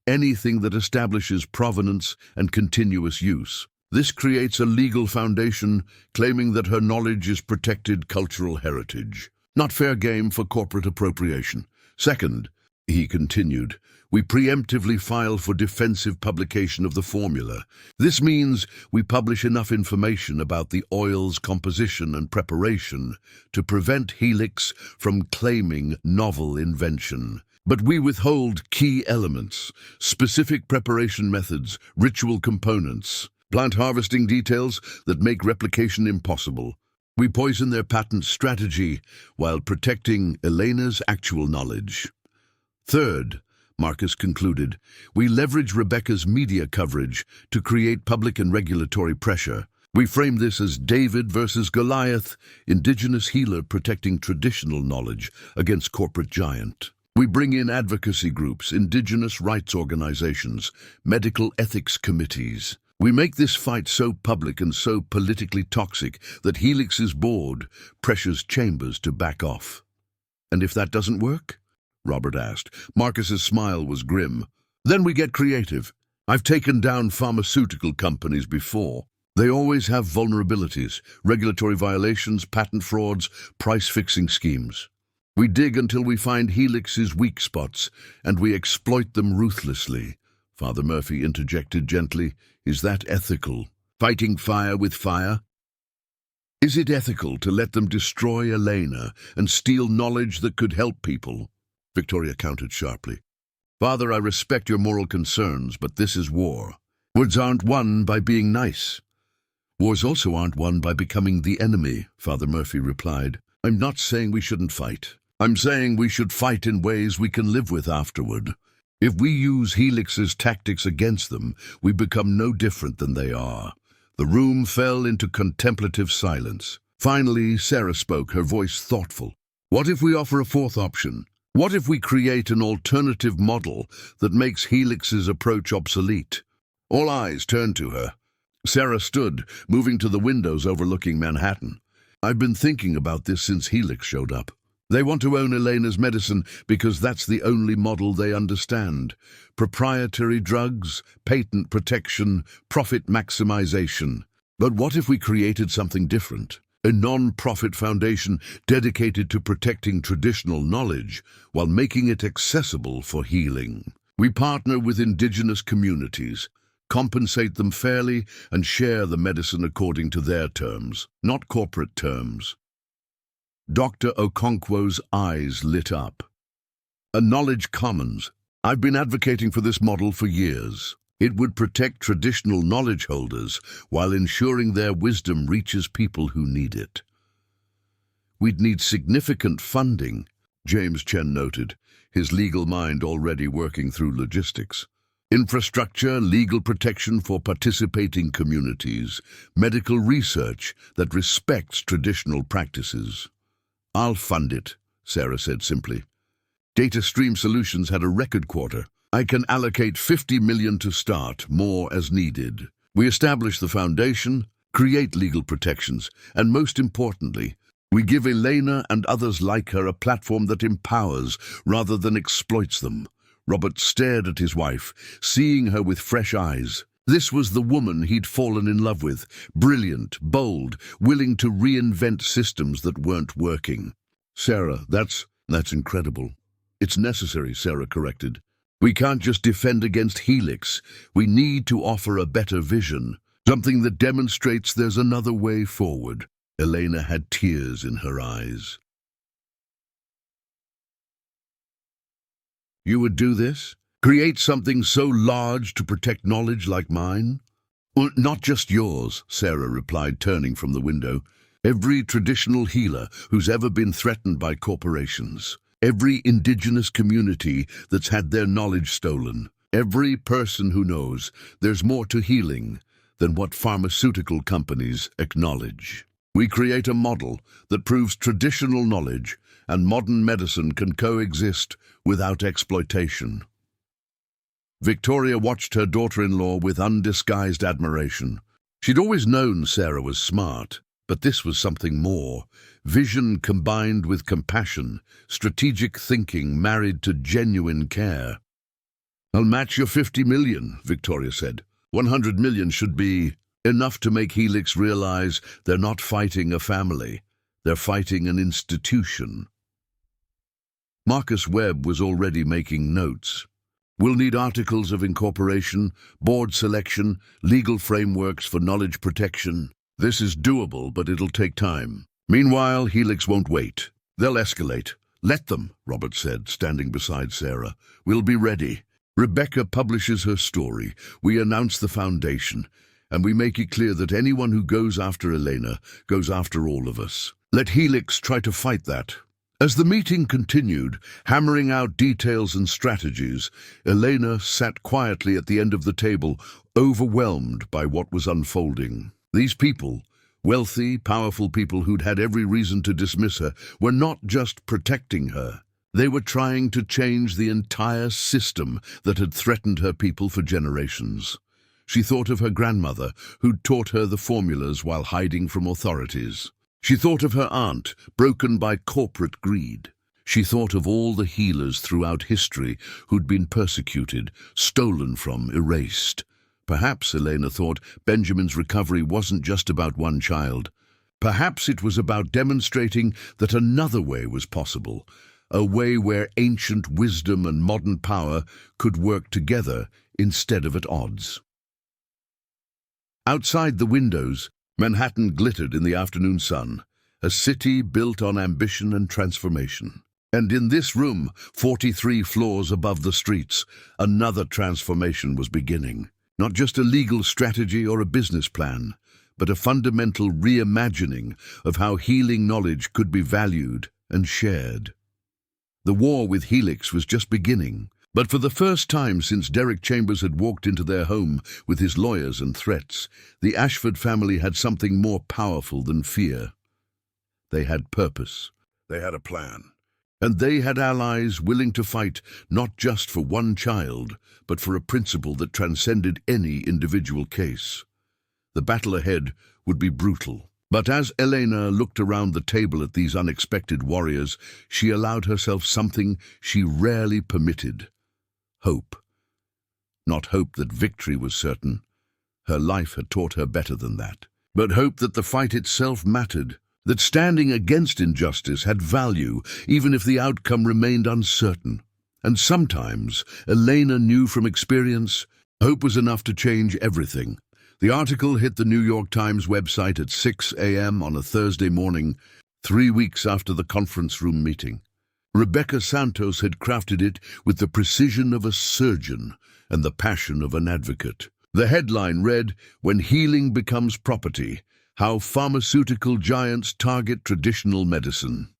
anything that establishes provenance and continuous use. This creates a legal foundation claiming that her knowledge is protected cultural heritage, not fair game for corporate appropriation. Second, he continued, we preemptively file for defensive publication of the formula. This means we publish enough information about the oil's composition and preparation to prevent Helix from claiming novel invention. But we withhold key elements, specific preparation methods, ritual components, plant harvesting details that make replication impossible. We poison their patent strategy while protecting Elena's actual knowledge. Third, Marcus concluded, we leverage Rebecca's media coverage to create public and regulatory pressure. We frame this as David versus Goliath, indigenous healer protecting traditional knowledge against corporate giant. We bring in advocacy groups, indigenous rights organizations, medical ethics committees. We make this fight so public and so politically toxic that Helix's board pressures Chambers to back off. And if that doesn't work? Robert asked. Marcus's smile was grim. Then we get creative. I've taken down pharmaceutical companies before. They always have vulnerabilities, regulatory violations, patent frauds, price-fixing schemes. We dig until we find Helix's weak spots, and we exploit them ruthlessly. Father Murphy interjected gently. Is that ethical? Fighting fire with fire? Is it ethical to let them destroy Elena and steal knowledge that could help people? Victoria countered sharply. Father, I respect your moral concerns, but this is war. Wars aren't won by being nice. Wars also aren't won by becoming the enemy, Father Murphy replied. I'm not saying we shouldn't fight. I'm saying we should fight in ways we can live with afterward. If we use Helix's tactics against them, we become no different than they are. The room fell into contemplative silence. Finally, Sarah spoke, her voice thoughtful. What if we offer a fourth option? What if we create an alternative model that makes Helix's approach obsolete? All eyes turned to her. Sarah stood, moving to the windows overlooking Manhattan. I've been thinking about this since Helix showed up. They want to own Elena's medicine because that's the only model they understand. Proprietary drugs, patent protection, profit maximization. But what if we created something different? A non-profit foundation dedicated to protecting traditional knowledge while making it accessible for healing. We partner with indigenous communities, compensate them fairly, and share the medicine according to their terms, not corporate terms. Dr. Okonkwo's eyes lit up. A knowledge commons. I've been advocating for this model for years. It would protect traditional knowledge holders while ensuring their wisdom reaches people who need it. We'd need significant funding, James Chen noted, his legal mind already working through logistics. Infrastructure, legal protection for participating communities, medical research that respects traditional practices. I'll fund it, Sarah said simply. Data Stream Solutions had a record quarter. I can allocate $50 million to start, more as needed. We establish the foundation, create legal protections, and most importantly, We give Elena and others like her a platform that empowers rather than exploits them. Robert stared at his wife, seeing her with fresh eyes. This was the woman he'd fallen in love with, brilliant, bold, willing to reinvent systems that weren't working. Sarah, that's incredible. It's necessary, Sarah corrected. We can't just defend against Helix. We need to offer a better vision, something that demonstrates there's another way forward. Elena had tears in her eyes. You would do this? Create something so large to protect knowledge like mine? Well, not just yours, Sarah replied, turning from the window. Every traditional healer who's ever been threatened by corporations. Every indigenous community that's had their knowledge stolen. Every person who knows there's more to healing than what pharmaceutical companies acknowledge. We create a model that proves traditional knowledge and modern medicine can coexist without exploitation. Victoria watched her daughter-in-law with undisguised admiration. She'd always known Sarah was smart, but this was something more. Vision combined with compassion, strategic thinking married to genuine care. I'll match your 50 million, Victoria said. 100 million should be enough to make Helix realize they're not fighting a family. They're fighting an institution. Marcus Webb was already making notes. We'll need articles of incorporation, board selection, legal frameworks for knowledge protection. This is doable, but it'll take time. Meanwhile, Helix won't wait. They'll escalate. Let them, Robert said, standing beside Sarah. We'll be ready. Rebecca publishes her story. We announce the foundation. And we make it clear that anyone who goes after Elena goes after all of us. Let Helix try to fight that. As the meeting continued, hammering out details and strategies, Elena sat quietly at the end of the table, overwhelmed by what was unfolding. These people, wealthy, powerful people who'd had every reason to dismiss her, were not just protecting her. They were trying to change the entire system that had threatened her people for generations. She thought of her grandmother, who'd taught her the formulas while hiding from authorities. She thought of her aunt, broken by corporate greed. She thought of all the healers throughout history who'd been persecuted, stolen from, erased. Perhaps, Elena thought, Benjamin's recovery wasn't just about one child. Perhaps it was about demonstrating that another way was possible, a way where ancient wisdom and modern power could work together instead of at odds. Outside the windows, Manhattan glittered in the afternoon sun, a city built on ambition and transformation. And in this room, 43 floors above the streets, another transformation was beginning. Not just a legal strategy or a business plan, but a fundamental reimagining of how healing knowledge could be valued and shared. The war with Helix was just beginning, but for the first time since Derek Chambers had walked into their home with his lawyers and threats, the Ashford family had something more powerful than fear. They had purpose. They had a plan. And they had allies willing to fight not just for one child, but for a principle that transcended any individual case. The battle ahead would be brutal. But as Elena looked around the table at these unexpected warriors, she allowed herself something she rarely permitted. Hope. Not hope that victory was certain. Her life had taught her better than that. But hope that the fight itself mattered, that standing against injustice had value, even if the outcome remained uncertain. And sometimes, Elena knew from experience, hope was enough to change everything. The article hit the New York Times website at 6 a.m. on a Thursday morning, 3 weeks after the conference room meeting. Rebecca Santos had crafted it with the precision of a surgeon and the passion of an advocate. The headline read, "When Healing Becomes Property, How Pharmaceutical Giants Target Traditional Medicine."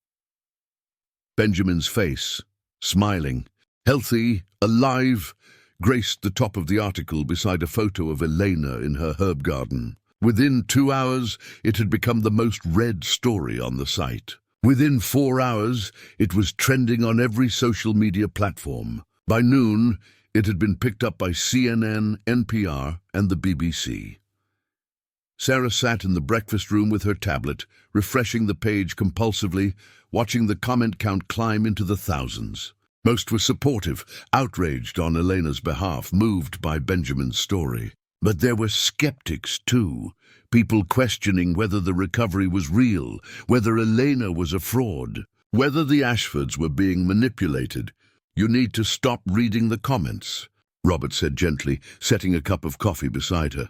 Benjamin's face, smiling, healthy, alive, graced the top of the article beside a photo of Elena in her herb garden. Within 2 hours, it had become the most read story on the site. Within 4 hours, it was trending on every social media platform. By noon, it had been picked up by CNN, NPR, and the BBC. Sarah sat in the breakfast room with her tablet, refreshing the page compulsively, watching the comment count climb into the thousands. Most were supportive, outraged on Elena's behalf, moved by Benjamin's story. But there were skeptics too, people questioning whether the recovery was real, whether Elena was a fraud, whether the Ashfords were being manipulated. "You need to stop reading the comments," Robert said gently, setting a cup of coffee beside her.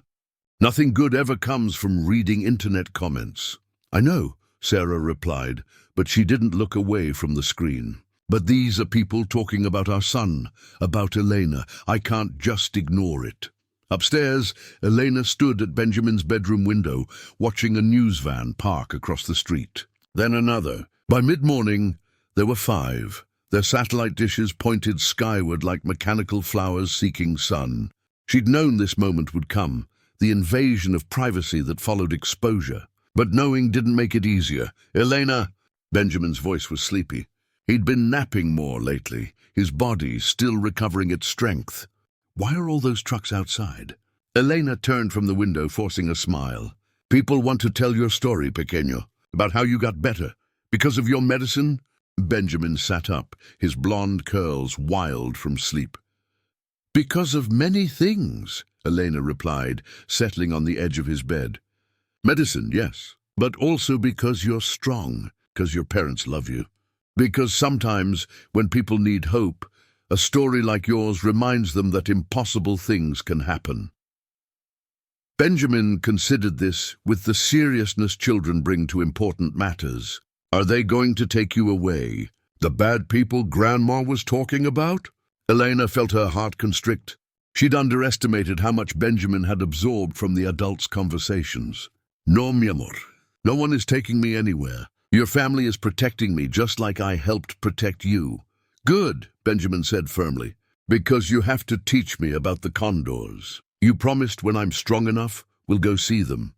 "Nothing good ever comes from reading internet comments." "I know," Sarah replied, but she didn't look away from the screen. "But these are people talking about our son, about Elena. I can't just ignore it." Upstairs, Elena stood at Benjamin's bedroom window, watching a news van park across the street. Then another. By mid-morning, there were 5. Their satellite dishes pointed skyward like mechanical flowers seeking sun. She'd known this moment would come, the invasion of privacy that followed exposure. But knowing didn't make it easier. "Elena!" Benjamin's voice was sleepy. He'd been napping more lately, his body still recovering its strength. "Why are all those trucks outside?" Elena turned from the window, forcing a smile. "People want to tell your story, pequeño, about how you got better. Because of your medicine?" Benjamin sat up, his blonde curls wild from sleep. "Because of many things," Elena replied, settling on the edge of his bed. "Medicine, yes, but also because you're strong, because your parents love you. Because sometimes, when people need hope, a story like yours reminds them that impossible things can happen." Benjamin considered this with the seriousness children bring to important matters. "Are they going to take you away? The bad people Grandma was talking about?" Elena felt her heart constrict. She'd underestimated how much Benjamin had absorbed from the adults' conversations. "No, mi amor. No one is taking me anywhere. Your family is protecting me just like I helped protect you." "Good," Benjamin said firmly, "because you have to teach me about the condors. You promised when I'm strong enough, we'll go see them."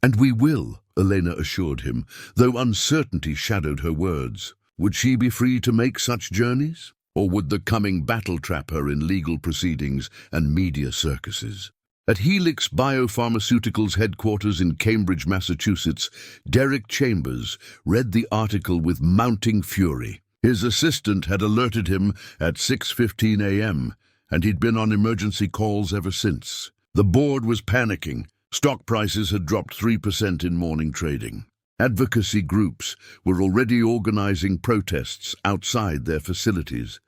"And we will," Elena assured him, though uncertainty shadowed her words. Would she be free to make such journeys? Or would the coming battle trap her in legal proceedings and media circuses? At Helix Biopharmaceuticals headquarters in Cambridge, Massachusetts, Derek Chambers read the article with mounting fury. His assistant had alerted him at 6:15 a.m., and he'd been on emergency calls ever since. The board was panicking. Stock prices had dropped 3% in morning trading. Advocacy groups were already organizing protests outside their facilities.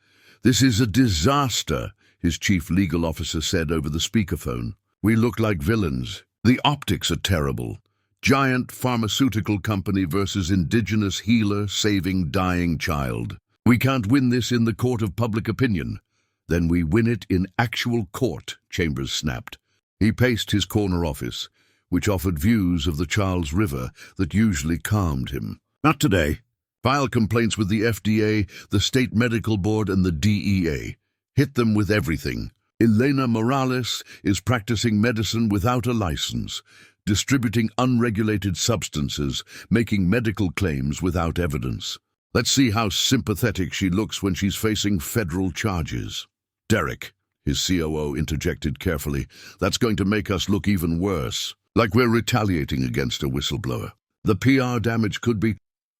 "This is a disaster," his chief legal officer said over the speakerphone. "We look like villains. The optics are terrible. Giant pharmaceutical company versus indigenous healer saving dying child. We can't win this in the court of public opinion. Then we win it in actual court," Chambers snapped. He paced his corner office, which offered views of the Charles River that usually calmed him. "Not today. File complaints with the FDA, the State Medical Board, and the DEA. Hit them with everything. Elena Morales is practicing medicine without a license, distributing unregulated substances, making medical claims without evidence. Let's see how sympathetic she looks when she's facing federal charges." "Derek," his COO interjected carefully, "that's going to make us look even worse, like we're retaliating against a whistleblower. The PR damage could be—"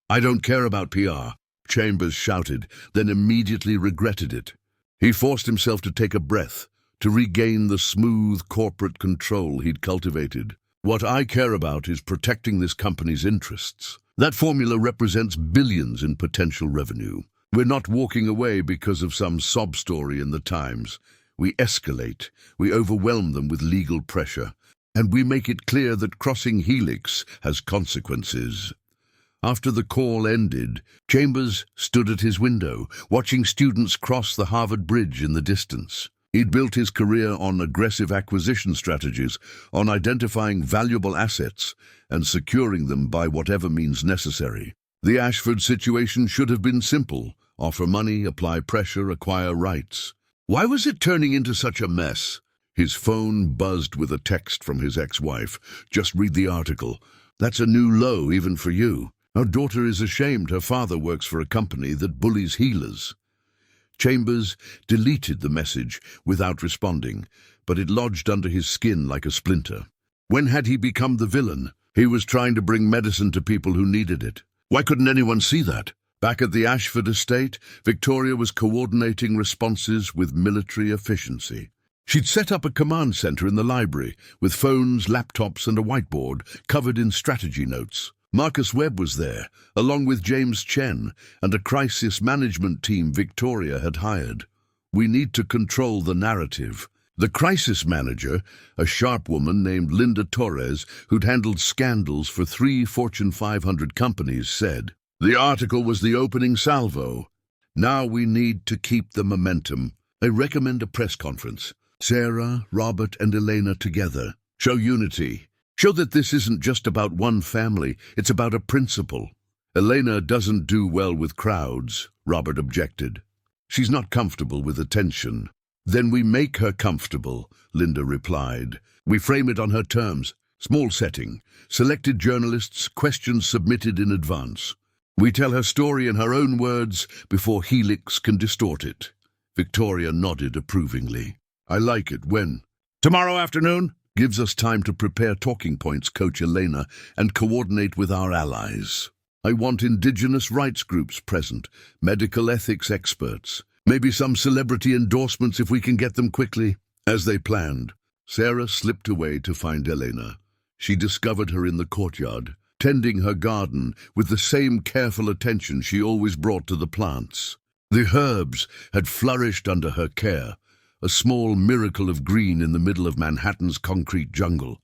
"I don't care about PR," Chambers shouted, then immediately regretted it. He forced himself to take a breath, to regain the smooth corporate control he'd cultivated. "What I care about is protecting this company's interests. That formula represents billions in potential revenue. We're not walking away because of some sob story in the Times. We escalate, we overwhelm them with legal pressure, and we make it clear that crossing Helix has consequences." After the call ended, Chambers stood at his window, watching students cross the Harvard Bridge in the distance. He'd built his career on aggressive acquisition strategies, on identifying valuable assets and securing them by whatever means necessary. The Ashford situation should have been simple: offer money, apply pressure, acquire rights. Why was it turning into such a mess? His phone buzzed with a text from his ex-wife. "Just read the article. That's a new low even for you. Our daughter is ashamed her father works for a company that bullies healers." Chambers deleted the message without responding, but it lodged under his skin like a splinter. When had he become the villain? He was trying to bring medicine to people who needed it. Why couldn't anyone see that? Back at the Ashford estate, Victoria was coordinating responses with military efficiency. She'd set up a command center in the library, with phones, laptops, and a whiteboard covered in strategy notes. Marcus Webb was there, along with James Chen, and a crisis management team Victoria had hired. We need to control the narrative. The crisis manager, a sharp woman named Linda Torres, who'd handled scandals for 3 Fortune 500 companies, said, "The article was the opening salvo. Now we need to keep the momentum. I recommend a press conference. Sarah, Robert, and Elena together. Show unity. Show that this isn't just about one family, it's about a principle." "Elena doesn't do well with crowds," Robert objected. "She's not comfortable with attention." "Then we make her comfortable," Linda replied. "We frame it on her terms. Small setting. Selected journalists, questions submitted in advance. We tell her story in her own words before Helix can distort it." Victoria nodded approvingly. "I like it. When?" "Tomorrow afternoon." "Gives us time to prepare talking points, Coach Elena, and coordinate with our allies. I want Indigenous rights groups present, medical ethics experts. Maybe some celebrity endorsements if we can get them quickly." As they planned, Sarah slipped away to find Elena. She discovered her in the courtyard, tending her garden with the same careful attention she always brought to the plants. The herbs had flourished under her care, a small miracle of green in the middle of Manhattan's concrete jungle.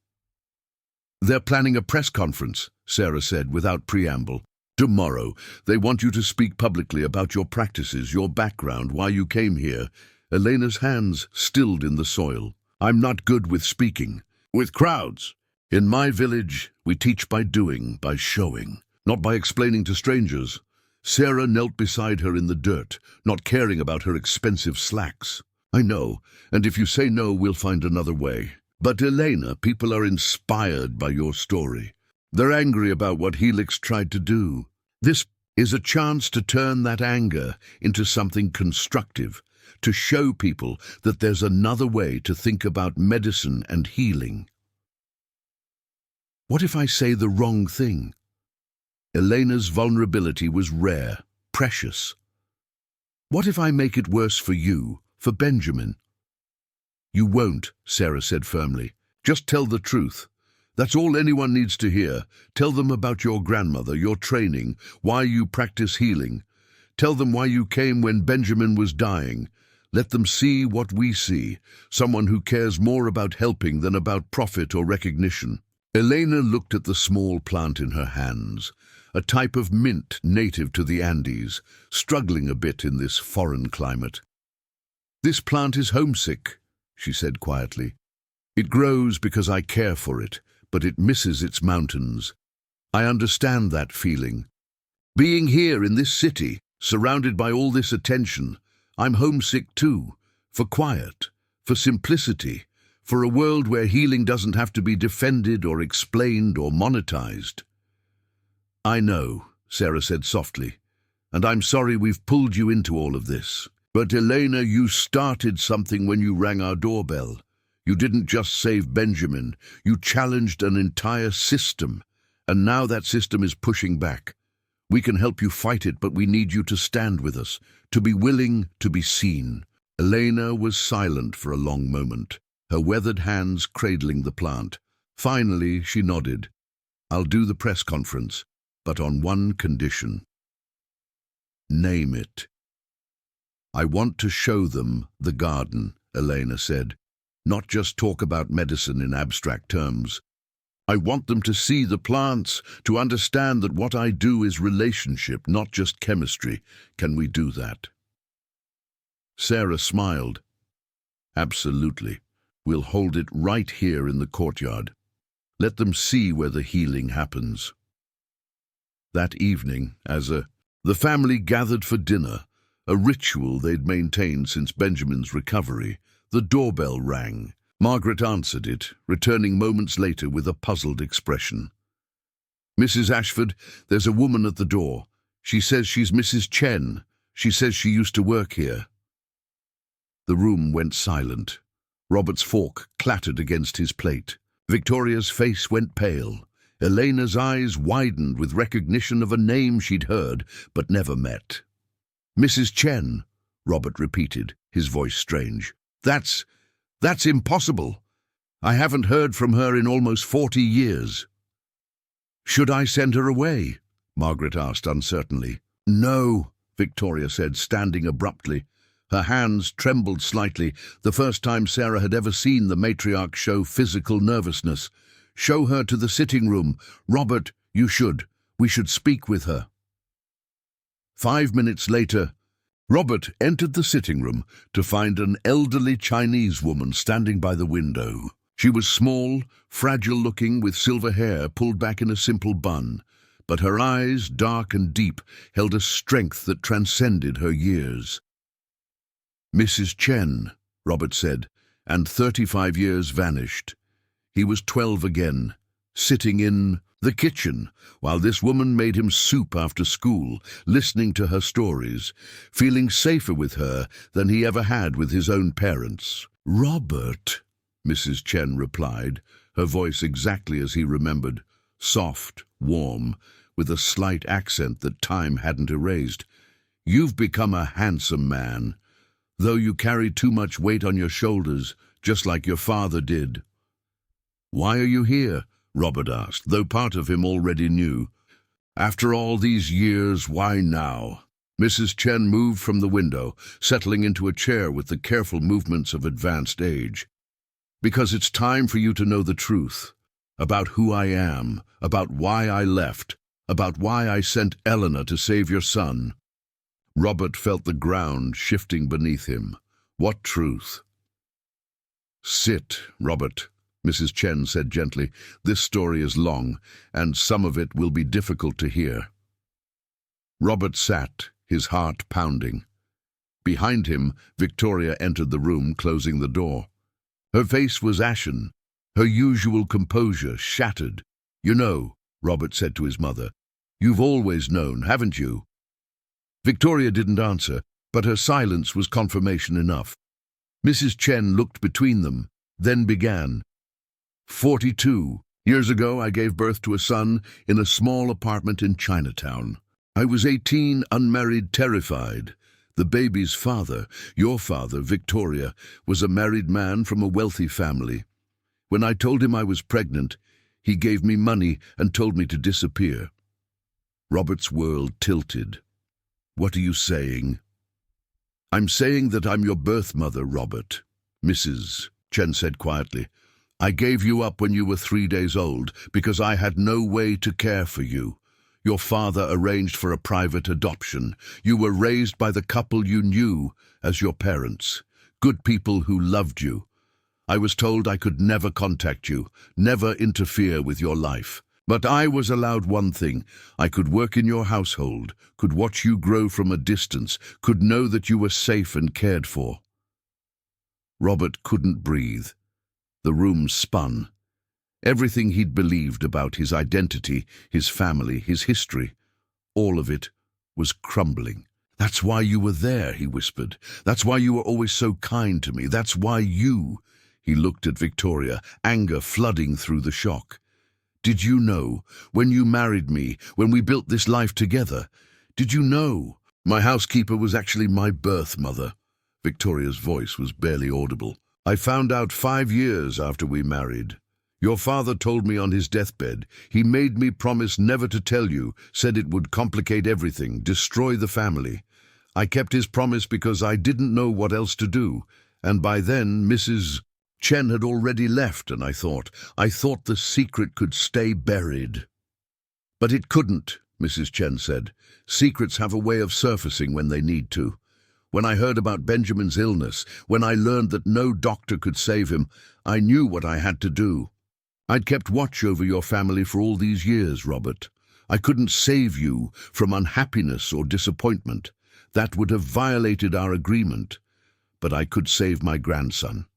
"They're planning a press conference," Sarah said without preamble. "Tomorrow. They want you to speak publicly about your practices, your background, why you came here." Elena's hands stilled in the soil. "I'm not good with speaking. With crowds. In my village, we teach by doing, by showing, not by explaining to strangers." Sarah knelt beside her in the dirt, not caring about her expensive slacks. "I know, and if you say no, we'll find another way. But Elena, people are inspired by your story. They're angry about what Helix tried to do. This is a chance to turn that anger into something constructive, to show people that there's another way to think about medicine and healing." "What if I say the wrong thing?" Elena's vulnerability was rare, precious. "What if I make it worse for you, for Benjamin?" "You won't," Sarah said firmly. "Just tell the truth. That's all anyone needs to hear. Tell them about your grandmother, your training, why you practice healing. Tell them why you came when Benjamin was dying. Let them see what we see, someone who cares more about helping than about profit or recognition." Elena looked at the small plant in her hands, a type of mint native to the Andes, struggling a bit in this foreign climate. "This plant is homesick," she said quietly. "It grows because I care for it, but it misses its mountains. I understand that feeling. Being here in this city, surrounded by all this attention, I'm homesick too, for quiet, for simplicity, for a world where healing doesn't have to be defended or explained or monetized." "I know," Sarah said softly, "and I'm sorry we've pulled you into all of this. But Elena, you started something when you rang our doorbell. You didn't just save Benjamin, you challenged an entire system, and now that system is pushing back. We can help you fight it, but we need you to stand with us, to be willing to be seen." Elena was silent for a long moment, her weathered hands cradling the plant. Finally, she nodded. "I'll do the press conference, but on one condition." "Name it." "I want to show them the garden," Elena said. "Not just talk about medicine in abstract terms. I want them to see the plants, to understand that what I do is relationship, not just chemistry. Can we do that?" Sarah smiled. "Absolutely. We'll hold it right here in the courtyard. Let them see where the healing happens." That evening, the family gathered for dinner, a ritual they'd maintained since Benjamin's recovery, the doorbell rang. Margaret answered it, returning moments later with a puzzled expression. "Mrs. Ashford, there's a woman at the door. She says she's Mrs. Chen. She says she used to work here." The room went silent. Robert's fork clattered against his plate. Victoria's face went pale. Elena's eyes widened with recognition of a name she'd heard but never met. "Mrs. Chen," Robert repeated, his voice strange. That's impossible. I haven't heard from her in almost 40 years. "Should I send her away?" Margaret asked uncertainly. "No," Victoria said, standing abruptly. Her hands trembled slightly, the first time Sarah had ever seen the matriarch show physical nervousness. "Show her to the sitting room. Robert, you should. We should speak with her." 5 minutes later, Robert entered the sitting room to find an elderly Chinese woman standing by the window. She was small, fragile-looking, with silver hair pulled back in a simple bun, but her eyes, dark and deep, held a strength that transcended her years. "Mrs. Chen," Robert said, and 35 years vanished. He was 12 again, sitting in the kitchen, while this woman made him soup after school, listening to her stories, feeling safer with her than he ever had with his own parents. "Robert," Mrs. Chen replied, her voice exactly as he remembered, soft, warm, with a slight accent that time hadn't erased. "You've become a handsome man, though you carry too much weight on your shoulders, just like your father did." "Why are you here?" Robert asked, though part of him already knew. "After all these years, why now?" Mrs. Chen moved from the window, settling into a chair with the careful movements of advanced age. "Because it's time for you to know the truth. About who I am, about why I left, about why I sent Eleanor to save your son." Robert felt the ground shifting beneath him. "What truth?" "Sit, Robert," Mrs. Chen said gently. "This story is long, and some of it will be difficult to hear." Robert sat, his heart pounding. Behind him, Victoria entered the room, closing the door. Her face was ashen, her usual composure shattered. "You know," Robert said to his mother, "you've always known, haven't you?" Victoria didn't answer, but her silence was confirmation enough. Mrs. Chen looked between them, then began. 42 years ago, I gave birth to a son in a small apartment in Chinatown. I was 18, unmarried, terrified. The baby's father, your father, Victoria, was a married man from a wealthy family. When I told him I was pregnant, he gave me money and told me to disappear." Robert's world tilted. "What are you saying?" "I'm saying that I'm your birth mother, Robert," Mrs. Chen said quietly. "I gave you up when you were 3 days old because I had no way to care for you. Your father arranged for a private adoption. You were raised by the couple you knew as your parents, good people who loved you. I was told I could never contact you, never interfere with your life. But I was allowed one thing. I could work in your household, could watch you grow from a distance, could know that you were safe and cared for." Robert couldn't breathe. The room spun. Everything he'd believed about his identity, his family, his history, all of it was crumbling. "That's why you were there," he whispered. "That's why you were always so kind to me. That's why you—" He looked at Victoria, anger flooding through the shock. "Did you know, when you married me, when we built this life together, did you know my housekeeper was actually my birth mother?" Victoria's voice was barely audible. "I found out 5 years after we married. Your father told me on his deathbed. He made me promise never to tell you, said it would complicate everything, destroy the family. I kept his promise because I didn't know what else to do, and by then Mrs. Chen had already left, and I thought the secret could stay buried." "But it couldn't," Mrs. Chen said. "Secrets have a way of surfacing when they need to. When I heard about Benjamin's illness, when I learned that no doctor could save him, I knew what I had to do. I'd kept watch over your family for all these years, Robert. I couldn't save you from unhappiness or disappointment. That would have violated our agreement. But I could save my grandson.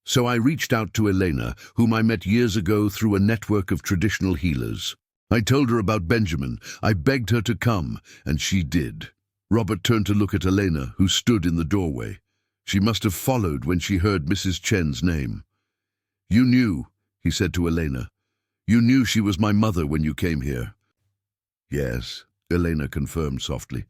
So I reached out to Elena, whom I met years ago through a network of traditional healers. I told her about Benjamin. I begged her to come, and she did." Robert turned to look at Elena, who stood in the doorway. She must have followed when she heard Mrs. Chen's name. "You knew," he said to Elena. "You knew she was my mother when you came here." "Yes," Elena confirmed softly.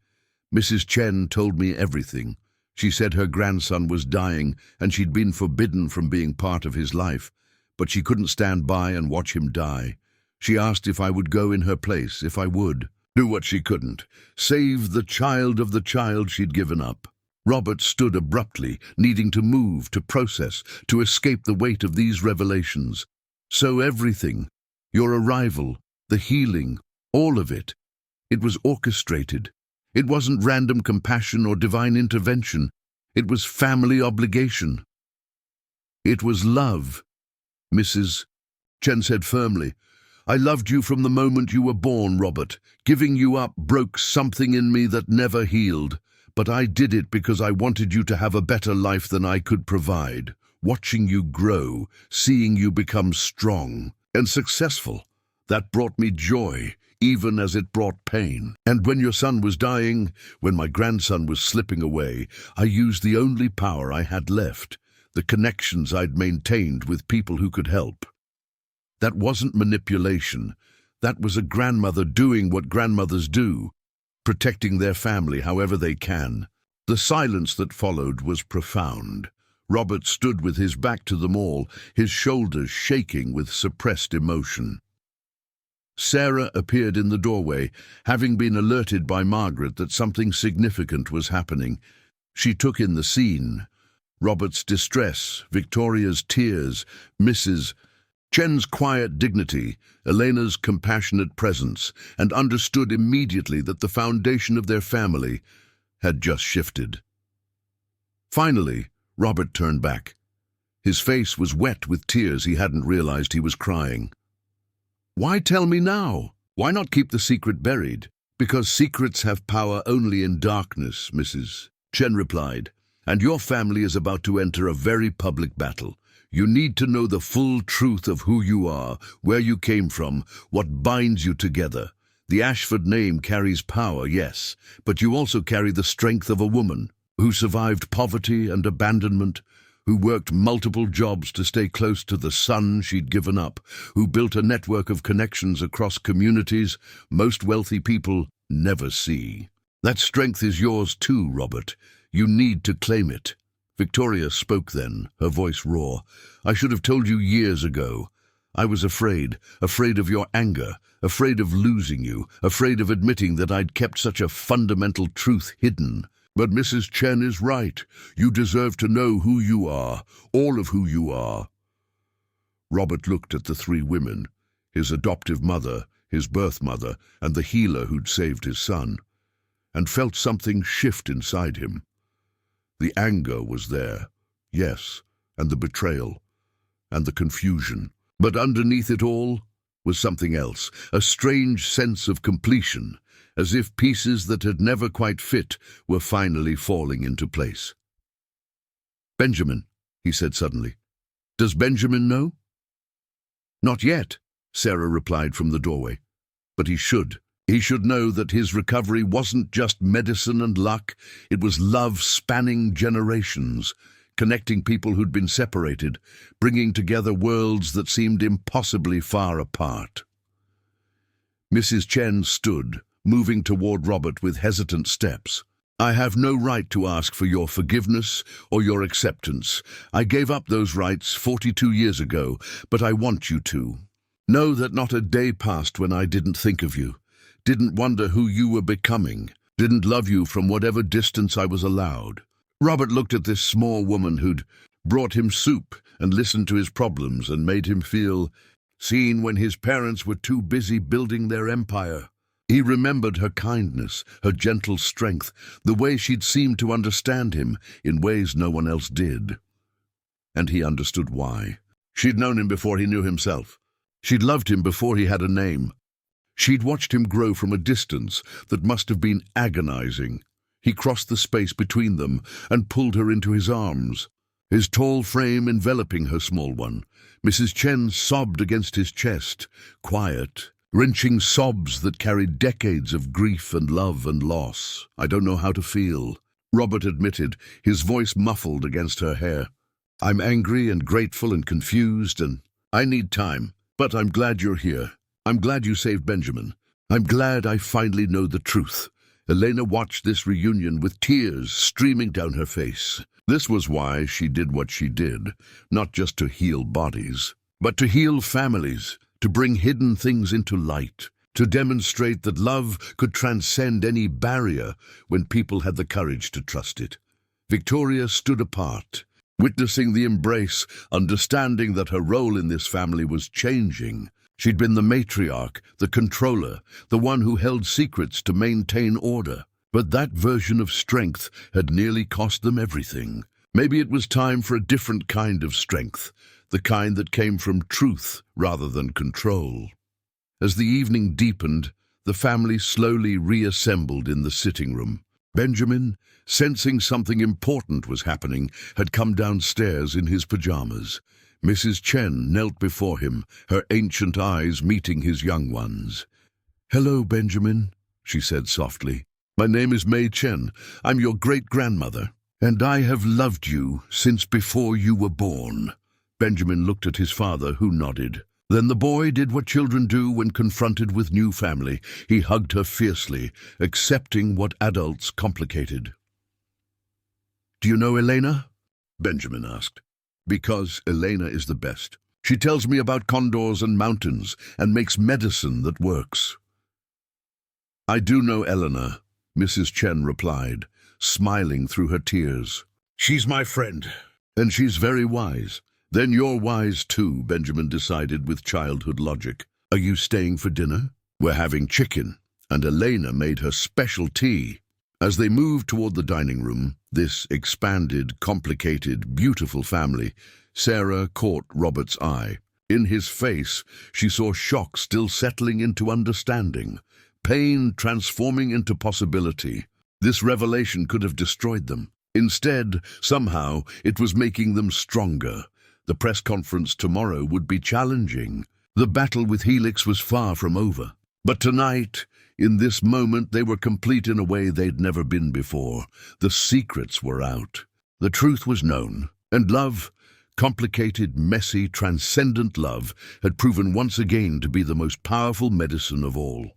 "Mrs. Chen told me everything. She said her grandson was dying and she'd been forbidden from being part of his life, but she couldn't stand by and watch him die. She asked if I would go in her place, if I would. Do what she couldn't. Save the child of the child she'd given up." Robert stood abruptly, needing to move, to process, to escape the weight of these revelations. So everything, your arrival, the healing, all of it, it was orchestrated. It wasn't random compassion or divine intervention. It was family obligation. It was love. Mrs. Chen said firmly, "I loved you from the moment you were born, Robert. Giving you up broke something in me that never healed. But I did it because I wanted you to have a better life than I could provide. Watching you grow, seeing you become strong and successful, that brought me joy, even as it brought pain. And when your son was dying, when my grandson was slipping away, I used the only power I had left, the connections I'd maintained with people who could help. That wasn't manipulation. That was a grandmother doing what grandmothers do, protecting their family however they can." The silence that followed was profound. Robert stood with his back to them all, his shoulders shaking with suppressed emotion. Sarah appeared in the doorway, having been alerted by Margaret that something significant was happening. She took in the scene. Robert's distress, Victoria's tears, Mrs. Chen's quiet dignity, Elena's compassionate presence, and understood immediately that the foundation of their family had just shifted. Finally, Robert turned back. His face was wet with tears. He hadn't realized he was crying. "Why tell me now? Why not keep the secret buried?" "Because secrets have power only in darkness," Mrs. Chen replied, "and your family is about to enter a very public battle. You need to know the full truth of who you are, where you came from, what binds you together. The Ashford name carries power, yes, but you also carry the strength of a woman who survived poverty and abandonment, who worked multiple jobs to stay close to the son she'd given up, who built a network of connections across communities most wealthy people never see. That strength is yours too, Robert. You need to claim it." Victoria spoke then, her voice raw. "I should have told you years ago. I was afraid of your anger, afraid of losing you, afraid of admitting that I'd kept such a fundamental truth hidden. But Mrs. Chen is right. You deserve to know who you are, all of who you are." Robert looked at the three women, his adoptive mother, his birth mother, and the healer who'd saved his son, and felt something shift inside him. The anger was there, yes, and the betrayal, and the confusion. But underneath it all was something else, a strange sense of completion, as if pieces that had never quite fit were finally falling into place. "Benjamin," he said suddenly. "Does Benjamin know?" "Not yet," Sarah replied from the doorway. "But he should. He should know that his recovery wasn't just medicine and luck, it was love spanning generations, connecting people who'd been separated, bringing together worlds that seemed impossibly far apart." Mrs. Chen stood, moving toward Robert with hesitant steps. "I have no right to ask for your forgiveness or your acceptance. I gave up those rights 42 years ago, but I want you to. Know that not a day passed when I didn't think of you, didn't wonder who you were becoming, didn't love you from whatever distance I was allowed." Robert looked at this small woman who'd brought him soup and listened to his problems and made him feel seen when his parents were too busy building their empire. He remembered her kindness, her gentle strength, the way she'd seemed to understand him in ways no one else did. And he understood why. She'd known him before he knew himself. She'd loved him before he had a name. She'd watched him grow from a distance that must have been agonizing. He crossed the space between them and pulled her into his arms, his tall frame enveloping her small one. Mrs. Chen sobbed against his chest, quiet, wrenching sobs that carried decades of grief and love and loss. "I don't know how to feel," Robert admitted, his voice muffled against her hair. "I'm angry and grateful and confused, and I need time, but I'm glad you're here. I'm glad you saved Benjamin. I'm glad I finally know the truth." Elena watched this reunion with tears streaming down her face. This was why she did what she did, not just to heal bodies, but to heal families, to bring hidden things into light, to demonstrate that love could transcend any barrier when people had the courage to trust it. Victoria stood apart, witnessing the embrace, understanding that her role in this family was changing. She'd been the matriarch, the controller, the one who held secrets to maintain order. But that version of strength had nearly cost them everything. Maybe it was time for a different kind of strength, the kind that came from truth rather than control. As the evening deepened, the family slowly reassembled in the sitting room. Benjamin, sensing something important was happening, had come downstairs in his pajamas. Mrs. Chen knelt before him, her ancient eyes meeting his young ones. "Hello, Benjamin," she said softly. "My name is Mei Chen. I'm your great-grandmother, and I have loved you since before you were born." Benjamin looked at his father, who nodded. Then the boy did what children do when confronted with new family. He hugged her fiercely, accepting what adults complicated. "Do you know Elena?" Benjamin asked. "Because Elena is the best. She tells me about condors and mountains and makes medicine that works." "I do know Elena," Mrs. Chen replied, smiling through her tears. "She's my friend, and she's very wise." "Then you're wise too," Benjamin decided with childhood logic. "Are you staying for dinner? We're having chicken, and Elena made her special tea." As they moved toward the dining room, this expanded, complicated, beautiful family, Sarah caught Robert's eye. In his face, she saw shock still settling into understanding, pain transforming into possibility. This revelation could have destroyed them. Instead, somehow, it was making them stronger. The press conference tomorrow would be challenging. The battle with Helix was far from over. But tonight, in this moment, they were complete in a way they'd never been before. The secrets were out. The truth was known. And love, complicated, messy, transcendent love, had proven once again to be the most powerful medicine of all.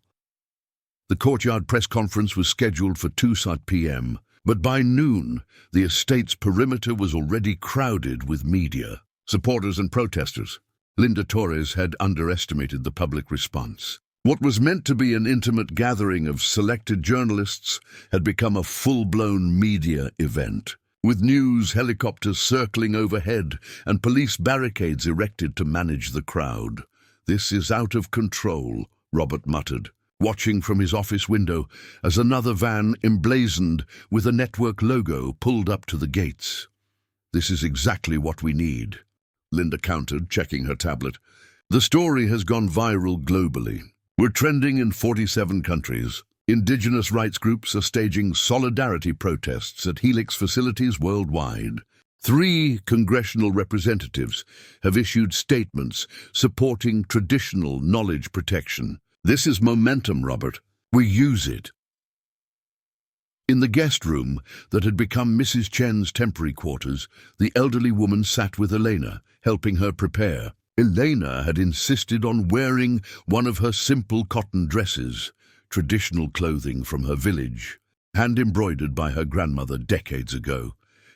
The courtyard press conference was scheduled for 2 p.m., but by noon, the estate's perimeter was already crowded with media, supporters and protesters. Linda Torres had underestimated the public response. What was meant to be an intimate gathering of selected journalists had become a full-blown media event, with news helicopters circling overhead and police barricades erected to manage the crowd. "This is out of control," Robert muttered, watching from his office window as another van emblazoned with a network logo pulled up to the gates. "This is exactly what we need," Linda countered, checking her tablet. "The story has gone viral globally. We're trending in 47 countries. Indigenous rights groups are staging solidarity protests at Helix facilities worldwide. 3 congressional representatives have issued statements supporting traditional knowledge protection. This is momentum, Robert. We use it." In the guest room that had become Mrs. Chen's temporary quarters, the elderly woman sat with Elena, helping her prepare. Elena had insisted on wearing one of her simple cotton dresses, traditional clothing from her village, hand-embroidered by her grandmother decades ago.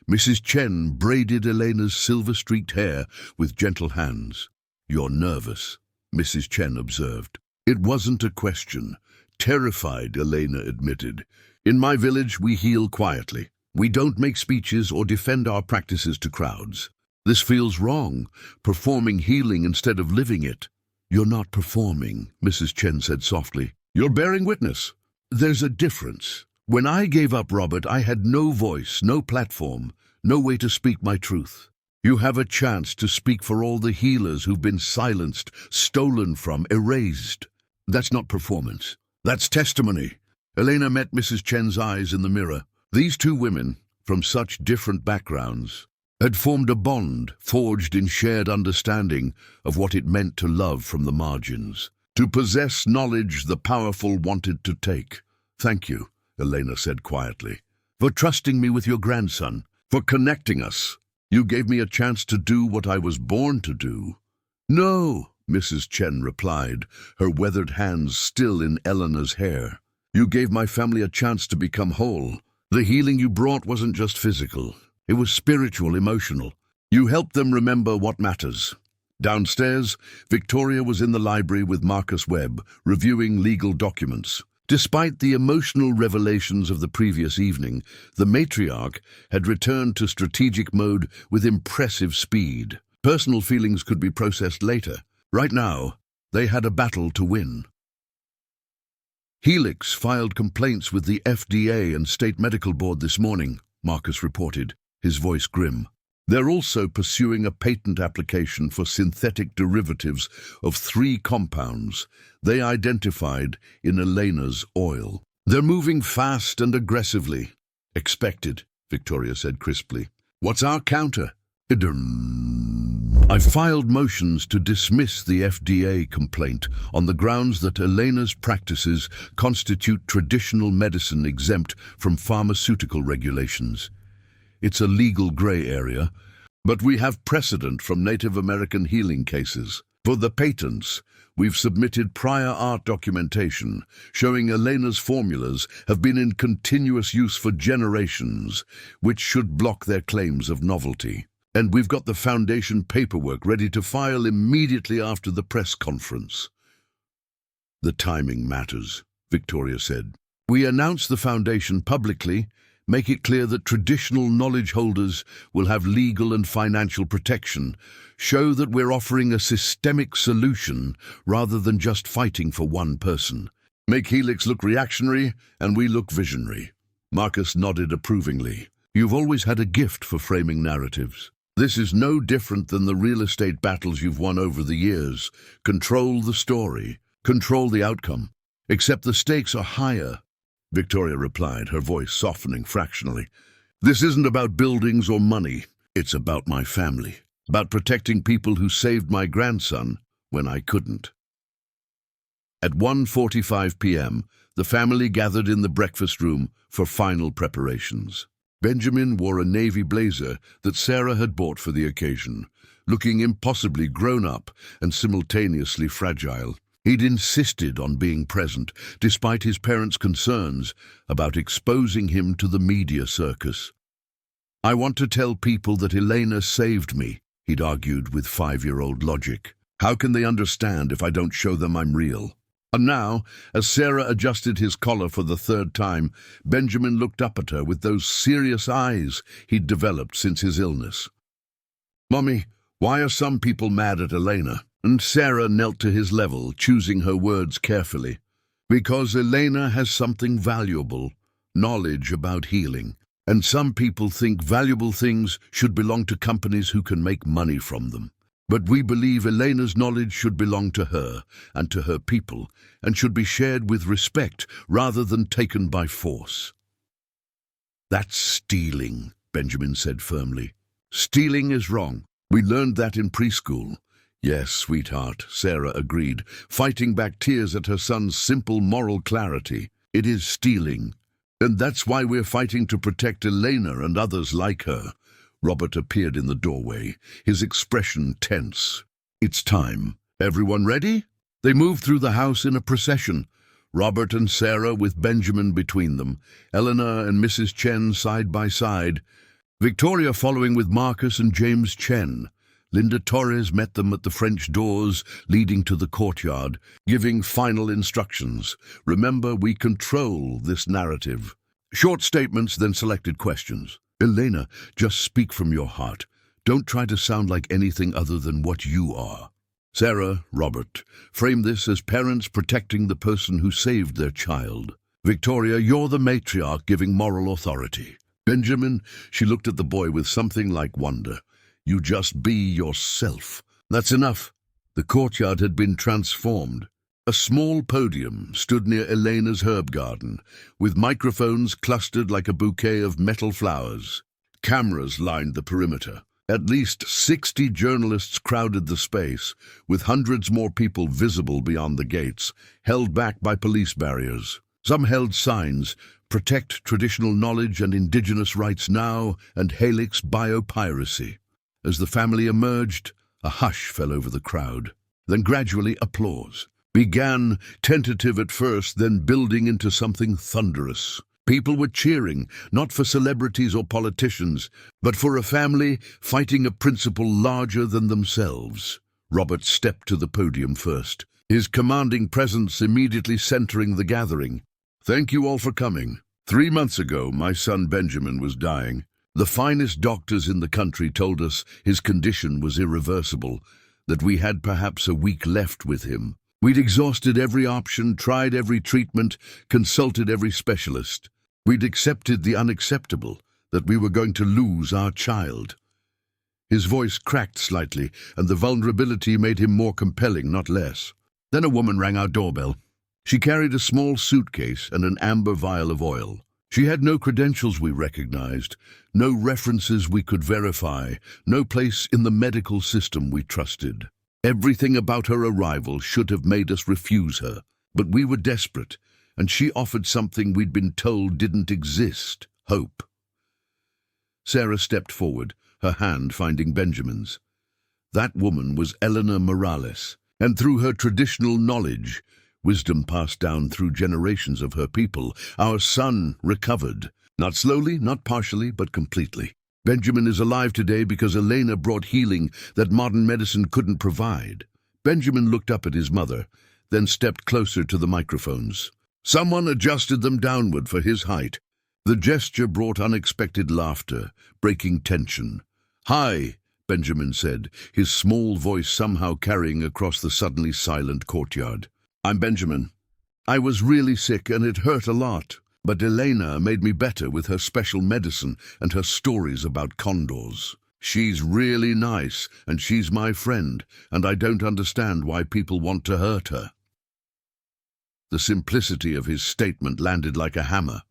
Mrs. Chen braided Elena's silver-streaked hair with gentle hands. "You're nervous," Mrs. Chen observed. "It wasn't a question." Terrified, Elena admitted. "In my village, we heal quietly. We don't make speeches or defend our practices to crowds. This feels wrong, performing healing instead of living it." "You're not performing," Mrs. Chen said softly. "You're bearing witness. There's a difference. When I gave up Robert, I had no voice, no platform, no way to speak my truth. You have a chance to speak for all the healers who've been silenced, stolen from, erased. That's not performance. That's testimony." Elena met Mrs. Chen's eyes in the mirror. These 2 women, from such different backgrounds, had formed a bond forged in shared understanding of what it meant to love from the margins, to possess knowledge the powerful wanted to take. "Thank you," Elena said quietly, "for trusting me with your grandson, for connecting us. You gave me a chance to do what I was born to do. No, Mrs. Chen replied, her weathered hands still in Eleanor's hair. You gave my family a chance to become whole. The healing you brought wasn't just physical. It was spiritual, emotional. You helped them remember what matters. Downstairs, Victoria was in the library with Marcus Webb, reviewing legal documents. Despite the emotional revelations of the previous evening, the matriarch had returned to strategic mode with impressive speed. Personal feelings could be processed later. Right now, they had a battle to win. Helix filed complaints with the FDA and State Medical Board this morning, Marcus reported, his voice grim. They're also pursuing a patent application for synthetic derivatives of 3 compounds they identified in Elena's oil. They're moving fast and aggressively. Expected, Victoria said crisply. What's our counter? I filed motions to dismiss the FDA complaint on the grounds that Elena's practices constitute traditional medicine exempt from pharmaceutical regulations. It's a legal gray area, but we have precedent from Native American healing cases. For the patents, we've submitted prior art documentation showing Elena's formulas have been in continuous use for generations, which should block their claims of novelty. And we've got the foundation paperwork ready to file immediately after the press conference. The timing matters, Victoria said. We announce the foundation publicly, make it clear that traditional knowledge holders will have legal and financial protection, show that we're offering a systemic solution rather than just fighting for one person. Make Helix look reactionary and we look visionary. Marcus nodded approvingly. You've always had a gift for framing narratives. This is no different than the real estate battles you've won over the years. Control the story, control the outcome. Except the stakes are higher, Victoria replied, her voice softening fractionally. This isn't about buildings or money. It's about my family, about protecting people who saved my grandson when I couldn't. At 1:45 p.m., the family gathered in the breakfast room for final preparations. Benjamin wore a navy blazer that Sarah had bought for the occasion, looking impossibly grown-up and simultaneously fragile. He'd insisted on being present, despite his parents' concerns about exposing him to the media circus. I want to tell people that Elena saved me, he'd argued with 5-year-old logic. How can they understand if I don't show them I'm real? And now, as Sarah adjusted his collar for the 3rd time, Benjamin looked up at her with those serious eyes he'd developed since his illness. Mommy, why are some people mad at Elena? And Sarah knelt to his level, choosing her words carefully. Because Elena has something valuable, knowledge about healing. And some people think valuable things should belong to companies who can make money from them. But we believe Elena's knowledge should belong to her and to her people, and should be shared with respect rather than taken by force. That's stealing, Benjamin said firmly. Stealing is wrong. We learned that in preschool. Yes, sweetheart, Sarah agreed, fighting back tears at her son's simple moral clarity. It is stealing. And that's why we're fighting to protect Elena and others like her. Robert appeared in the doorway, his expression tense. It's time. Everyone ready? They moved through the house in a procession, Robert and Sarah with Benjamin between them, Eleanor and Mrs. Chen side by side, Victoria following with Marcus and James Chen. Linda Torres met them at the French doors leading to the courtyard, giving final instructions. Remember, we control this narrative. Short statements, then selected questions. Elena, just speak from your heart. Don't try to sound like anything other than what you are. Sarah, Robert, frame this as parents protecting the person who saved their child. Victoria, you're the matriarch giving moral authority. Benjamin, she looked at the boy with something like wonder. You just be yourself. That's enough. The courtyard had been transformed. A small podium stood near Elena's herb garden, with microphones clustered like a bouquet of metal flowers. Cameras lined the perimeter. At least 60 journalists crowded the space, with hundreds more people visible beyond the gates, held back by police barriers. Some held signs, "Protect traditional knowledge and indigenous rights now," and "Helix biopiracy." As the family emerged, A hush fell over the crowd. Then gradually applause began, tentative at first, then building into something thunderous. People were cheering, not for celebrities or politicians, but for a family fighting a principle larger than themselves. Robert stepped to the podium first, his commanding presence immediately centering the gathering. "Thank you all for coming. 3 months ago, my son Benjamin was dying. The finest doctors in the country told us his condition was irreversible, that we had perhaps a week left with him. We'd exhausted every option, tried every treatment, consulted every specialist. We'd accepted the unacceptable, that we were going to lose our child." His voice cracked slightly, and the vulnerability made him more compelling, not less. Then a woman rang our doorbell. She carried a small suitcase and an amber vial of oil. She had no credentials we recognized, no references we could verify, no place in the medical system we trusted. Everything about her arrival should have made us refuse her, but we were desperate, and she offered something we'd been told didn't exist: hope. Sarah stepped forward, her hand finding Benjamin's. That woman was Eleanor Morales, and through her traditional knowledge, wisdom passed down through generations of her people, our son recovered. Not slowly, not partially, but completely. Benjamin is alive today because Elena brought healing that modern medicine couldn't provide. Benjamin looked up at his mother, then stepped closer to the microphones. Someone adjusted them downward for his height. The gesture brought unexpected laughter, breaking tension. "Hi," Benjamin said, his small voice somehow carrying across the suddenly silent courtyard. "I'm Benjamin. I was really sick and it hurt a lot. But Elena made me better with her special medicine and her stories about condors. She's really nice, and she's my friend, and I don't understand why people want to hurt her." The simplicity of his statement landed like a hammer.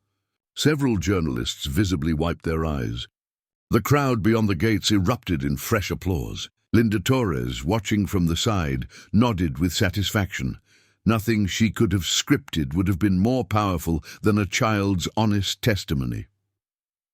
Several journalists visibly wiped their eyes. The crowd beyond the gates erupted in fresh applause. Linda Torres, watching from the side, nodded with satisfaction. Nothing she could have scripted would have been more powerful than a child's honest testimony.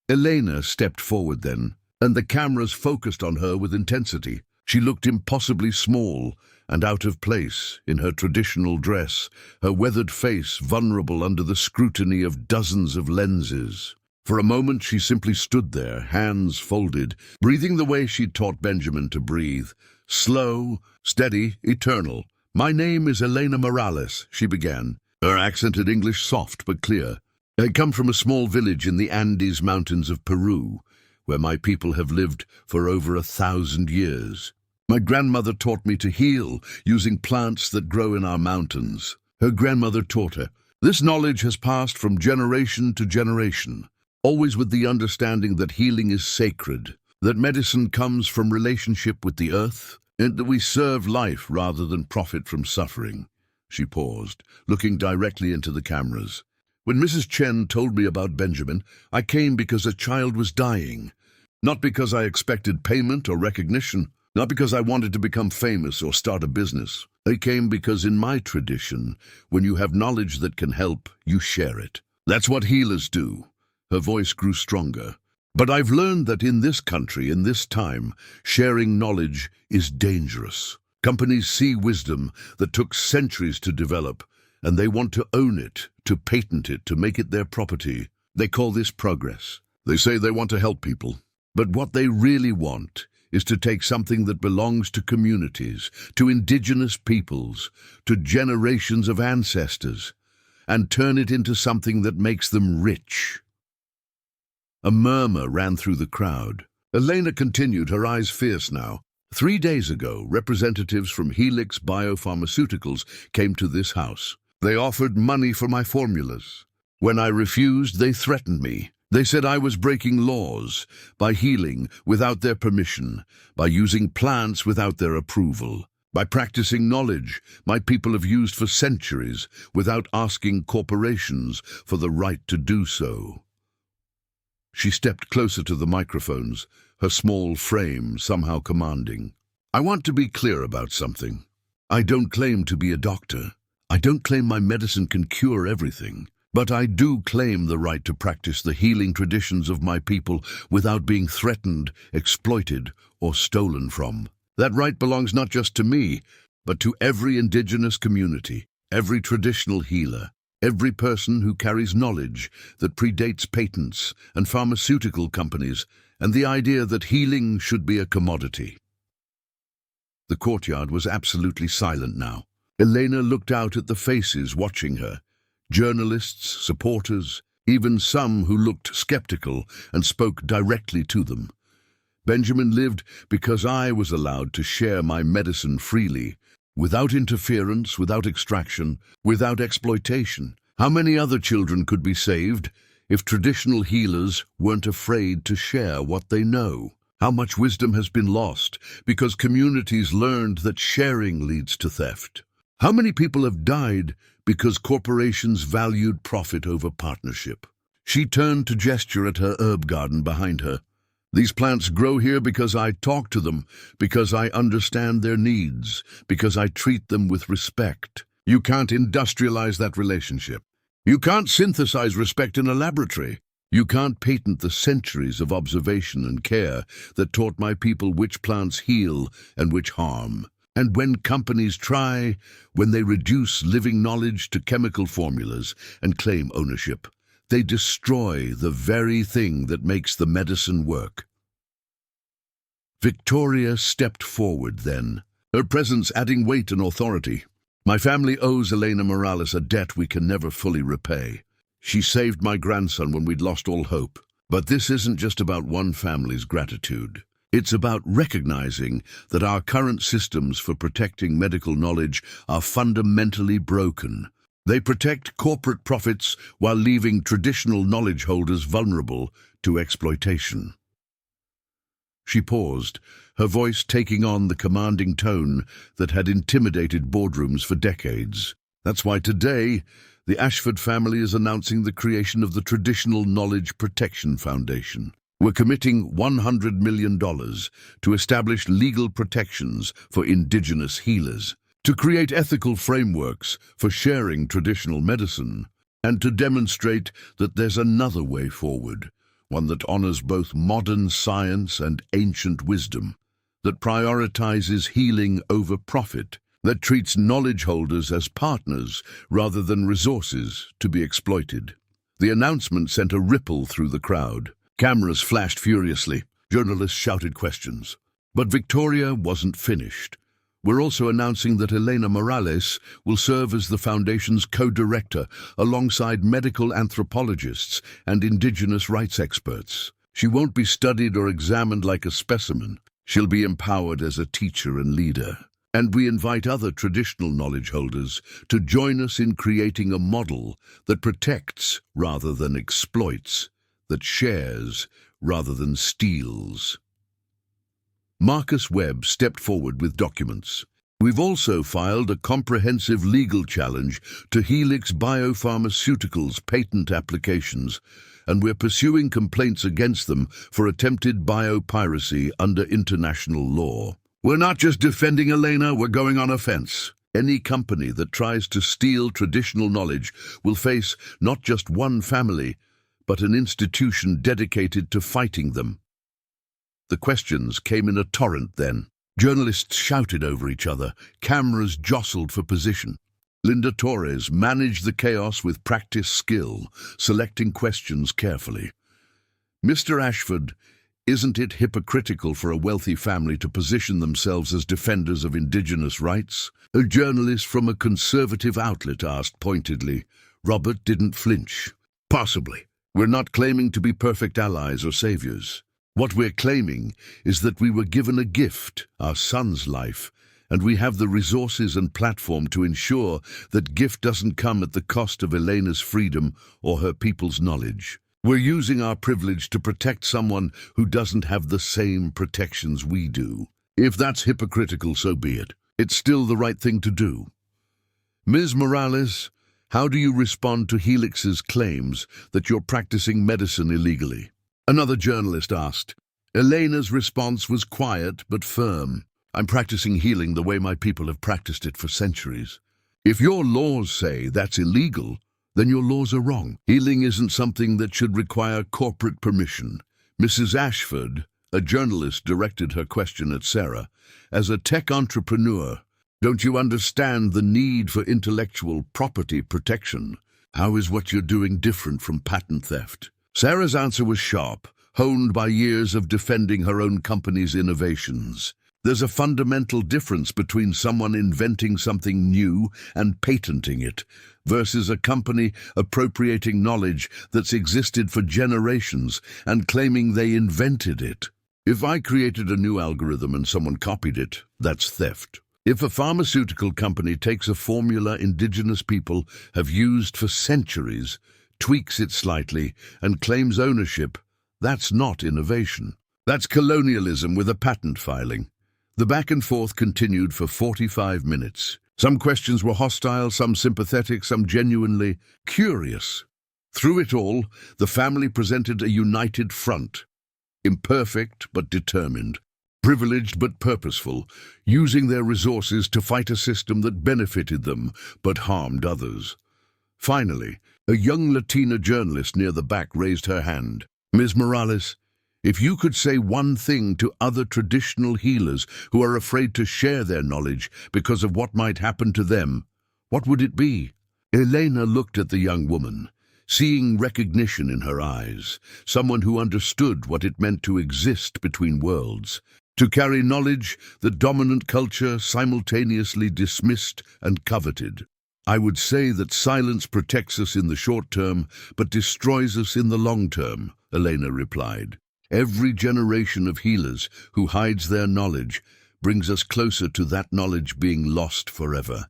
Elena stepped forward then, and the cameras focused on her with intensity. She looked impossibly small and out of place in her traditional dress, her weathered face vulnerable under the scrutiny of dozens of lenses. For a moment she simply stood there, hands folded, breathing the way she'd taught Benjamin to breathe. Slow, steady, eternal. "My name is Elena Morales," she began, her accented English soft but clear. "I come from a small village in the Andes Mountains of Peru, where my people have lived for over 1,000 years. My grandmother taught me to heal using plants that grow in our mountains. Her grandmother taught her. This knowledge has passed from generation to generation, always with the understanding that healing is sacred, that medicine comes from relationship with the earth, and that we serve life rather than profit from suffering." She paused, looking directly into the cameras. "When Mrs. Chen told me about Benjamin, I came because a child was dying. Not because I expected payment or recognition, not because I wanted to become famous or start a business. I came because in my tradition, when you have knowledge that can help, you share it. That's what healers do." Her voice grew stronger. "But I've learned that in this country, in this time, sharing knowledge is dangerous. Companies see wisdom that took centuries to develop, and they want to own it, to patent it, to make it their property. They call this progress. They say they want to help people. But what they really want is to take something that belongs to communities, to indigenous peoples, to generations of ancestors, and turn it into something that makes them rich." A murmur ran through the crowd. Elena continued, her eyes fierce now. 3 days ago, representatives from Helix Biopharmaceuticals came to this house. They offered money for my formulas. When I refused, they threatened me. They said I was breaking laws by healing without their permission, by using plants without their approval, by practicing knowledge my people have used for centuries without asking corporations for the right to do so. She stepped closer to the microphones, her small frame somehow commanding. "I want to be clear about something. I don't claim to be a doctor. I don't claim my medicine can cure everything. But I do claim the right to practice the healing traditions of my people without being threatened, exploited, or stolen from. That right belongs not just to me, but to every indigenous community, every traditional healer, every person who carries knowledge that predates patents and pharmaceutical companies, and the idea that healing should be a commodity. The courtyard was absolutely silent now. Elena looked out at the faces watching her, journalists, supporters, even some who looked skeptical and spoke directly to them. Benjamin lived because I was allowed to share my medicine freely, without interference, without extraction, without exploitation. How many other children could be saved if traditional healers weren't afraid to share what they know? How much wisdom has been lost because communities learned that sharing leads to theft? How many people have died because corporations valued profit over partnership? She turned to gesture at her herb garden behind her. These plants grow here because I talk to them, because I understand their needs, because I treat them with respect. You can't industrialize that relationship. You can't synthesize respect in a laboratory. You can't patent the centuries of observation and care that taught my people which plants heal and which harm. And when companies try, when they reduce living knowledge to chemical formulas and claim ownership, they destroy the very thing that makes the medicine work. Victoria stepped forward then, her presence adding weight and authority. My family owes Elena Morales a debt we can never fully repay. She saved my grandson when we'd lost all hope. But this isn't just about one family's gratitude. It's about recognizing that our current systems for protecting medical knowledge are fundamentally broken. They protect corporate profits while leaving traditional knowledge holders vulnerable to exploitation. She paused, her voice taking on the commanding tone that had intimidated boardrooms for decades. That's why today, the Ashford family is announcing the creation of the Traditional Knowledge Protection Foundation. We're committing $100 million to establish legal protections for indigenous healers, to create ethical frameworks for sharing traditional medicine, and to demonstrate that there's another way forward, one that honors both modern science and ancient wisdom, that prioritizes healing over profit, that treats knowledge holders as partners rather than resources to be exploited. The announcement sent a ripple through the crowd. Cameras flashed furiously. Journalists shouted questions. But Victoria wasn't finished. We're also announcing that Elena Morales will serve as the Foundation's co-director alongside medical anthropologists and indigenous rights experts. She won't be studied or examined like a specimen. She'll be empowered as a teacher and leader. And we invite other traditional knowledge holders to join us in creating a model that protects rather than exploits, that shares rather than steals. Marcus Webb stepped forward with documents. We've also filed a comprehensive legal challenge to Helix Biopharmaceuticals' patent applications, and we're pursuing complaints against them for attempted biopiracy under international law. We're not just defending Elena, we're going on offense. Any company that tries to steal traditional knowledge will face not just one family, but an institution dedicated to fighting them. The questions came in a torrent then. Journalists shouted over each other. Cameras jostled for position. Linda Torres managed the chaos with practiced skill, selecting questions carefully. Mr. Ashford, isn't it hypocritical for a wealthy family to position themselves as defenders of indigenous rights? A journalist from a conservative outlet asked pointedly. Robert didn't flinch. Possibly. We're not claiming to be perfect allies or saviors. What we're claiming is that we were given a gift, our son's life, and we have the resources and platform to ensure that gift doesn't come at the cost of Elena's freedom or her people's knowledge. We're using our privilege to protect someone who doesn't have the same protections we do. If that's hypocritical, so be it. It's still the right thing to do. Ms. Morales, how do you respond to Helix's claims that you're practicing medicine illegally? Another journalist asked. Elena's response was quiet but firm. I'm practicing healing the way my people have practiced it for centuries. If your laws say that's illegal, then your laws are wrong. Healing isn't something that should require corporate permission. Mrs. Ashford, A journalist directed her question at Sarah. As a tech entrepreneur, don't you understand the need for intellectual property protection? How is what you're doing different from patent theft? Sarah's answer was sharp, honed by years of defending her own company's innovations. There's a fundamental difference between someone inventing something new and patenting it, versus a company appropriating knowledge that's existed for generations and claiming they invented it. If I created a new algorithm and someone copied it, that's theft. If a pharmaceutical company takes a formula indigenous people have used for centuries, tweaks it slightly, and claims ownership, that's not innovation. That's colonialism with a patent filing. The back and forth continued for 45 minutes. Some questions were hostile, some sympathetic, some genuinely curious. Through it all, the family presented a united front. Imperfect but determined, privileged but purposeful, using their resources to fight a system that benefited them but harmed others. Finally, a young Latina journalist near the back raised her hand. Ms. Morales, if you could say one thing to other traditional healers who are afraid to share their knowledge because of what might happen to them, what would it be? Elena looked at the young woman, seeing recognition in her eyes, someone who understood what it meant to exist between worlds, to carry knowledge that dominant culture simultaneously dismissed and coveted. I would say that silence protects us in the short term, but destroys us in the long term, Elena replied. Every generation of healers who hides their knowledge brings us closer to that knowledge being lost forever.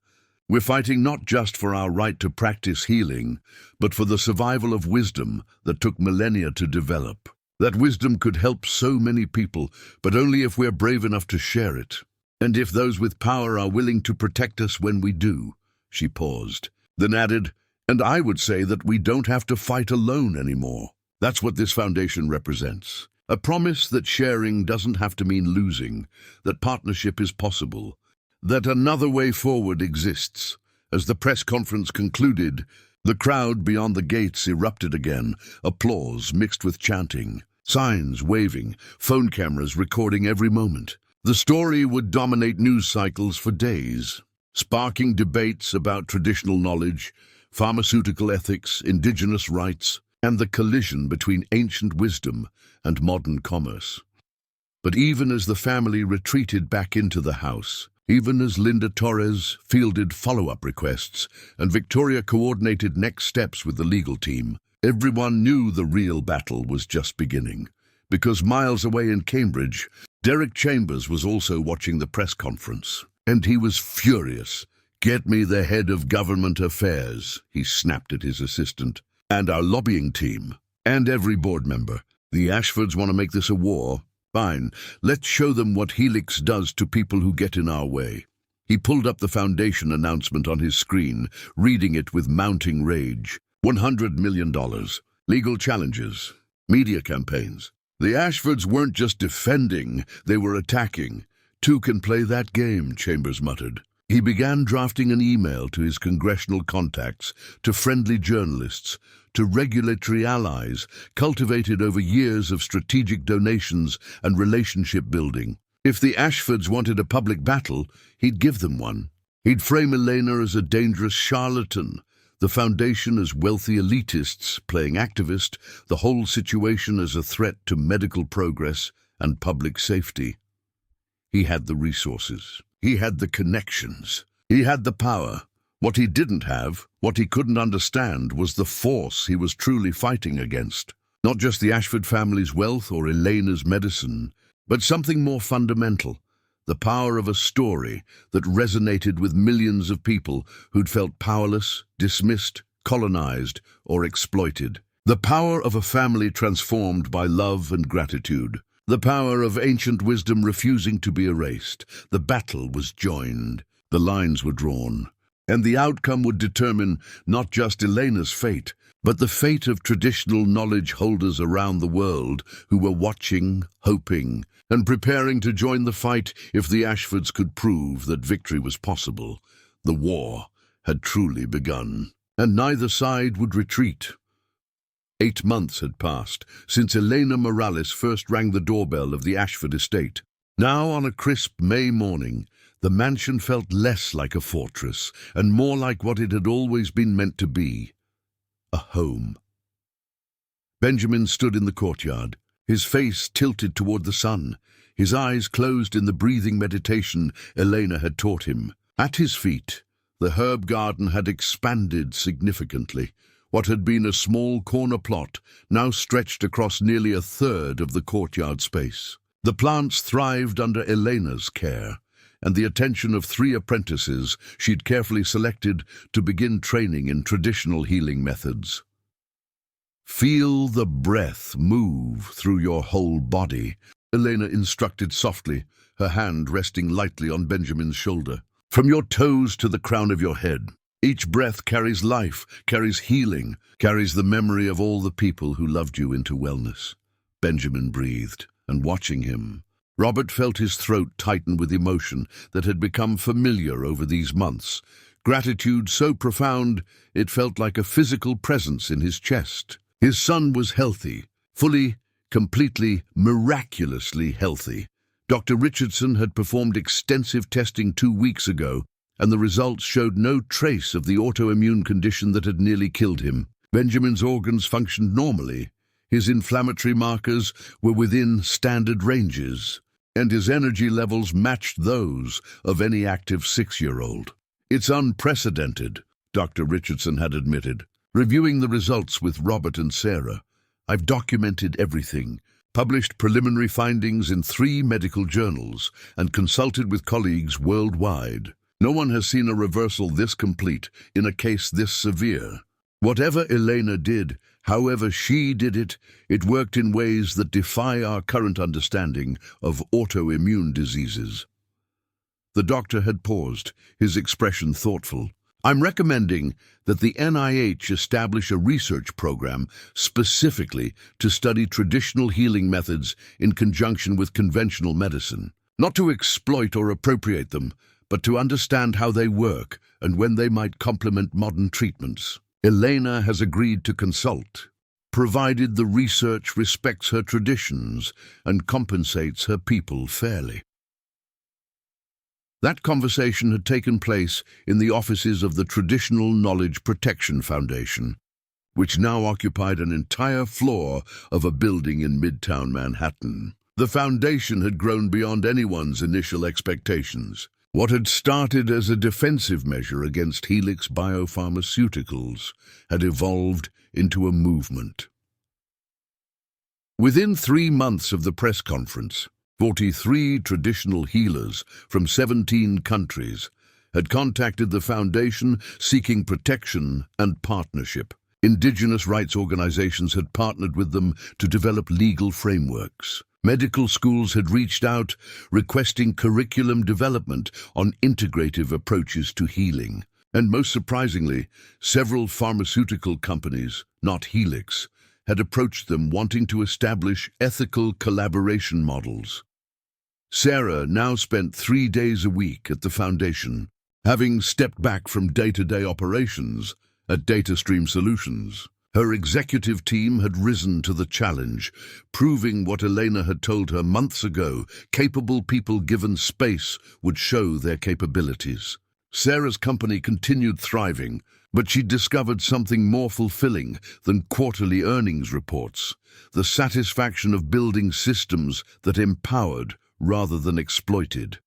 We're fighting not just for our right to practice healing, but for the survival of wisdom that took millennia to develop. That wisdom could help so many people, but only if we're brave enough to share it. And if those with power are willing to protect us when we do. She paused, then added, and I would say that we don't have to fight alone anymore. That's what this foundation represents. A promise that sharing doesn't have to mean losing, that partnership is possible, that another way forward exists. As the press conference concluded, the crowd beyond the gates erupted again, applause mixed with chanting, signs waving, phone cameras recording every moment. The story would dominate news cycles for days, sparking debates about traditional knowledge, pharmaceutical ethics, indigenous rights, and the collision between ancient wisdom and modern commerce. But even as the family retreated back into the house, even as Linda Torres fielded follow-up requests and Victoria coordinated next steps with the legal team, everyone knew the real battle was just beginning. Because miles away in Cambridge, Derek Chambers was also watching the press conference. And he was furious. Get me the head of government affairs, he snapped at his assistant. And our lobbying team. And every board member. The Ashfords want to make this a war. Fine, let's show them what Helix does to people who get in our way. He pulled up the foundation announcement on his screen, reading it with mounting rage. $100 million. Legal challenges. Media campaigns. The Ashfords weren't just defending, they were attacking. Two can play that game, Chambers muttered. He began drafting an email to his congressional contacts, to friendly journalists, to regulatory allies, cultivated over years of strategic donations and relationship building. If the Ashfords wanted a public battle, he'd give them one. He'd frame Elena as a dangerous charlatan, the foundation as wealthy elitists playing activist, the whole situation as a threat to medical progress and public safety. He had the resources. He had the connections. He had the power. What he didn't have, what he couldn't understand, was the force he was truly fighting against. Not just the Ashford family's wealth or Elena's medicine, but something more fundamental. The power of a story that resonated with millions of people who'd felt powerless, dismissed, colonized, or exploited. The power of a family transformed by love and gratitude. The power of ancient wisdom refusing to be erased. The battle was joined. The lines were drawn. And the outcome would determine not just Elena's fate, but the fate of traditional knowledge holders around the world who were watching, hoping, and preparing to join the fight if the Ashfords could prove that victory was possible. The war had truly begun, and neither side would retreat. 8 months had passed since Elena Morales first rang the doorbell of the Ashford estate. Now, on a crisp May morning, the mansion felt less like a fortress and more like what it had always been meant to be, a home. Benjamin stood in the courtyard, his face tilted toward the sun, his eyes closed in the breathing meditation Elena had taught him. At his feet, the herb garden had expanded significantly. What had been a small corner plot now stretched across nearly a third of the courtyard space. The plants thrived under Elena's care, and the attention of 3 apprentices she'd carefully selected to begin training in traditional healing methods. "Feel the breath move through your whole body," Elena instructed softly, her hand resting lightly on Benjamin's shoulder. "From your toes to the crown of your head. Each breath carries life, carries healing, carries the memory of all the people who loved you into wellness." Benjamin breathed, and watching him, Robert felt his throat tighten with emotion that had become familiar over these months. Gratitude so profound it felt like a physical presence in his chest. His son was healthy, fully, completely, miraculously healthy. Dr. Richardson had performed extensive testing 2 weeks ago, and the results showed no trace of the autoimmune condition that had nearly killed him. Benjamin's organs functioned normally, his inflammatory markers were within standard ranges, and his energy levels matched those of any active 6-year-old. "It's unprecedented," Dr. Richardson had admitted. Reviewing the results with Robert and Sarah, "I've documented everything, published preliminary findings in 3 medical journals, and consulted with colleagues worldwide. No one has seen a reversal this complete in a case this severe. Whatever Elena did, however she did it, it worked in ways that defy our current understanding of autoimmune diseases." The doctor had paused, his expression thoughtful. "I'm recommending that the NIH establish a research program specifically to study traditional healing methods in conjunction with conventional medicine. Not to exploit or appropriate them, but to understand how they work and when they might complement modern treatments. Elena has agreed to consult, provided the research respects her traditions and compensates her people fairly." That conversation had taken place in the offices of the Traditional Knowledge Protection Foundation, which now occupied an entire floor of a building in Midtown Manhattan. The foundation had grown beyond anyone's initial expectations. What had started as a defensive measure against Helix biopharmaceuticals had evolved into a movement. Within 3 months of the press conference, 43 traditional healers from 17 countries had contacted the foundation seeking protection and partnership. Indigenous rights organizations had partnered with them to develop legal frameworks. Medical schools had reached out, requesting curriculum development on integrative approaches to healing. And most surprisingly, several pharmaceutical companies, not Helix, had approached them wanting to establish ethical collaboration models. Sarah now spent 3 days a week at the foundation, having stepped back from day-to-day operations at DataStream Solutions. Her executive team had risen to the challenge, proving what Elena had told her months ago: capable people given space would show their capabilities. Sarah's company continued thriving, but she discovered something more fulfilling than quarterly earnings reports: the satisfaction of building systems that empowered rather than exploited.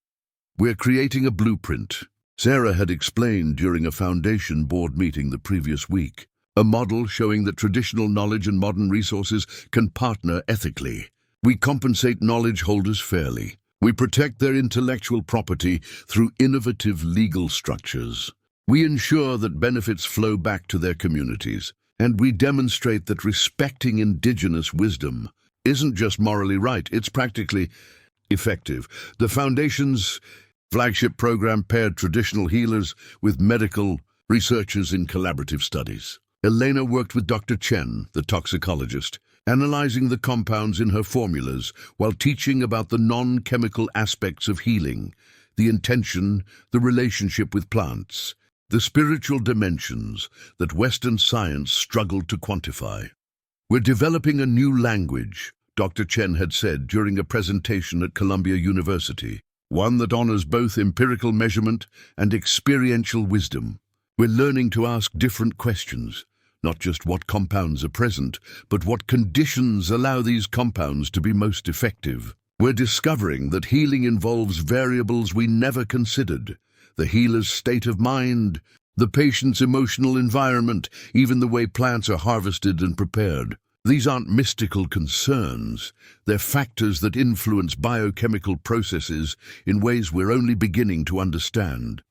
"We're creating a blueprint," Sarah had explained during a foundation board meeting the previous week. "A model showing that traditional knowledge and modern resources can partner ethically. We compensate knowledge holders fairly. We protect their intellectual property through innovative legal structures. We ensure that benefits flow back to their communities. And we demonstrate that respecting indigenous wisdom isn't just morally right, it's practically effective." The Foundation's flagship program paired traditional healers with medical researchers in collaborative studies. Elena worked with Dr. Chen, the toxicologist, analyzing the compounds in her formulas while teaching about the non-chemical aspects of healing, the intention, the relationship with plants, the spiritual dimensions that Western science struggled to quantify. "We're developing a new language," Dr. Chen had said during a presentation at Columbia University, "one that honors both empirical measurement and experiential wisdom. We're learning to ask different questions, not just what compounds are present, but what conditions allow these compounds to be most effective. We're discovering that healing involves variables we never considered: the healer's state of mind, the patient's emotional environment, even the way plants are harvested and prepared. These aren't mystical concerns. They're factors that influence biochemical processes in ways we're only beginning to understand."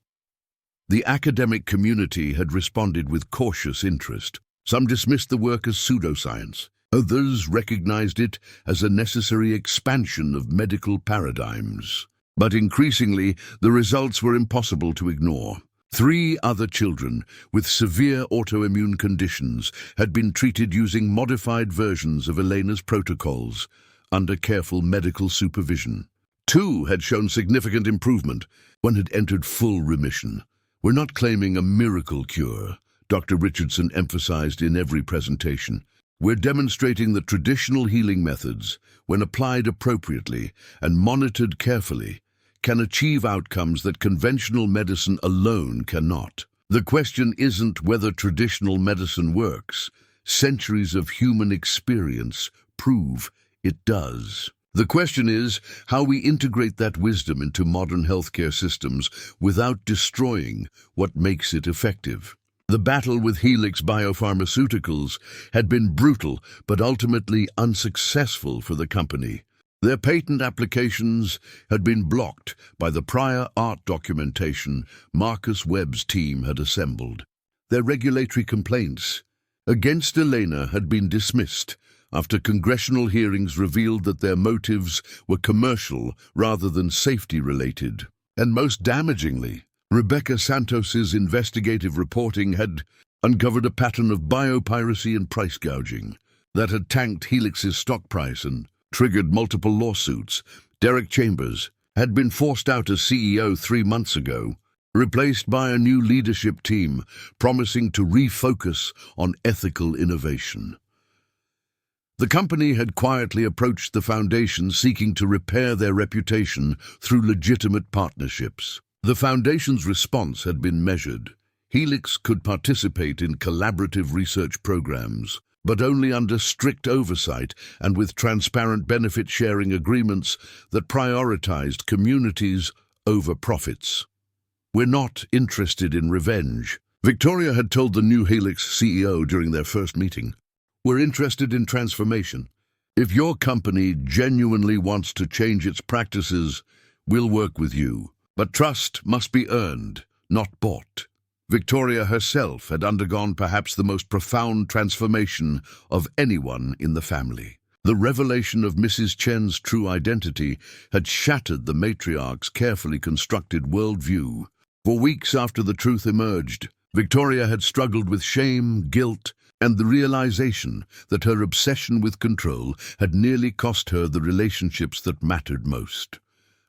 The academic community had responded with cautious interest. Some dismissed the work as pseudoscience. Others recognized it as a necessary expansion of medical paradigms. But increasingly, the results were impossible to ignore. 3 other children with severe autoimmune conditions had been treated using modified versions of Elena's protocols under careful medical supervision. 2 had shown significant improvement. 1 had entered full remission. "We're not claiming a miracle cure," Dr. Richardson emphasized in every presentation. "We're demonstrating that traditional healing methods, when applied appropriately and monitored carefully, can achieve outcomes that conventional medicine alone cannot. The question isn't whether traditional medicine works. Centuries of human experience prove it does. The question is how we integrate that wisdom into modern healthcare systems without destroying what makes it effective." The battle with Helix Biopharmaceuticals had been brutal but ultimately unsuccessful for the company. Their patent applications had been blocked by the prior art documentation Marcus Webb's team had assembled. Their regulatory complaints against Elena had been dismissed after congressional hearings revealed that their motives were commercial rather than safety-related. And most damagingly, Rebecca Santos's investigative reporting had uncovered a pattern of biopiracy and price gouging that had tanked Helix's stock price and triggered multiple lawsuits. Derek Chambers had been forced out as CEO 3 months ago, replaced by a new leadership team promising to refocus on ethical innovation. The company had quietly approached the foundation seeking to repair their reputation through legitimate partnerships. The foundation's response had been measured. Helix could participate in collaborative research programs, but only under strict oversight and with transparent benefit-sharing agreements that prioritized communities over profits. "We're not interested in revenge," Victoria had told the new Helix CEO during their first meeting. "We're interested in transformation. If your company genuinely wants to change its practices, we'll work with you. But trust must be earned, not bought." Victoria herself had undergone perhaps the most profound transformation of anyone in the family. The revelation of Mrs. Chen's true identity had shattered the matriarch's carefully constructed worldview. For weeks after the truth emerged, Victoria had struggled with shame, guilt, and the realization that her obsession with control had nearly cost her the relationships that mattered most.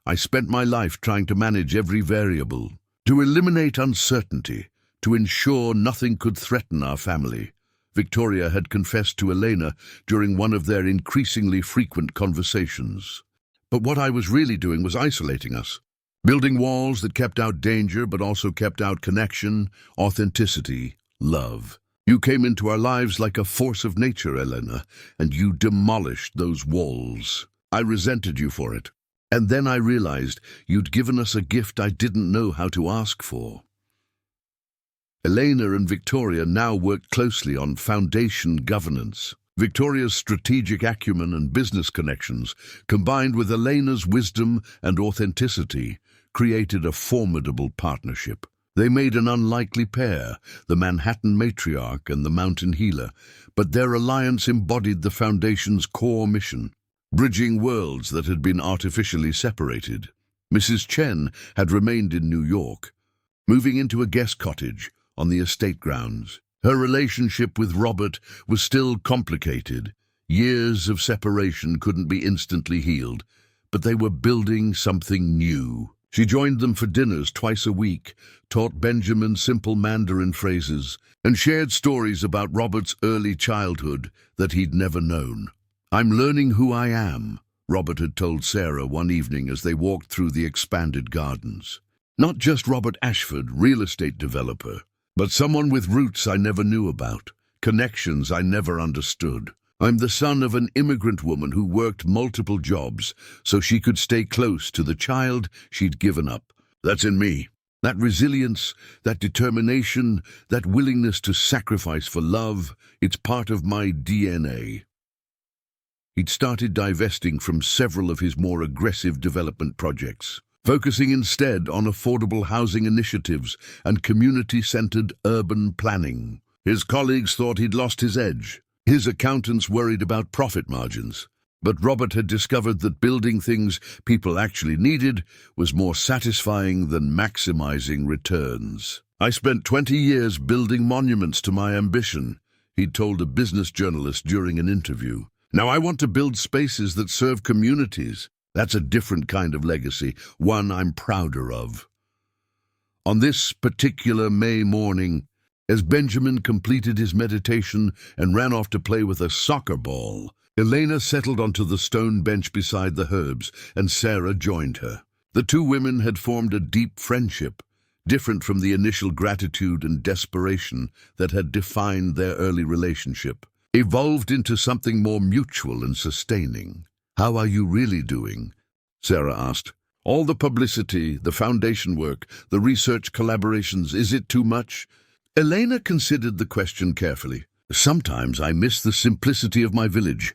"I spent my life trying to manage every variable, to eliminate uncertainty, to ensure nothing could threaten our family," Victoria had confessed to Elena during one of their increasingly frequent conversations. "But what I was really doing was isolating us, building walls that kept out danger but also kept out connection, authenticity, love. You came into our lives like a force of nature, Elena, and you demolished those walls. I resented you for it. And then I realized you'd given us a gift I didn't know how to ask for." Elena and Victoria now worked closely on foundation governance. Victoria's strategic acumen and business connections, combined with Elena's wisdom and authenticity, created a formidable partnership. They made an unlikely pair, the Manhattan matriarch and the mountain healer, but their alliance embodied the foundation's core mission, bridging worlds that had been artificially separated. Mrs. Chen had remained in New York, moving into a guest cottage on the estate grounds. Her relationship with Robert was still complicated. Years of separation couldn't be instantly healed, but they were building something new She joined them for dinners twice a week, taught Benjamin simple Mandarin phrases, and shared stories about Robert's early childhood that he'd never known. "I'm learning who I am," Robert had told Sarah one evening as they walked through the expanded gardens. "Not just Robert Ashford, real estate developer, but someone with roots I never knew about, connections I never understood. I'm the son of an immigrant woman who worked multiple jobs so she could stay close to the child she'd given up. That's in me. That resilience, that determination, that willingness to sacrifice for love, it's part of my DNA." He'd started divesting from several of his more aggressive development projects, focusing instead on affordable housing initiatives and community-centered urban planning. His colleagues thought he'd lost his edge. His accountants worried about profit margins. But Robert had discovered that building things people actually needed was more satisfying than maximizing returns. "I spent 20 years building monuments to my ambition," he'd told a business journalist during an interview. "Now I want to build spaces that serve communities. That's a different kind of legacy, one I'm prouder of." On this particular May morning, as Benjamin completed his meditation and ran off to play with a soccer ball, Elena settled onto the stone bench beside the herbs, and Sarah joined her. The two women had formed a deep friendship, different from the initial gratitude and desperation that had defined their early relationship, evolved into something more mutual and sustaining. "How are you really doing?" Sarah asked. "All the publicity, the foundation work, the research collaborations, is it too much?" Elena considered the question carefully. "Sometimes I miss the simplicity of my village,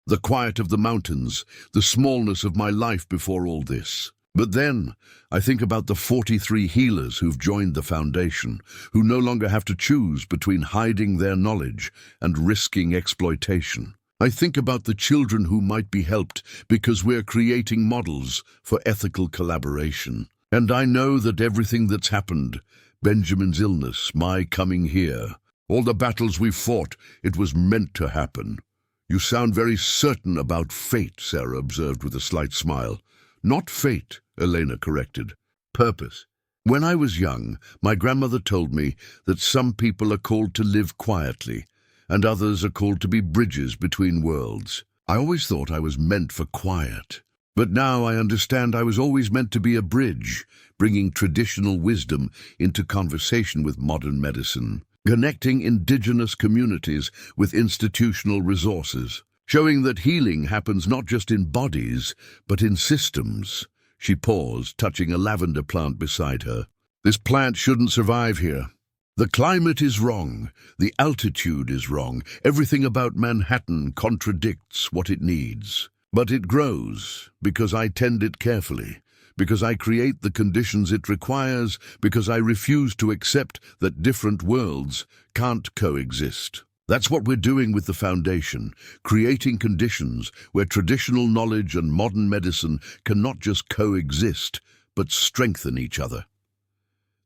the quiet of the mountains, the smallness of my life before all this. But then I think about the 43 healers who've joined the foundation, who no longer have to choose between hiding their knowledge and risking exploitation. I think about the children who might be helped because we're creating models for ethical collaboration. And I know that everything that's happened, Benjamin's illness, my coming here, all the battles we've fought, it was meant to happen." "You sound very certain about fate," Sarah observed with a slight smile. "Not fate," Elena corrected. "Purpose. When I was young, my grandmother told me that some people are called to live quietly, and others are called to be bridges between worlds. I always thought I was meant for quiet. But now I understand I was always meant to be a bridge, bringing traditional wisdom into conversation with modern medicine, connecting indigenous communities with institutional resources, showing that healing happens not just in bodies, but in systems." She paused, touching a lavender plant beside her. "This plant shouldn't survive here. The climate is wrong. The altitude is wrong. Everything about Manhattan contradicts what it needs. But it grows because I tend it carefully, because I create the conditions it requires, because I refuse to accept that different worlds can't coexist. That's what we're doing with the foundation, creating conditions where traditional knowledge and modern medicine can not just coexist, but strengthen each other."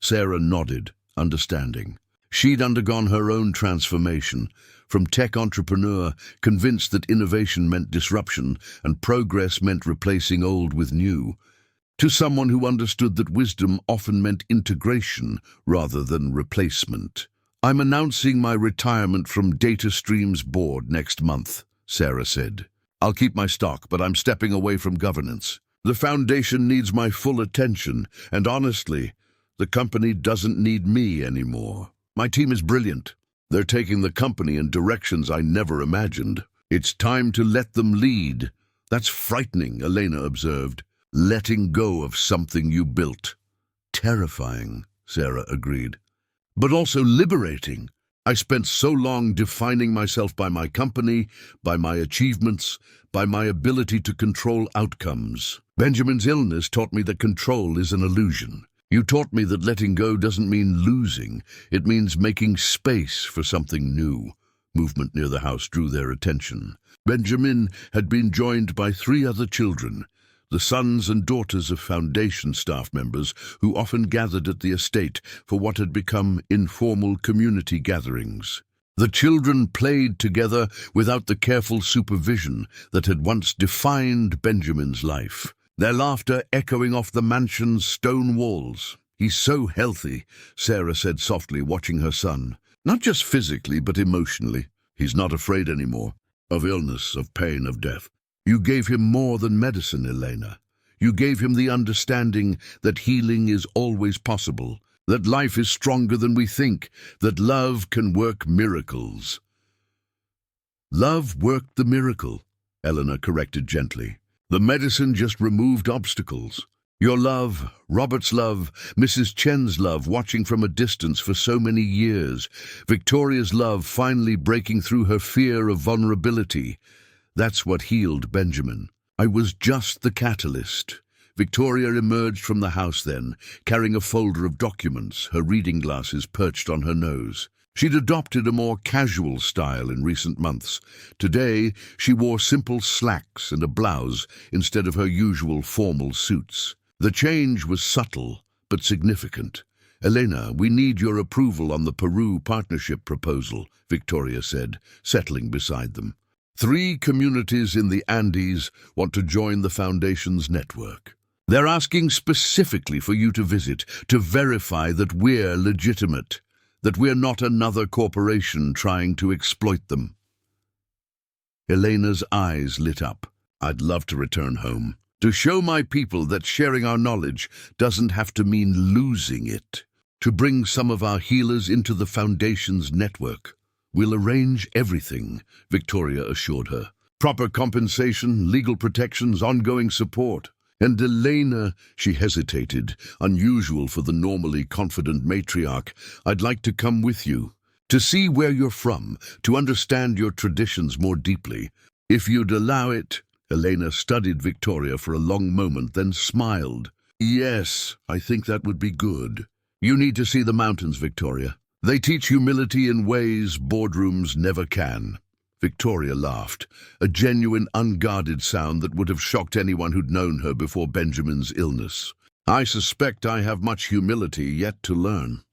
Sarah nodded, understanding. She'd undergone her own transformation, from tech entrepreneur convinced that innovation meant disruption and progress meant replacing old with new, to someone who understood that wisdom often meant integration rather than replacement. "I'm announcing my retirement from Data Stream's board next month," Sarah said. "I'll keep my stock, but I'm stepping away from governance. The foundation needs my full attention, and honestly, the company doesn't need me anymore. My team is brilliant. They're taking the company in directions I never imagined. It's time to let them lead." "That's frightening," Elena observed. "Letting go of something you built." "Terrifying," Sarah agreed. "But also liberating. I spent so long defining myself by my company, by my achievements, by my ability to control outcomes. Benjamin's illness taught me that control is an illusion. You taught me that letting go doesn't mean losing. It means making space for something new." Movement near the house drew their attention. Benjamin had been joined by 3 other children, the sons and daughters of foundation staff members who often gathered at the estate for what had become informal community gatherings. The children played together without the careful supervision that had once defined Benjamin's life. their laughter echoing off the mansion's stone walls. "He's so healthy," Sarah said softly, watching her son. "Not just physically, but emotionally. He's not afraid anymore. Of illness, of pain, of death. You gave him more than medicine, Elena. You gave him the understanding that healing is always possible, that life is stronger than we think, that love can work miracles." "Love worked the miracle," Eleanor corrected gently. "The medicine just removed obstacles. Your love, Robert's love, Mrs. Chen's love, watching from a distance for so many years, Victoria's love finally breaking through her fear of vulnerability. That's what healed Benjamin. I was just the catalyst." Victoria emerged from the house then, carrying a folder of documents, her reading glasses perched on her nose. She'd adopted a more casual style in recent months. Today, she wore simple slacks and a blouse instead of her usual formal suits. The change was subtle, but significant. "Elena, we need your approval on the Peru partnership proposal," Victoria said, settling beside them. 3 communities in the Andes want to join the Foundation's network. They're asking specifically for you to visit, to verify that we're legitimate, that we're not another corporation trying to exploit them. Elena's eyes lit up. "I'd love to return home, to show my people that sharing our knowledge doesn't have to mean losing it, to bring some of our healers into the Foundation's network. We'll arrange everything," Victoria assured her. "Proper compensation, legal protections, ongoing support." "And Elena," she hesitated, unusual for the normally confident matriarch, "I'd like to come with you, to see where you're from, to understand your traditions more deeply. If you'd allow it." Elena studied Victoria for a long moment, then smiled. "Yes, I think that would be good. You need to see the mountains, Victoria. They teach humility in ways boardrooms never can." Victoria laughed, a genuine, unguarded sound that would have shocked anyone who'd known her before Benjamin's illness. "I suspect I have much humility yet to learn."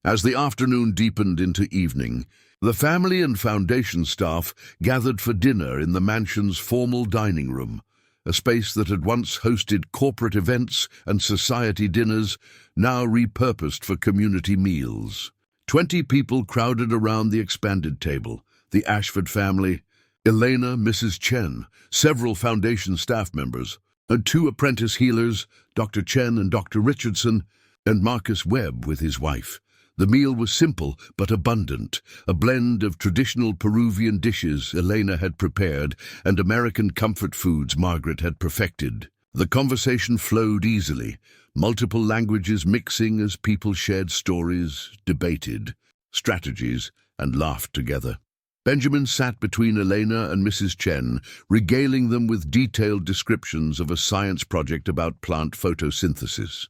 As the afternoon deepened into evening, the family and Foundation staff gathered for dinner in the mansion's formal dining room, a space that had once hosted corporate events and society dinners, now repurposed for community meals. 20 people crowded around the expanded table. The Ashford family, Elena, Mrs. Chen, several Foundation staff members, and 2 apprentice healers, Dr. Chen and Dr. Richardson, and Marcus Webb with his wife. The meal was simple but abundant, a blend of traditional Peruvian dishes Elena had prepared and American comfort foods Margaret had perfected. The conversation flowed easily, multiple languages mixing as people shared stories, debated strategies, and laughed together. Benjamin sat between Elena and Mrs. Chen, regaling them with detailed descriptions of a science project about plant photosynthesis.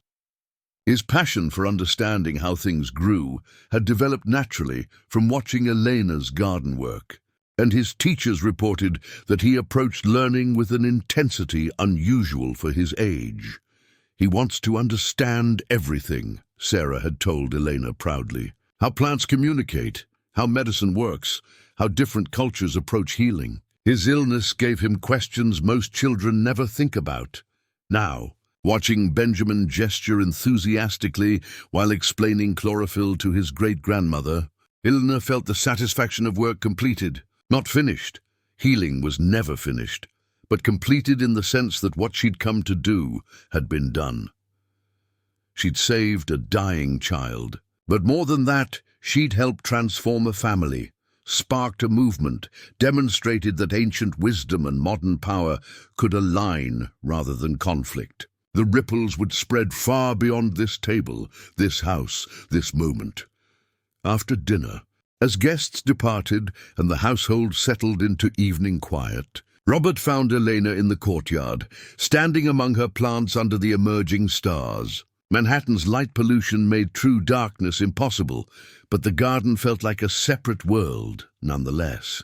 His passion for understanding how things grew had developed naturally from watching Elena's garden work, and his teachers reported that he approached learning with an intensity unusual for his age. "He wants to understand everything," Sarah had told Elena proudly. "How plants communicate, how medicine works, how different cultures approach healing." His illness gave him questions most children never think about. Now, watching Benjamin gesture enthusiastically while explaining chlorophyll to his great-grandmother, Eleanor felt the satisfaction of work completed, not finished. Healing was never finished, but completed in the sense that what she'd come to do had been done. She'd saved a dying child, but more than that, she'd helped transform a family, sparked a movement, demonstrated that ancient wisdom and modern power could align rather than conflict. The ripples would spread far beyond this table, this house, this moment. After dinner, as guests departed and the household settled into evening quiet, Robert found Elena in the courtyard, standing among her plants under the emerging stars. Manhattan's light pollution made true darkness impossible, but the garden felt like a separate world, nonetheless.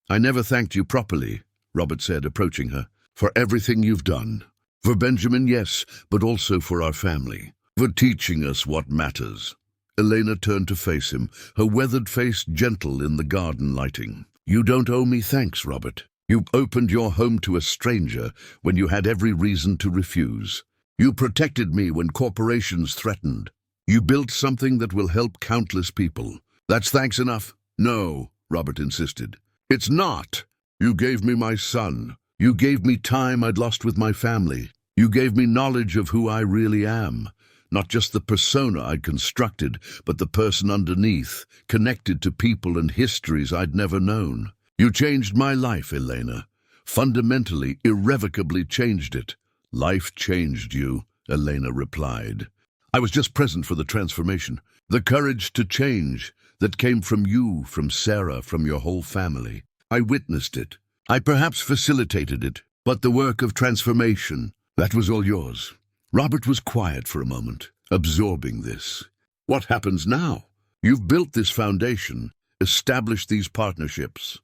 "I never thanked you properly," Robert said, approaching her, "for everything you've done. For Benjamin, yes, but also for our family. For teaching us what matters." Elena turned to face him, her weathered face gentle in the garden lighting. "You don't owe me thanks, Robert. You opened your home to a stranger when you had every reason to refuse. You protected me when corporations threatened. You built something that will help countless people. That's thanks enough? No, Robert insisted. It's not. You gave me my son. You gave me time I'd lost with my family. You gave me knowledge of who I really am. Not just the persona I'd constructed, but the person underneath, connected to people and histories I'd never known. You changed my life, Elena. Fundamentally, irrevocably changed it. Life changed you, Elena replied. I was just present for the transformation, the courage to change that came from you, from Sarah, from your whole family. I witnessed it. I perhaps facilitated it, but the work of transformation, that was all yours. Robert was quiet for a moment, absorbing this. What happens now? You've built this foundation, established these partnerships.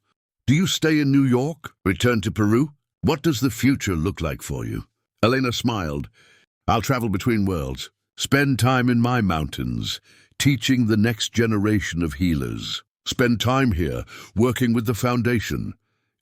Do you stay in New York? Return to Peru? What does the future look like for you? Elena smiled. I'll travel between worlds, spend time in my mountains, teaching the next generation of healers. Spend time here, working with the foundation,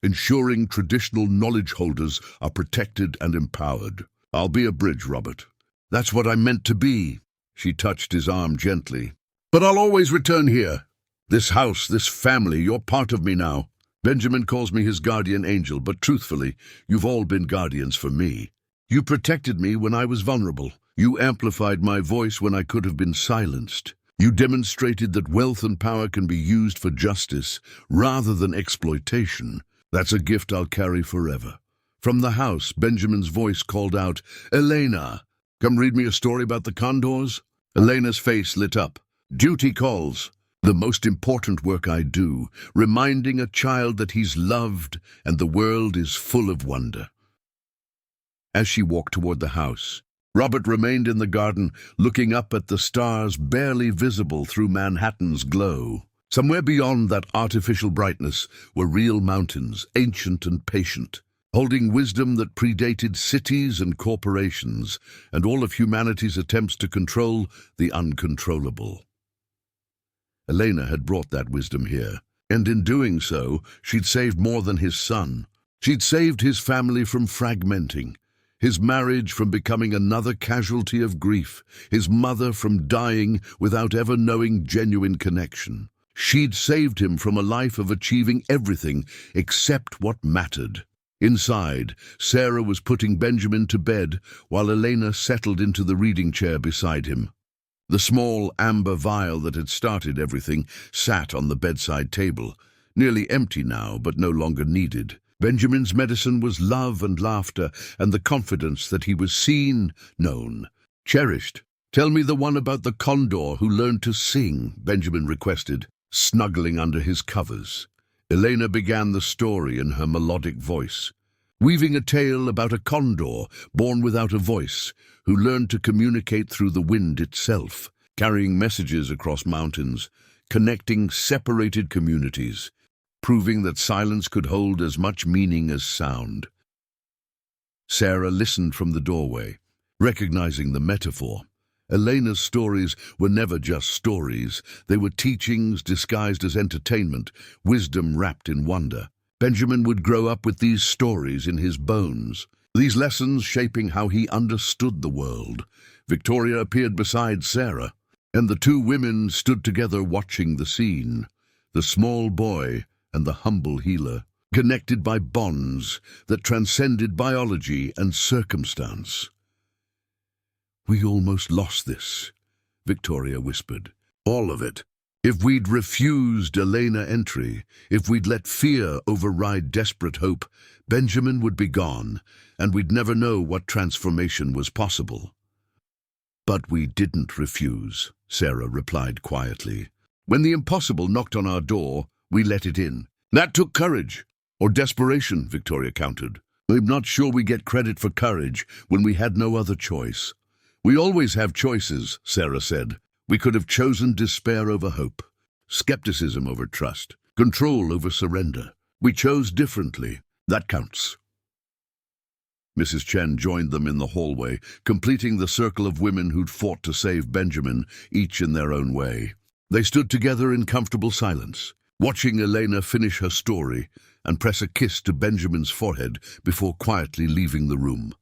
ensuring traditional knowledge holders are protected and empowered. I'll be a bridge, Robert. That's what I'm meant to be. She touched his arm gently. But I'll always return here. This house, this family, you're part of me now. Benjamin calls me his guardian angel, but truthfully, you've all been guardians for me. You protected me when I was vulnerable. You amplified my voice when I could have been silenced. You demonstrated that wealth and power can be used for justice rather than exploitation. That's a gift I'll carry forever. From the house, Benjamin's voice called out, Elena, come read me a story about the condors? Elena's face lit up. Duty calls. The most important work I do, reminding a child that he's loved and the world is full of wonder. As she walked toward the house, Robert remained in the garden, looking up at the stars barely visible through Manhattan's glow. Somewhere beyond that artificial brightness were real mountains, ancient and patient, holding wisdom that predated cities and corporations, and all of humanity's attempts to control the uncontrollable. Elena had brought that wisdom here, and in doing so, she'd saved more than his son. She'd saved his family from fragmenting, his marriage from becoming another casualty of grief, his mother from dying without ever knowing genuine connection. She'd saved him from a life of achieving everything except what mattered. Inside, Sarah was putting Benjamin to bed while Elena settled into the reading chair beside him. The small amber vial that had started everything sat on the bedside table, nearly empty now, but no longer needed. Benjamin's medicine was love and laughter and the confidence that he was seen, known, cherished. Tell me the one about the condor who learned to sing, Benjamin requested, snuggling under his covers. Elena began the story in her melodic voice, weaving a tale about a condor born without a voice, who learned to communicate through the wind itself, carrying messages across mountains, connecting separated communities, proving that silence could hold as much meaning as sound. Sarah listened from the doorway, recognizing the metaphor. Elena's stories were never just stories. They were teachings disguised as entertainment, wisdom wrapped in wonder. Benjamin would grow up with these stories in his bones, these lessons shaping how he understood the world. Victoria appeared beside Sarah, and the two women stood together watching the scene. The small boy and the humble healer, connected by bonds that transcended biology and circumstance. We almost lost this, Victoria whispered. All of it. If we'd refused Elena entry, if we'd let fear override desperate hope, Benjamin would be gone, and we'd never know what transformation was possible. But we didn't refuse, Sarah replied quietly. When the impossible knocked on our door, we let it in. That took courage, or desperation, Victoria countered. I'm not sure we get credit for courage when we had no other choice. We always have choices, Sarah said. We could have chosen despair over hope, skepticism over trust, control over surrender. We chose differently. That counts. Mrs. Chen joined them in the hallway, completing the circle of women who'd fought to save Benjamin, each in their own way. They stood together in comfortable silence, watching Elena finish her story and press a kiss to Benjamin's forehead before quietly leaving the room.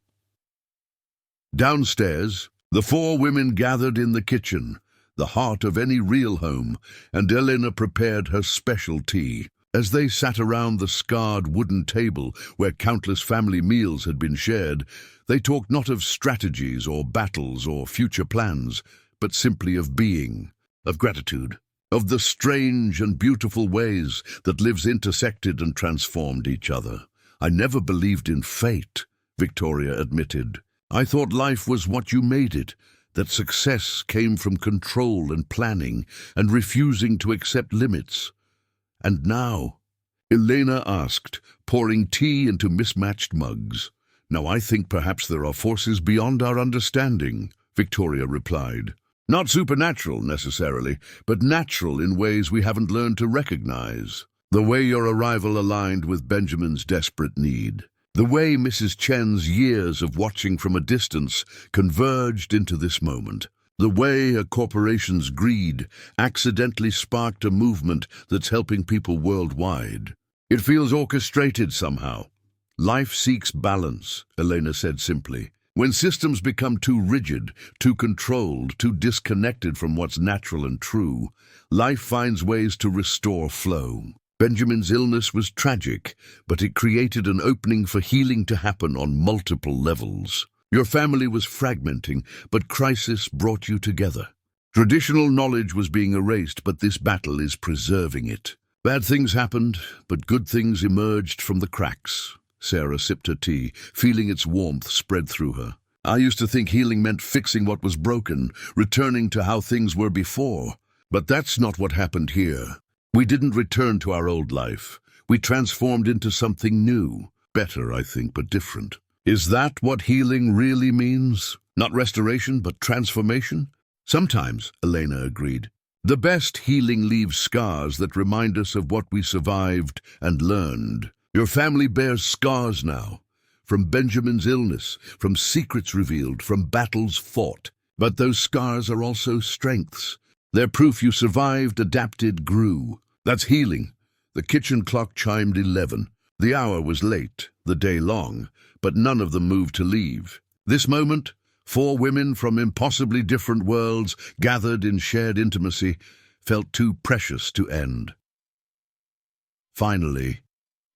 Downstairs, the four women gathered in the kitchen, the heart of any real home, and Elena prepared her special tea. As they sat around the scarred wooden table where countless family meals had been shared, they talked not of strategies or battles or future plans, but simply of being, of gratitude, of the strange and beautiful ways that lives intersected and transformed each other. "I never believed in fate," Victoria admitted. "I thought life was what you made it, that success came from control and planning and refusing to accept limits. And now?" Elena asked, pouring tea into mismatched mugs. "Now I think perhaps there are forces beyond our understanding," Victoria replied. "Not supernatural, necessarily, but natural in ways we haven't learned to recognize. The way your arrival aligned with Benjamin's desperate need. The way Mrs. Chen's years of watching from a distance converged into this moment. The way a corporation's greed accidentally sparked a movement that's helping people worldwide. It feels orchestrated somehow." "Life seeks balance," Elena said simply. "When systems become too rigid, too controlled, too disconnected from what's natural and true, life finds ways to restore flow. Benjamin's illness was tragic, but it created an opening for healing to happen on multiple levels. Your family was fragmenting, but crisis brought you together. Traditional knowledge was being erased, but this battle is preserving it. Bad things happened, but good things emerged from the cracks." Sarah sipped her tea, feeling its warmth spread through her. "I used to think healing meant fixing what was broken, returning to how things were before. But that's not what happened here. We didn't return to our old life. We transformed into something new. Better, I think, but different. Is that what healing really means? Not restoration, but transformation?" "Sometimes," Elena agreed. "The best healing leaves scars that remind us of what we survived and learned. Your family bears scars now, from Benjamin's illness, from secrets revealed, from battles fought. But those scars are also strengths. They're proof you survived, adapted, grew. That's healing." The kitchen clock chimed 11. The hour was late, the day long, but none of them moved to leave. This moment, four women from impossibly different worlds gathered in shared intimacy, felt too precious to end. Finally,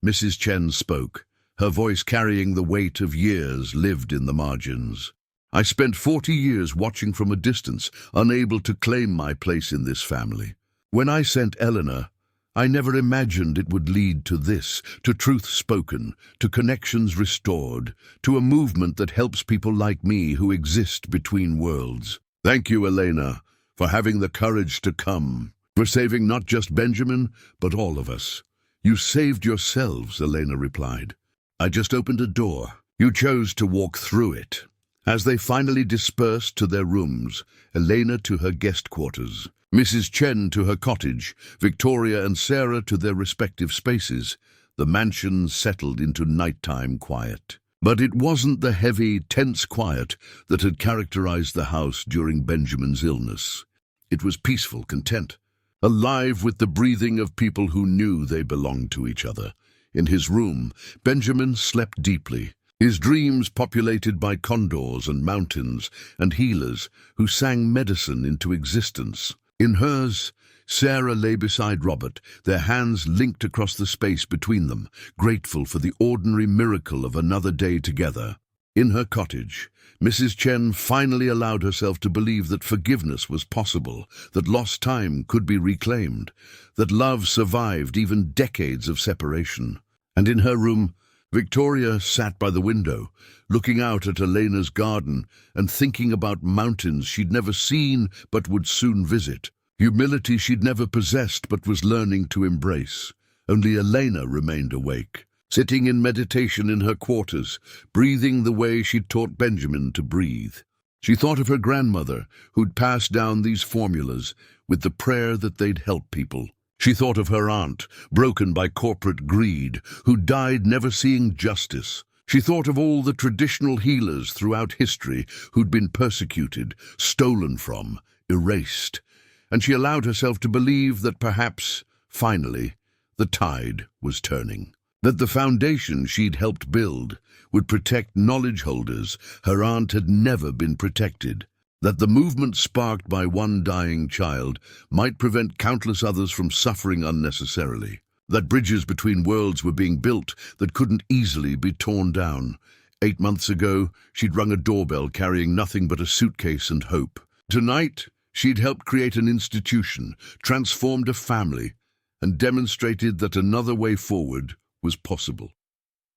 Mrs. Chen spoke, her voice carrying the weight of years lived in the margins. "I spent 40 years watching from a distance, unable to claim my place in this family. When I sent Eleanor, I never imagined it would lead to this, to truth spoken, to connections restored, to a movement that helps people like me who exist between worlds. Thank you, Elena, for having the courage to come, for saving not just Benjamin, but all of us." "You saved yourselves," Elena replied. "I just opened a door. You chose to walk through it." As they finally dispersed to their rooms, Elena to her guest quarters, Mrs. Chen to her cottage, Victoria and Sarah to their respective spaces, the mansion settled into nighttime quiet. But it wasn't the heavy, tense quiet that had characterized the house during Benjamin's illness. It was peaceful content, alive with the breathing of people who knew they belonged to each other. In his room, Benjamin slept deeply, his dreams populated by condors and mountains and healers who sang medicine into existence. In hers, Sarah lay beside Robert, their hands linked across the space between them, grateful for the ordinary miracle of another day together. In her cottage, Mrs. Chen finally allowed herself to believe that forgiveness was possible, that lost time could be reclaimed, that love survived even decades of separation. And in her room, Victoria sat by the window, looking out at Elena's garden and thinking about mountains she'd never seen but would soon visit, humility she'd never possessed but was learning to embrace. Only Elena remained awake, sitting in meditation in her quarters, breathing the way she'd taught Benjamin to breathe. She thought of her grandmother, who'd passed down these formulas with the prayer that they'd help people. She thought of her aunt, broken by corporate greed, who died never seeing justice. She thought of all the traditional healers throughout history who'd been persecuted, stolen from, erased. And she allowed herself to believe that perhaps, finally, the tide was turning. That the foundation she'd helped build would protect knowledge holders her aunt had never been protected. That the movement sparked by one dying child might prevent countless others from suffering unnecessarily. That bridges between worlds were being built that couldn't easily be torn down. 8 months ago, she'd rung a doorbell carrying nothing but a suitcase and hope. Tonight, she'd helped create an institution, transformed a family, and demonstrated that another way forward was possible.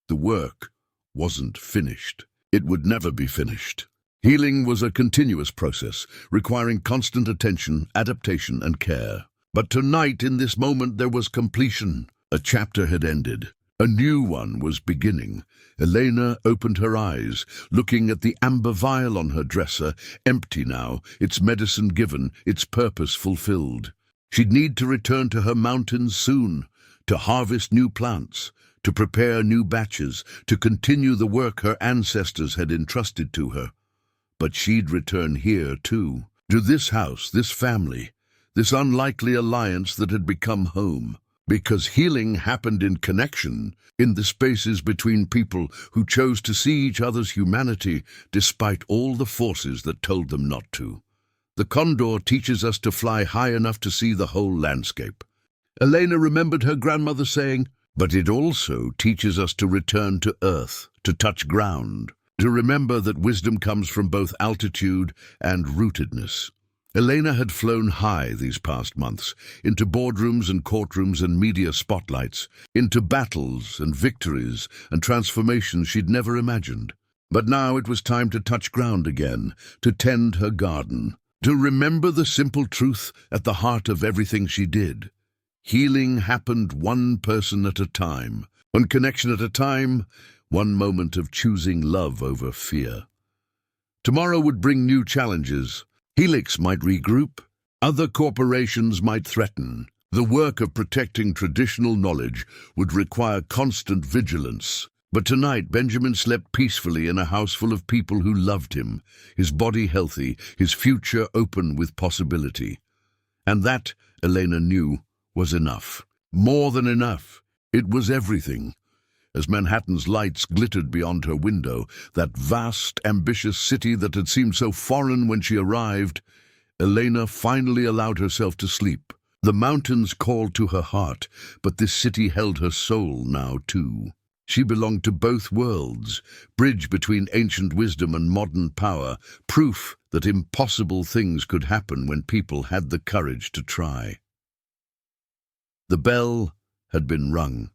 The work wasn't finished. It would never be finished. Healing was a continuous process, requiring constant attention, adaptation, and care. But tonight, in this moment, there was completion. A chapter had ended. A new one was beginning. Elena opened her eyes, looking at the amber vial on her dresser, empty now, its medicine given, its purpose fulfilled. She'd need to return to her mountains soon, to harvest new plants, to prepare new batches, to continue the work her ancestors had entrusted to her. But she'd return here too, to this house, this family, this unlikely alliance that had become home. Because healing happened in connection, in the spaces between people who chose to see each other's humanity despite all the forces that told them not to. The condor teaches us to fly high enough to see the whole landscape. Elena remembered her grandmother saying, but it also teaches us to return to earth, to touch ground, to remember that wisdom comes from both altitude and rootedness. Elena had flown high these past months, into boardrooms and courtrooms and media spotlights, into battles and victories and transformations she'd never imagined. But now it was time to touch ground again, to tend her garden, to remember the simple truth at the heart of everything she did. Healing happened one person at a time, one connection at a time, one moment of choosing love over fear. Tomorrow would bring new challenges. Helix might regroup, other corporations might threaten. The work of protecting traditional knowledge would require constant vigilance. But tonight Benjamin slept peacefully in a house full of people who loved him, his body healthy, his future open with possibility. And that, Elena knew, was enough. More than enough. It was everything. As Manhattan's lights glittered beyond her window, that vast, ambitious city that had seemed so foreign when she arrived, Elena finally allowed herself to sleep. The mountains called to her heart, but this city held her soul now too. She belonged to both worlds, bridge between ancient wisdom and modern power, proof that impossible things could happen when people had the courage to try. The bell had been rung.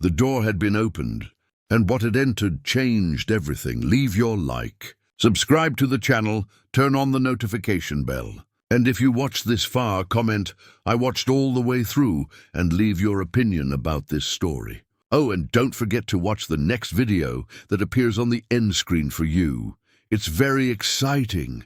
The door had been opened, and what had entered changed everything. Leave your like, subscribe to the channel, turn on the notification bell. And if you watched this far, comment, "I watched all the way through," and leave your opinion about this story. Oh, and don't forget to watch the next video that appears on the end screen for you. It's very exciting.